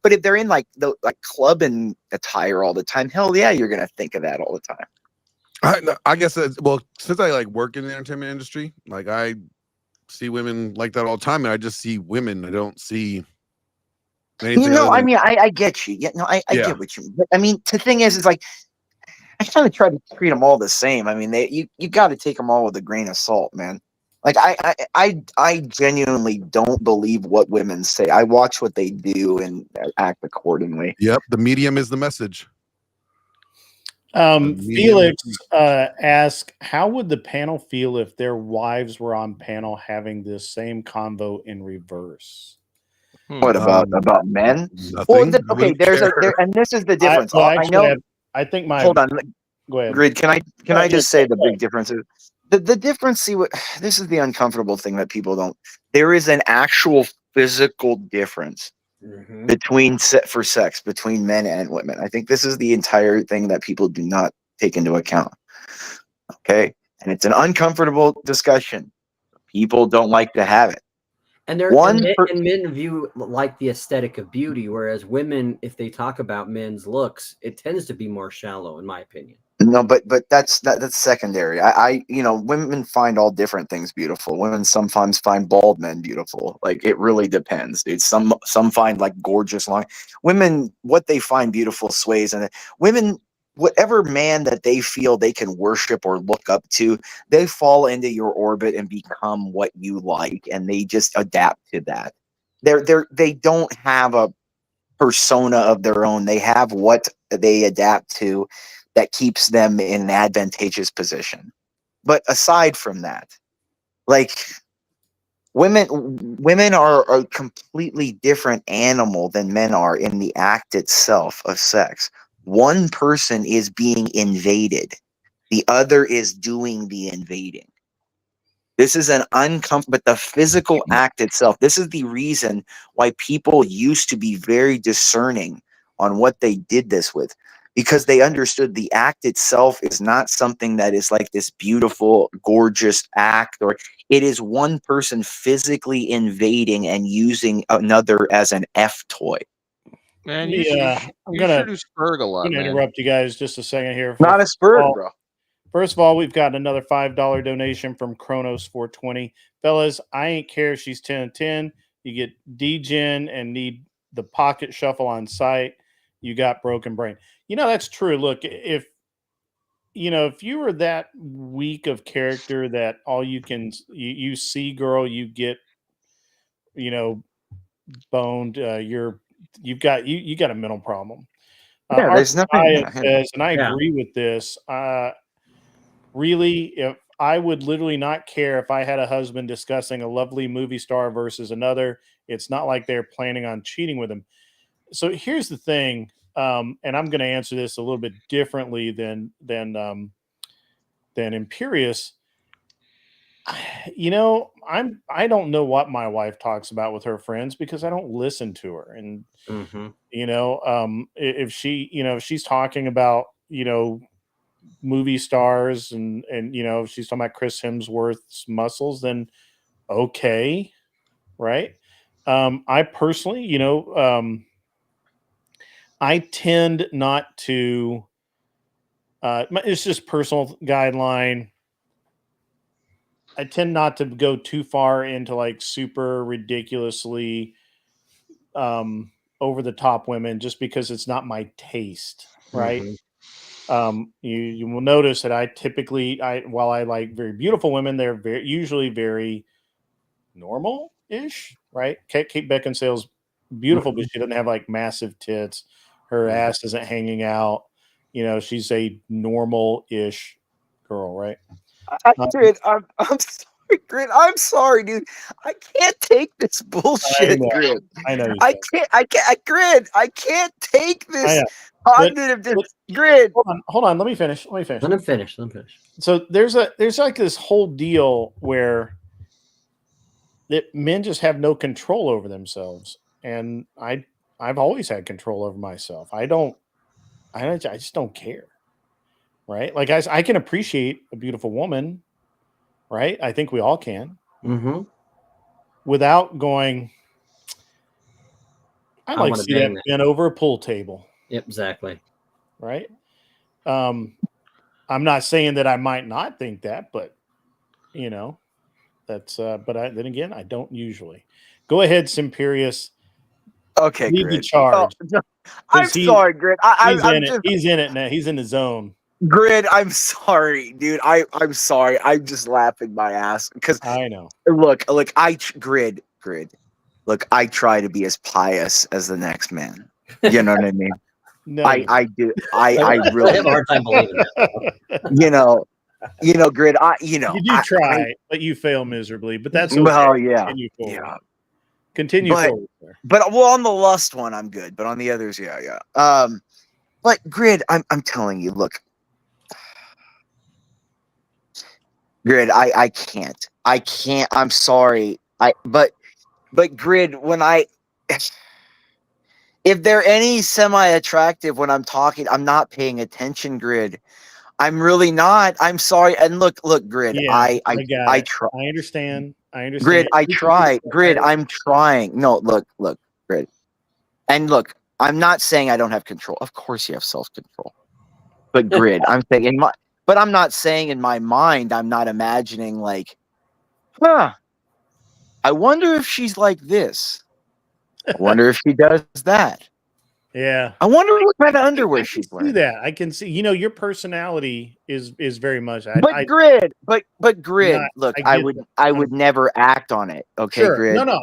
But if they're in like the like club and attire all the time, hell yeah, you're gonna think of that all the time. I guess well, since I like work in the entertainment industry, like I see women like that all the time, and I just see women. I don't see anything other I than mean, I get you. Yeah, no, I yeah. get what you mean. But I mean, the thing is like I kind of try to treat them all the same. I mean, you got to take them all with a grain of salt, man. Like I genuinely don't believe what women say. I watch what they do and act accordingly. Yep, the medium is the message. medium Felix is- asked, how would the panel feel if their wives were on panel having this same convo in reverse? What about men? Well, Nothing. I okay, wouldn't there's care. and this is the I, difference. well, I actually, know. I think my Hold on, go ahead. Grid. Can No, I you're just say good. the Go big difference is the difference? See what this is the uncomfortable thing that people don't. There is an actual physical difference between for sex between men and women. I think this is the entire thing that people do not take into account. Okay, and it's an uncomfortable discussion. People don't like to have it. And men view like the aesthetic of beauty, whereas women, if they talk about men's looks, it tends to be more shallow, in my opinion. No, but that's secondary. Women find all different things beautiful. Women sometimes find bald men beautiful. Like it really depends, dude. Some find like gorgeous line. Women, what they find beautiful sways, and women, whatever man that they feel they can worship or look up to, they fall into your orbit and become what you like, and they just adapt to that. They don't have a persona of their own. They have what they adapt to that keeps them in an advantageous position. But aside from that, like women are a completely different animal than men are in the act itself of sex. One person is being invaded. The other is doing the invading. This is an uncomfortable, but the physical act itself, this is the reason why people used to be very discerning on what they did this with, because they understood the act itself is not something that is like this beautiful, gorgeous act, or it is one person physically invading and using another as an F toy. Man, I'm you gonna should do Spurg a lot, man. interrupt you guys just a second here. Not a spur, bro. First of all, we've got another $5 donation from Kronos 420. Fellas, I ain't care if she's 10 and 10. You get D-Gen and need the pocket shuffle on site. You got broken brain. That's true. Look, if you were that weak of character that all you can you see, girl, you get boned. You've got you got a mental problem. Yeah, there's nothing. Arthur says, and I agree with this. Really, if I would literally not care if I had a husband discussing a lovely movie star versus another, it's not like they're planning on cheating with him. so here's the thing, and I'm going to answer this a little bit differently than Imperious. You know, I don't know what my wife talks about with her friends because I don't listen to her. And you know, if she, you know, if she's talking about, you know, movie stars and you know, if she's talking about Chris Hemsworth's muscles, then okay, right? I personally, you know, I tend not to. It's just personal guideline. I tend not to go too far into like super ridiculously over the top women just because it's not my taste, right? You will notice that I typically while I like very beautiful women, they're usually very normal ish, right? Kate Beckinsale's beautiful, but she doesn't have like massive tits. Her ass isn't hanging out. You know, she's a normal ish girl, right? Grid, I'm sorry, Grid. I'm sorry, dude. I can't take this bullshit, Grid. I know. Grid. I can't take this But cognitive Grid. Hold on. Let me finish. Let him finish. So there's like this whole deal where that men just have no control over themselves, and I've always had control over myself. I just don't care, right? Like I can appreciate a beautiful woman, right? I think we all can, without going. I'd like to see that bent over a pool table. Yep, exactly. Right. I'm not saying that I might not think that, but you know, that's. But then again, I don't usually. Go ahead, Simperius. Okay, lead Grid. the charge. I'm sorry, Grid. He's in it now. He's in the zone. Grid, I'm sorry, dude. I'm sorry. I'm just laughing my ass because I know. Look, Grid. Look, I try to be as pious as the next man. You know what I mean? No, I do. I really have a hard time believing that. You know, Grid. you do try, but you fail miserably. But that's okay. Well, yeah, Continue forward. yeah. Continue forward. But well, on the lust one, I'm good. But on the others, yeah. But Grid, I'm telling you, look, Grid, I can't. I'm sorry. But Grid, when if they're any semi-attractive when I'm talking, I'm not paying attention, Grid. I'm really not. I'm sorry. And look, Grid. Yeah, I try. I understand. Grid, I try. Grid, I'm trying. No, look, Grid. And look, I'm not saying I don't have control. Of course you have self-control. But Grid, I'm saying but I'm not saying in my mind, I'm not imagining like, I wonder if she's like this. I wonder if she does that. Yeah. I wonder what kind of underwear she's wearing. See that. I can see, you know, your personality is very much. Grid. Look, I would never act on it. Okay, sure. Grid. No.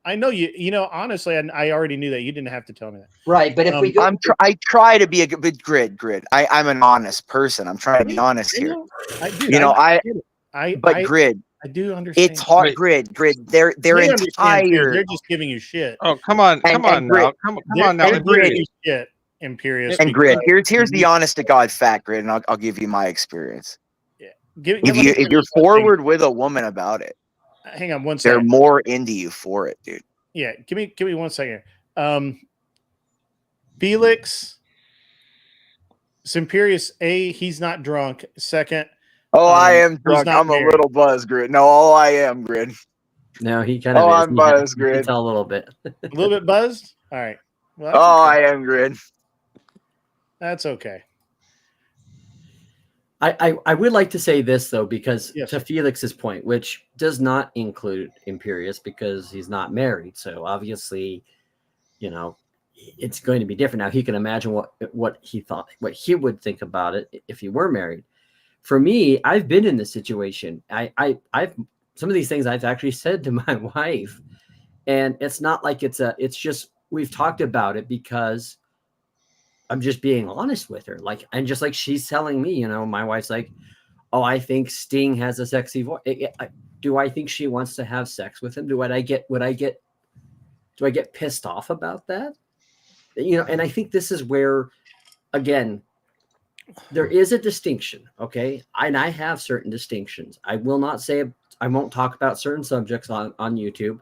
I know you. You know, honestly, I already knew that. You didn't have to tell me that. Right, but if we go, I try to be a good Grid. I'm an honest person. I'm trying to be honest here. Grid. I do understand. It's hard, Grid. They're entire. They're just giving you shit. Oh, come on now. Come on now. They're giving you shit, Imperious. And Grid, here's the honest to God fact, Grid, and I'll give you my experience. Yeah. If you're forward with a woman about it, hang on one second. They're more into you for it, dude. Yeah, give me 1 second. Felix, Simperius, he's not drunk. Second. I am drunk. I'm married. A little buzzed, Grid. No, I am, Grid. No, he kind of is. I'm buzzed, Grid. You can tell a little bit. A little bit buzzed? All right. Well, okay. I am, Grid. That's okay. I would like to say this, though, because to Felix's point, which does not include Imperious because he's not married. So obviously, you know, it's going to be different. Now, he can imagine what he would think about it if he were married. For me, I've been in this situation. I've some of these things I've actually said to my wife, and it's not like it's just we've talked about it because I'm just being honest with her. Like, and just like she's telling me, you know, my wife's like, oh, I think Sting has a sexy voice. Do I think she wants to have sex with him? Would I get Do I get pissed off about that? And I think this is where, again, there is a distinction, okay? And I have certain distinctions. I will not say, I won't talk about certain subjects on YouTube,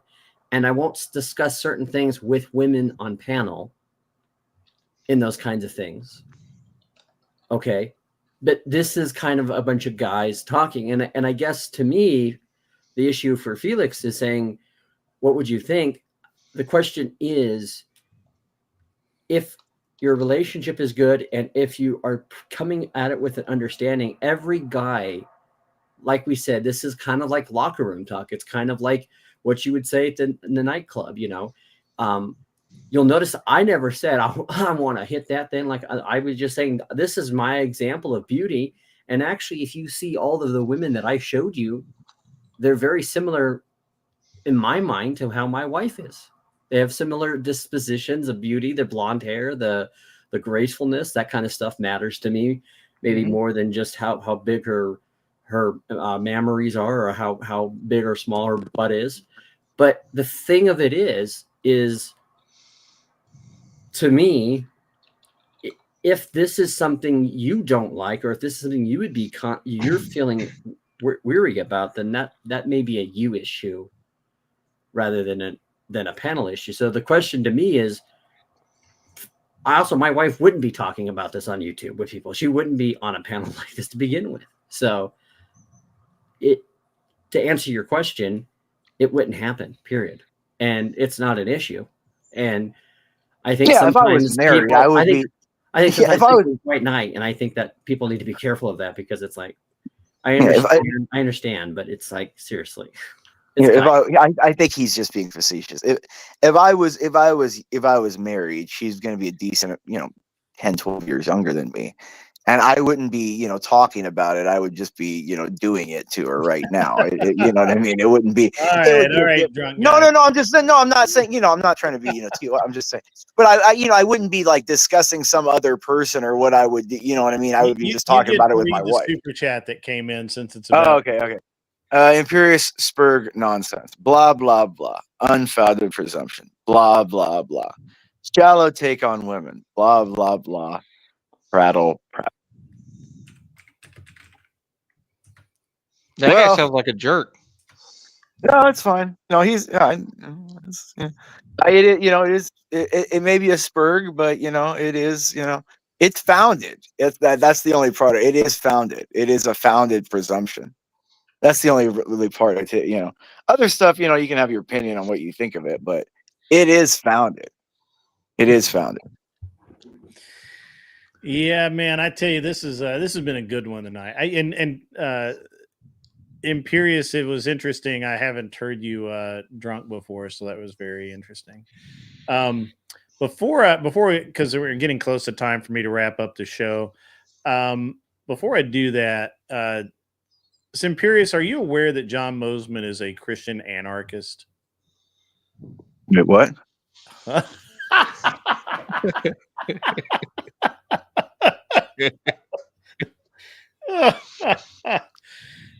and I won't discuss certain things with women on panel in those kinds of things. Okay. But this is kind of a bunch of guys talking. And I guess to me, the issue for Felix is saying, what would you think? The question is, if your relationship is good and if you are coming at it with an understanding, every guy, like we said, this is kind of like locker room talk. It's kind of like what you would say in the nightclub, You'll notice I never said I want to hit that thing. Like I was just saying, this is my example of beauty. And actually, if you see all of the women that I showed you, they're very similar in my mind to how my wife is. They have similar dispositions of beauty, the blonde hair, the gracefulness, that kind of stuff matters to me, maybe more than just how big her mammaries are or how big or small her butt is. But the thing of it is to me, if this is something you don't like, or if this is something you would be you're feeling weary about, then that may be a you issue rather than a panel issue. So the question to me is, my wife wouldn't be talking about this on YouTube with people. She wouldn't be on a panel like this to begin with. So to answer your question, it wouldn't happen, period. And it's not an issue. And I think sometimes if I was married, people, I would be. I think sometimes if I was it's white knight, and I think that people need to be careful of that, because it's like, I understand, I understand, but it's like, seriously. I think he's just being facetious. If I was married, she's going to be a decent, 10, 12 years younger than me. And I wouldn't be, talking about it. I would just be, doing it to her right now. You know what I mean? It wouldn't be. All right, drunk No, guy. no. I'm just saying. No, I'm not saying. I'm not trying to be, too. I'm just saying. But I wouldn't be like discussing some other person or what I would. You know what I mean? I would be just talking about it with my wife. Super chat that came in since it's Oh, about. okay. Imperious Spurg nonsense. Blah blah blah. Unfounded presumption. Blah blah blah. Shallow take on women. Blah blah blah. Prattle. That guy sounds like a jerk. No, it's fine. No, he's. It is. It may be a Spurg, but it is. It's founded. That's the only part. It is founded. It is a founded presumption. That's the only really part of it. Other stuff. You can have your opinion on what you think of it, but it is founded. It is founded. Yeah, man. I tell you, this has been a good one tonight. Imperious, it was interesting. I haven't heard you drunk before, so that was very interesting. Before because we're getting close to time for me to wrap up the show. Before I do that, Imperious, are you aware that John Mosman is a Christian anarchist? Wait, what?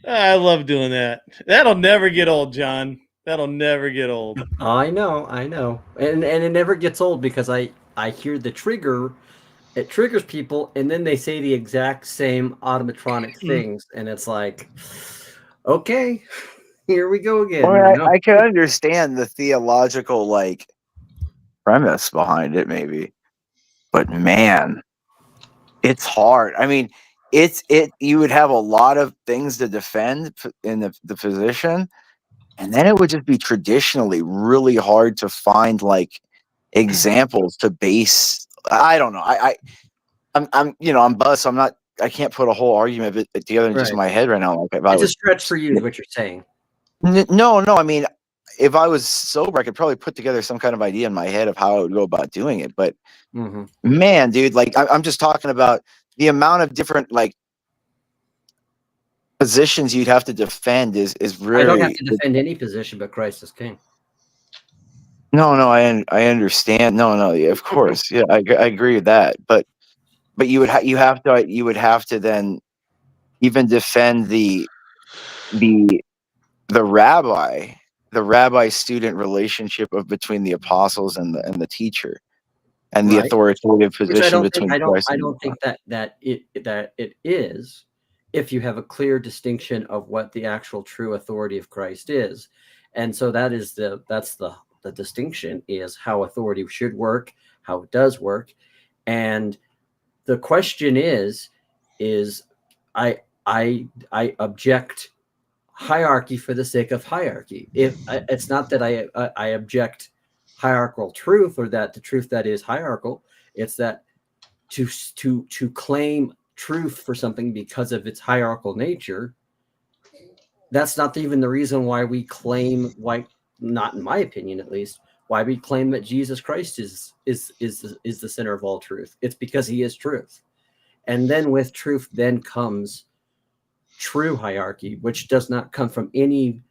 I love doing that. That'll never get old, John. That'll never get old. I know. And it never gets old, because I hear the trigger. It triggers people, and then they say the exact same automatronic things, and it's like, okay, here we go again. I can understand the theological premise behind it, maybe, but man, it's hard. I mean, you would have a lot of things to defend in the position, and then it would just be traditionally really hard to find examples to base. I don't know. I'm buzzed. So I can't put a whole argument together in just my head right now. It's a stretch for you, is what you're saying. No. I mean, if I was sober, I could probably put together some kind of idea in my head of how I would go about doing it. But man, dude, I'm just talking about the amount of different positions you'd have to defend is really. I don't have to defend any position, but Christ is King. No, I understand. No, of course, yeah, I agree with that. But you would have to then even defend the rabbi the rabbi-student relationship of between the apostles and the teacher, and the Right. authoritative Which position between Christ I and don't think that it is, if you have a clear distinction of what the actual true authority of Christ is. And so that's the distinction, is how authority should work, how it does work. And the question is I object hierarchy for the sake of hierarchy. It's not that I object hierarchical truth, or that the truth that is hierarchical. It's that to claim truth for something because of its hierarchical nature, that's not even the reason why we claim, why, not in my opinion at least, why we claim that Jesus Christ is the center of all truth. It's because he is truth. And then with truth then comes true hierarchy, which does not come from any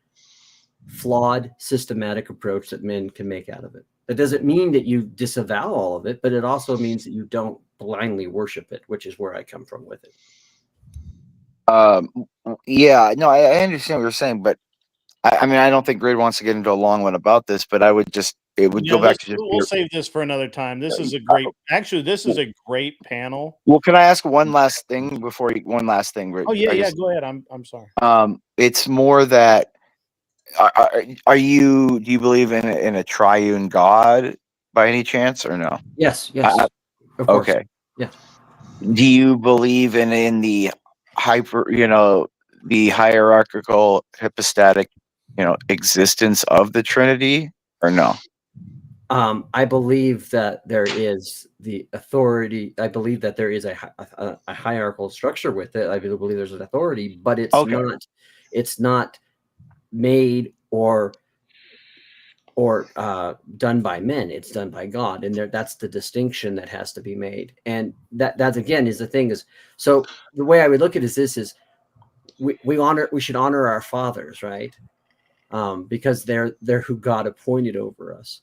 flawed systematic approach that men can make out of it. That doesn't mean that you disavow all of it, but it also means that you don't blindly worship it, which is where I come from with it. Yeah, no, I understand what you're saying, but I mean, I don't think Grid wants to get into a long one about this, but it would go back to just we'll save this for another time. This is a great, actually, this is a great panel. Well, can I ask one last thing before one last thing? Oh yeah, go ahead. I'm sorry. It's more that do you believe in a triune God by any chance, or no? Yes, of course. Okay. Yeah. Do you believe in the the hierarchical hypostatic, existence of the Trinity, or no? I believe that there is the authority. I believe that there is a hierarchical structure with it. I believe there's an authority, but it's not made or done by men. It's done by God, and that's the distinction that has to be made. And that again is the thing. Is so the way I would look at it is we should honor our fathers, right? Because they're who God appointed over us.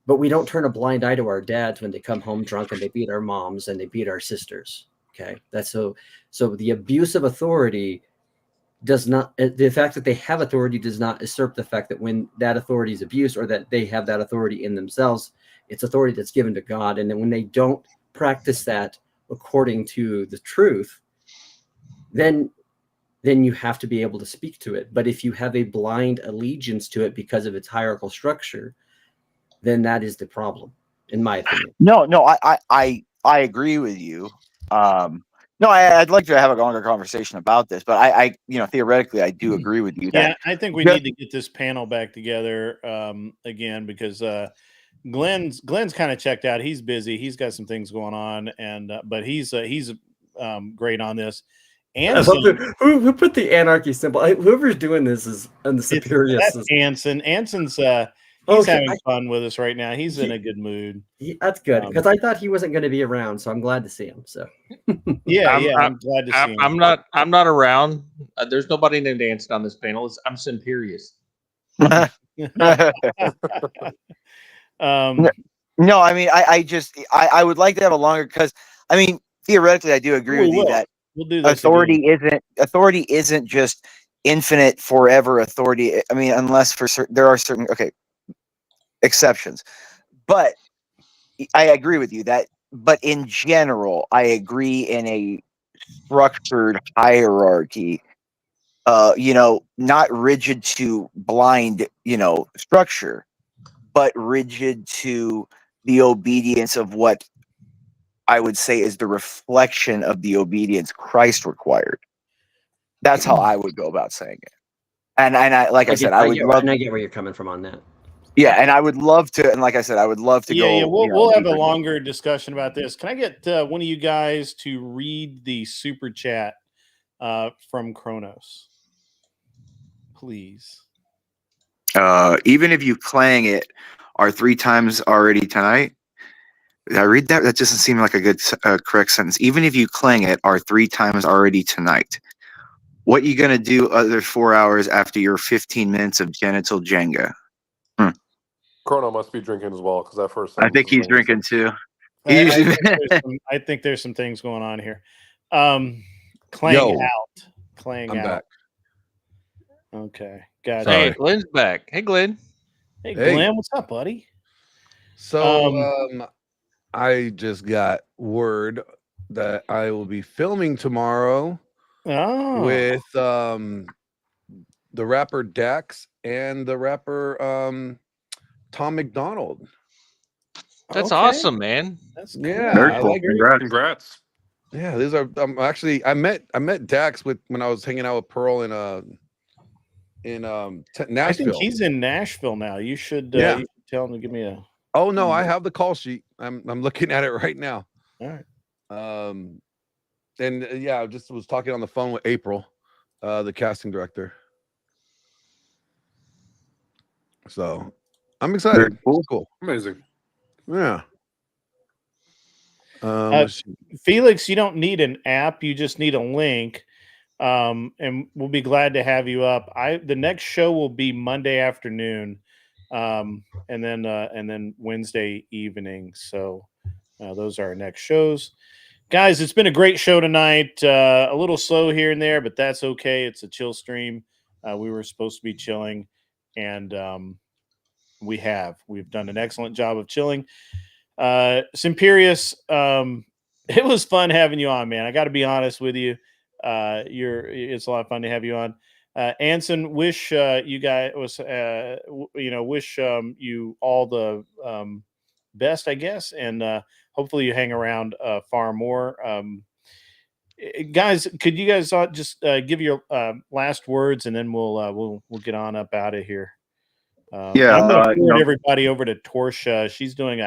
But we don't turn a blind eye to our dads when they come home drunk and they beat our moms and they beat our sisters. Okay, that's so the abuse of authority does not, the fact that they have authority does not usurp the fact that when that authority is abused, or that they have that authority in themselves, it's authority that's given to God. And then when they don't practice that according to the truth, then you have to be able to speak to it. But if you have a blind allegiance to it because of its hierarchical structure, then that is the problem, in my opinion. No, I agree with you. No, I'd like to have a longer conversation about this, but I theoretically, I do agree with you. Yeah, I think we need to get this panel back together again, because Glenn's kind of checked out. He's busy. He's got some things going on, and but he's great on this. Anson, who put the anarchy symbol? Whoever's doing this is on the superior. That's Anson. Anson's he's having fun with us right now. He's in a good mood. That's good, because I thought he wasn't going to be around, so I'm glad to see him. So I'm glad to see him. I'm not around. There's nobody named Anson on this panel. I'm Simperius. No, I mean, I would like to have a longer, because I mean, theoretically, I do agree with you that we'll do this authority isn't just infinite forever authority. I mean, unless there are certain exceptions, but I agree with you that. But in general, I agree in a structured hierarchy. Not rigid to blind, structure, but rigid to the obedience of what I would say is the reflection of the obedience Christ required. That's how I would go about saying it. And I get where you're coming from on that. Yeah, and I would love to, and like I said, I would love to go. Yeah, we'll have a longer discussion about this. Can I get one of you guys to read the super chat from Kronos, please? Even if you clang it, are 3 times already tonight. Did I read that? That doesn't seem like a good, correct sentence. Even if you clang it, are 3 times already tonight. What you gonna do other 4 hours after your 15 minutes of genital Jenga? Chrono must be drinking as well, because that first. I think he's drinking too. I think there's some things going on here. Clang out. I'm back. Okay, gotcha. Sorry. Hey, Glenn's back. Hey, Glenn. Hey, Hey. Glenn, what's up, buddy? So I just got word that I will be filming tomorrow with the rapper Dax and the rapper Tom McDonald. That's Okay. awesome, man. That's cool. Yeah, Very I cool. like it. Congrats. Congrats. Yeah, these are actually I met Dax when I was hanging out with Pearl in Nashville. I think he's in Nashville now. You should Yeah. you should tell him to give me a. Oh no, I have the call sheet. I'm looking at it right now. All right. And yeah, I just was talking on the phone with April, the casting director. So I'm excited. Very cool. Cool. Amazing. Yeah. Felix, you don't need an app. You just need a link. And we'll be glad to have you up. The next show will be Monday afternoon, and then Wednesday evening. So those are our next shows. Guys, it's been a great show tonight. A little slow here and there, but that's okay. It's a chill stream. We were supposed to be chilling, and we've done an excellent job of chilling. Simperius, it was fun having you on, man. I got to be honest with you. It's a lot of fun to have you on. Anson, wish you guys wish you all the best, I guess, and hopefully you hang around far more. Guys, could you guys just give your last words, and then we'll get on up out of here. Yeah, I'm going to forward everybody over to Torsha. She's doing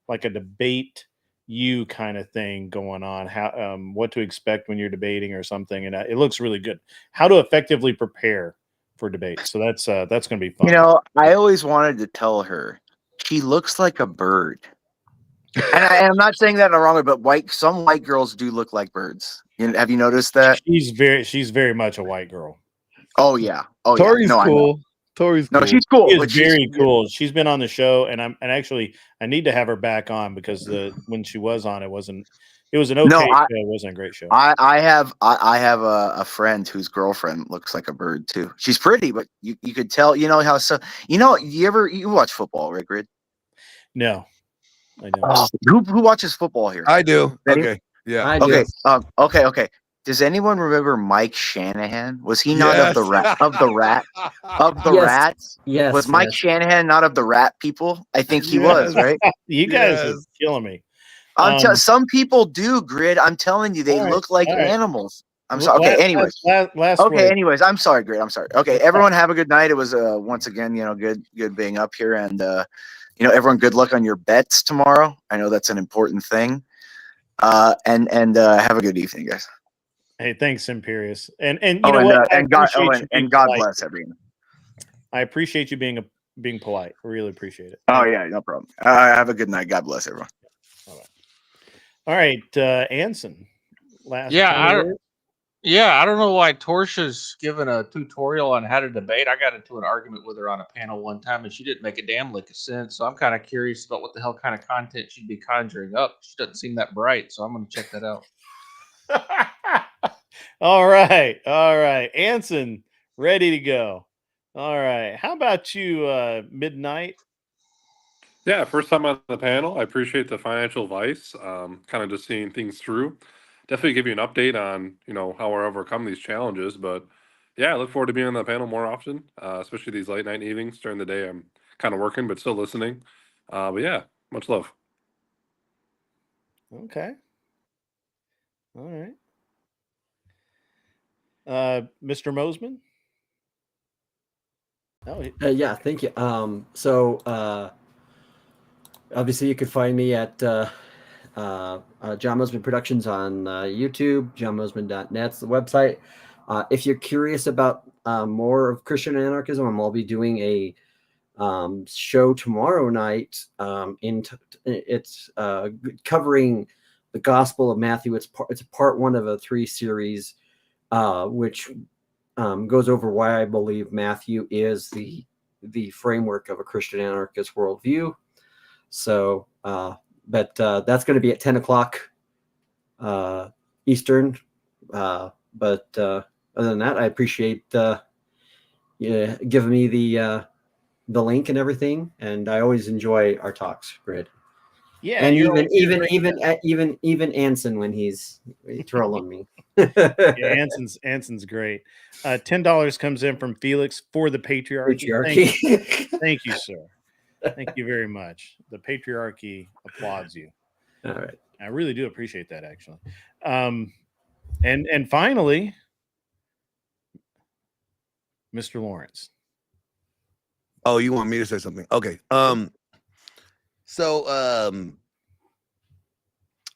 like a debate you kind of thing going on. How what to expect when you're debating or something, and it looks really good. How to effectively prepare for debate. So that's going to be fun. You know, I always wanted to tell her she looks like a bird, and I'm not saying that in a wrong way, but some white girls do look like birds. Have you noticed that? She's very much a white girl. Oh yeah. Oh Tori's yeah. No, cool. Tori's cool. No, she's cool. She but is very cool. She's been on the show, and actually I need to have her back on because when she was on, it was an okay show. It wasn't a great show. I have a friend whose girlfriend looks like a bird too. She's pretty, but you could tell. You know how you watch football, right, Grid? No, I don't. Who watches football here? I do. Okay. Yeah. I do. Okay. Okay. Does anyone remember Mike Shanahan? Was he not of the rats? Yes. Was Mike Shanahan not of the rat people? I think he was, right? You guys are killing me. Some people do, Grid. I'm telling you, they look like animals. I'm sorry. Okay. Anyways. Anyways, I'm sorry, Grid. I'm sorry. Okay. Everyone have a good night. It was once again, good being up here, and everyone, good luck on your bets tomorrow. I know that's an important thing. And have a good evening, guys. Hey, thanks, Imperius. And God bless everyone. I appreciate you being polite. I really appreciate it. Oh yeah, no problem. Have a good night. God bless everyone. All right, Anson. Last. I don't know why Torsha's given a tutorial on how to debate. I got into an argument with her on a panel one time, and she didn't make a damn lick of sense. So I'm kind of curious about what the hell kind of content she'd be conjuring up. She doesn't seem that bright, so I'm going to check that out. All right. Anson, ready to go. All right. How about you, Midnight? Yeah, first time on the panel. I appreciate the financial advice. Kind of just seeing things through. Definitely give you an update on, how we're overcome these challenges. But yeah, I look forward to being on the panel more often, especially these late night evenings. During the day, I'm kind of working, but still listening. But yeah, much love. Okay. All right. Mr. Mosman? Yeah, thank you. So obviously you could find me at John Mosman Productions on YouTube, johnmosman.net's the website. If you're curious about more of Christian anarchism, I'll be doing a show tomorrow night. It's covering the Gospel of Matthew. It's part one of a 3 series, which goes over why I believe Matthew is the framework of a Christian anarchist worldview. So, but that's going to be at 10 o'clock Eastern. But other than that, I appreciate giving me the link and everything, and I always enjoy our talks, Grid. Yeah, And you're even Anson when he's trolling me. yeah, Anson's great. $10 comes in from Felix for the patriarchy. Thank you, sir. Thank you very much. The patriarchy applauds you. All right. I really do appreciate that, actually. And finally, Mr. Lawrence. Oh, you want me to say something? Okay. So I'm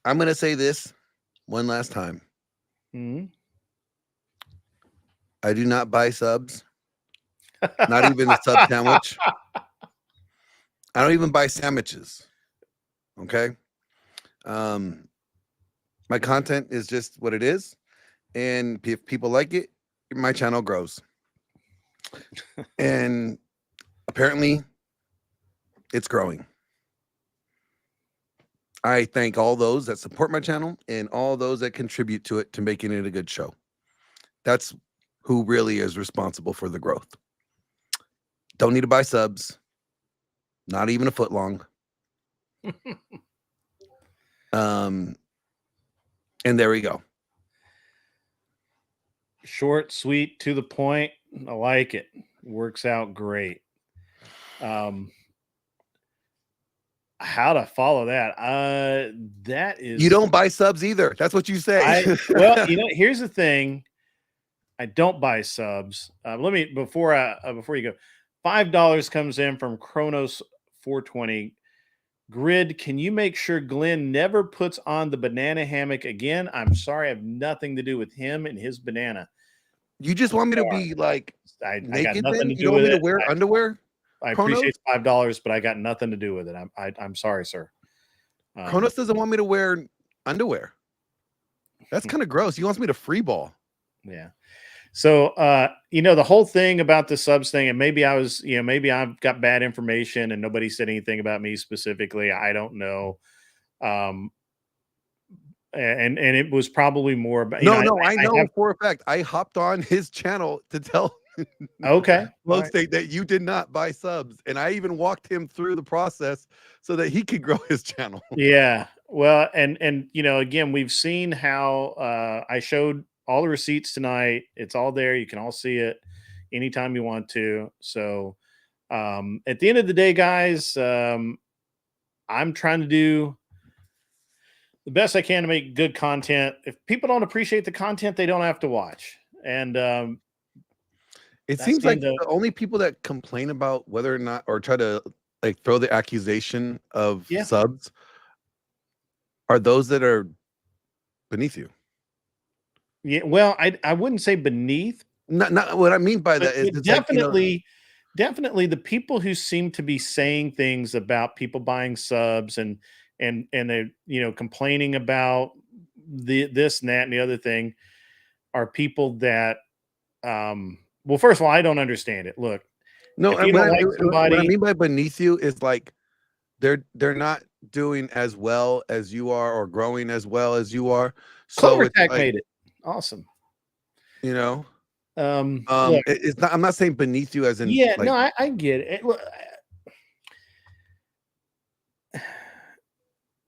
gonna say this one last time. Mm-hmm. I do not buy subs. Not even a sub sandwich. I don't even buy sandwiches. Okay. My content is just what it is, and if people like it, my channel grows. And apparently, it's growing. I thank all those that support my channel and all those that contribute to it to making it a good show. That's who really is responsible for the growth. Don't need to buy subs. Not even a foot long. And there we go. Short, sweet, to the point. I like it. Works out great. How to follow that? That is, You don't buy subs either. That's what you say. Well, here's the thing. I don't buy subs. Let me before you go. $5 comes in from Chronos 420. Grid, can you make sure Glenn never puts on the banana hammock again? I'm sorry, I have nothing to do with him and his banana. You just want me to be like I naked? got nothing to You do don't want with me it. to wear underwear? I Chronos? appreciate $5, but I got nothing to do with it. I'm sorry, sir. Chronos doesn't want me to wear underwear. That's kind of gross. He wants me to free ball. Yeah. So, the whole thing about the subs thing, and maybe maybe I've got bad information and nobody said anything about me specifically. I don't know. And it was probably more about, I know for a fact. I hopped on his channel to tell okay. Low State that you did not buy subs. And I even walked him through the process so that he could grow his channel. Yeah. Well, and again, we've seen how I showed all the receipts tonight. It's all there. You can all see it anytime you want to. So at the end of the day, guys, I'm trying to do the best I can to make good content. If people don't appreciate the content, they don't have to watch. And it seems like the only people that complain about whether or not, or try to like throw the accusation of subs are those that are beneath you. Yeah, well, I wouldn't say beneath. Not what I mean by that is definitely, definitely the people who seem to be saying things about people buying subs and they complaining about this and that and the other thing are people that well, first of all, I don't understand it. Look, no, if you don't like somebody, what I mean by beneath you is like they're not doing as well as you are or growing as well as you are. So Clover Tech made it awesome. Look, it's not. I'm not saying beneath you as in. Yeah, no, I get it. Look,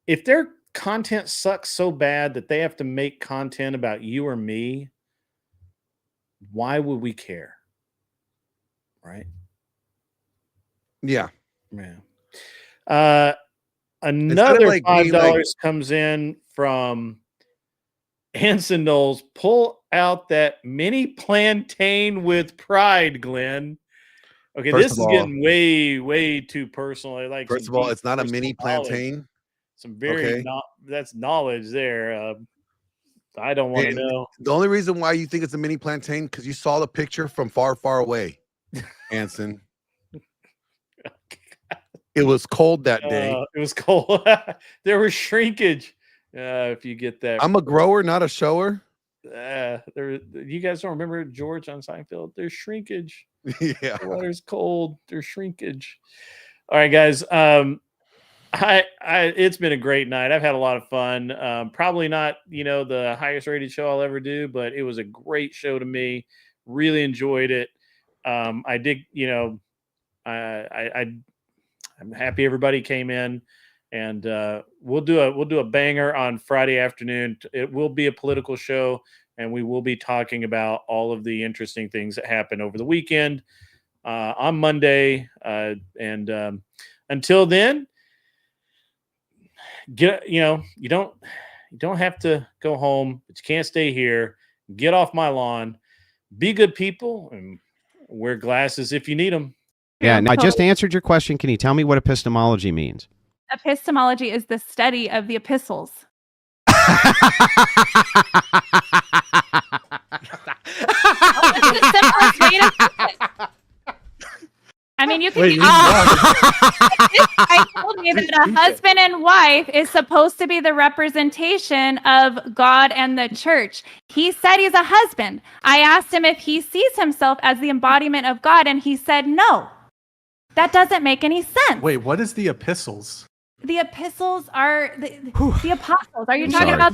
if their content sucks so bad that they have to make content about you or me, why would we care? Right? Yeah. Yeah. Another $5 comes in from Anson Knowles. Pull out that mini plantain with pride, Glenn. Okay, this is getting way too personal. Like, first of all, it's not a mini plantain. Some very that's knowledge there. I don't want to know. The only reason why you think it's a mini plantain because you saw the picture from far, far away, Anson. It was cold that day. It was cold. There was shrinkage. If you get that, I'm a grower, not a shower. You guys don't remember George on Seinfeld? There's shrinkage. Yeah, the water's cold. There's shrinkage. All right, guys. It's been a great night. I've had a lot of fun. Probably not, the highest rated show I'll ever do, but it was a great show to me. Really enjoyed it. I did, I'm happy everybody came in, and we'll do a banger on Friday afternoon. It will be a political show, and we will be talking about all of the interesting things that happened over the weekend on Monday. And until then, you don't have to go home, but you can't stay here. Get off my lawn. Be good people and wear glasses if you need them. Yeah, now I just answered your question. Can you tell me what epistemology means? Epistemology is the study of the epistles. I mean, you can. I told you that a husband and wife is supposed to be the representation of God and the church. He said he's a husband. I asked him if he sees himself as the embodiment of God, and he said no. That doesn't make any sense. Wait, what is the epistles? The epistles are the apostles. Are you talking about the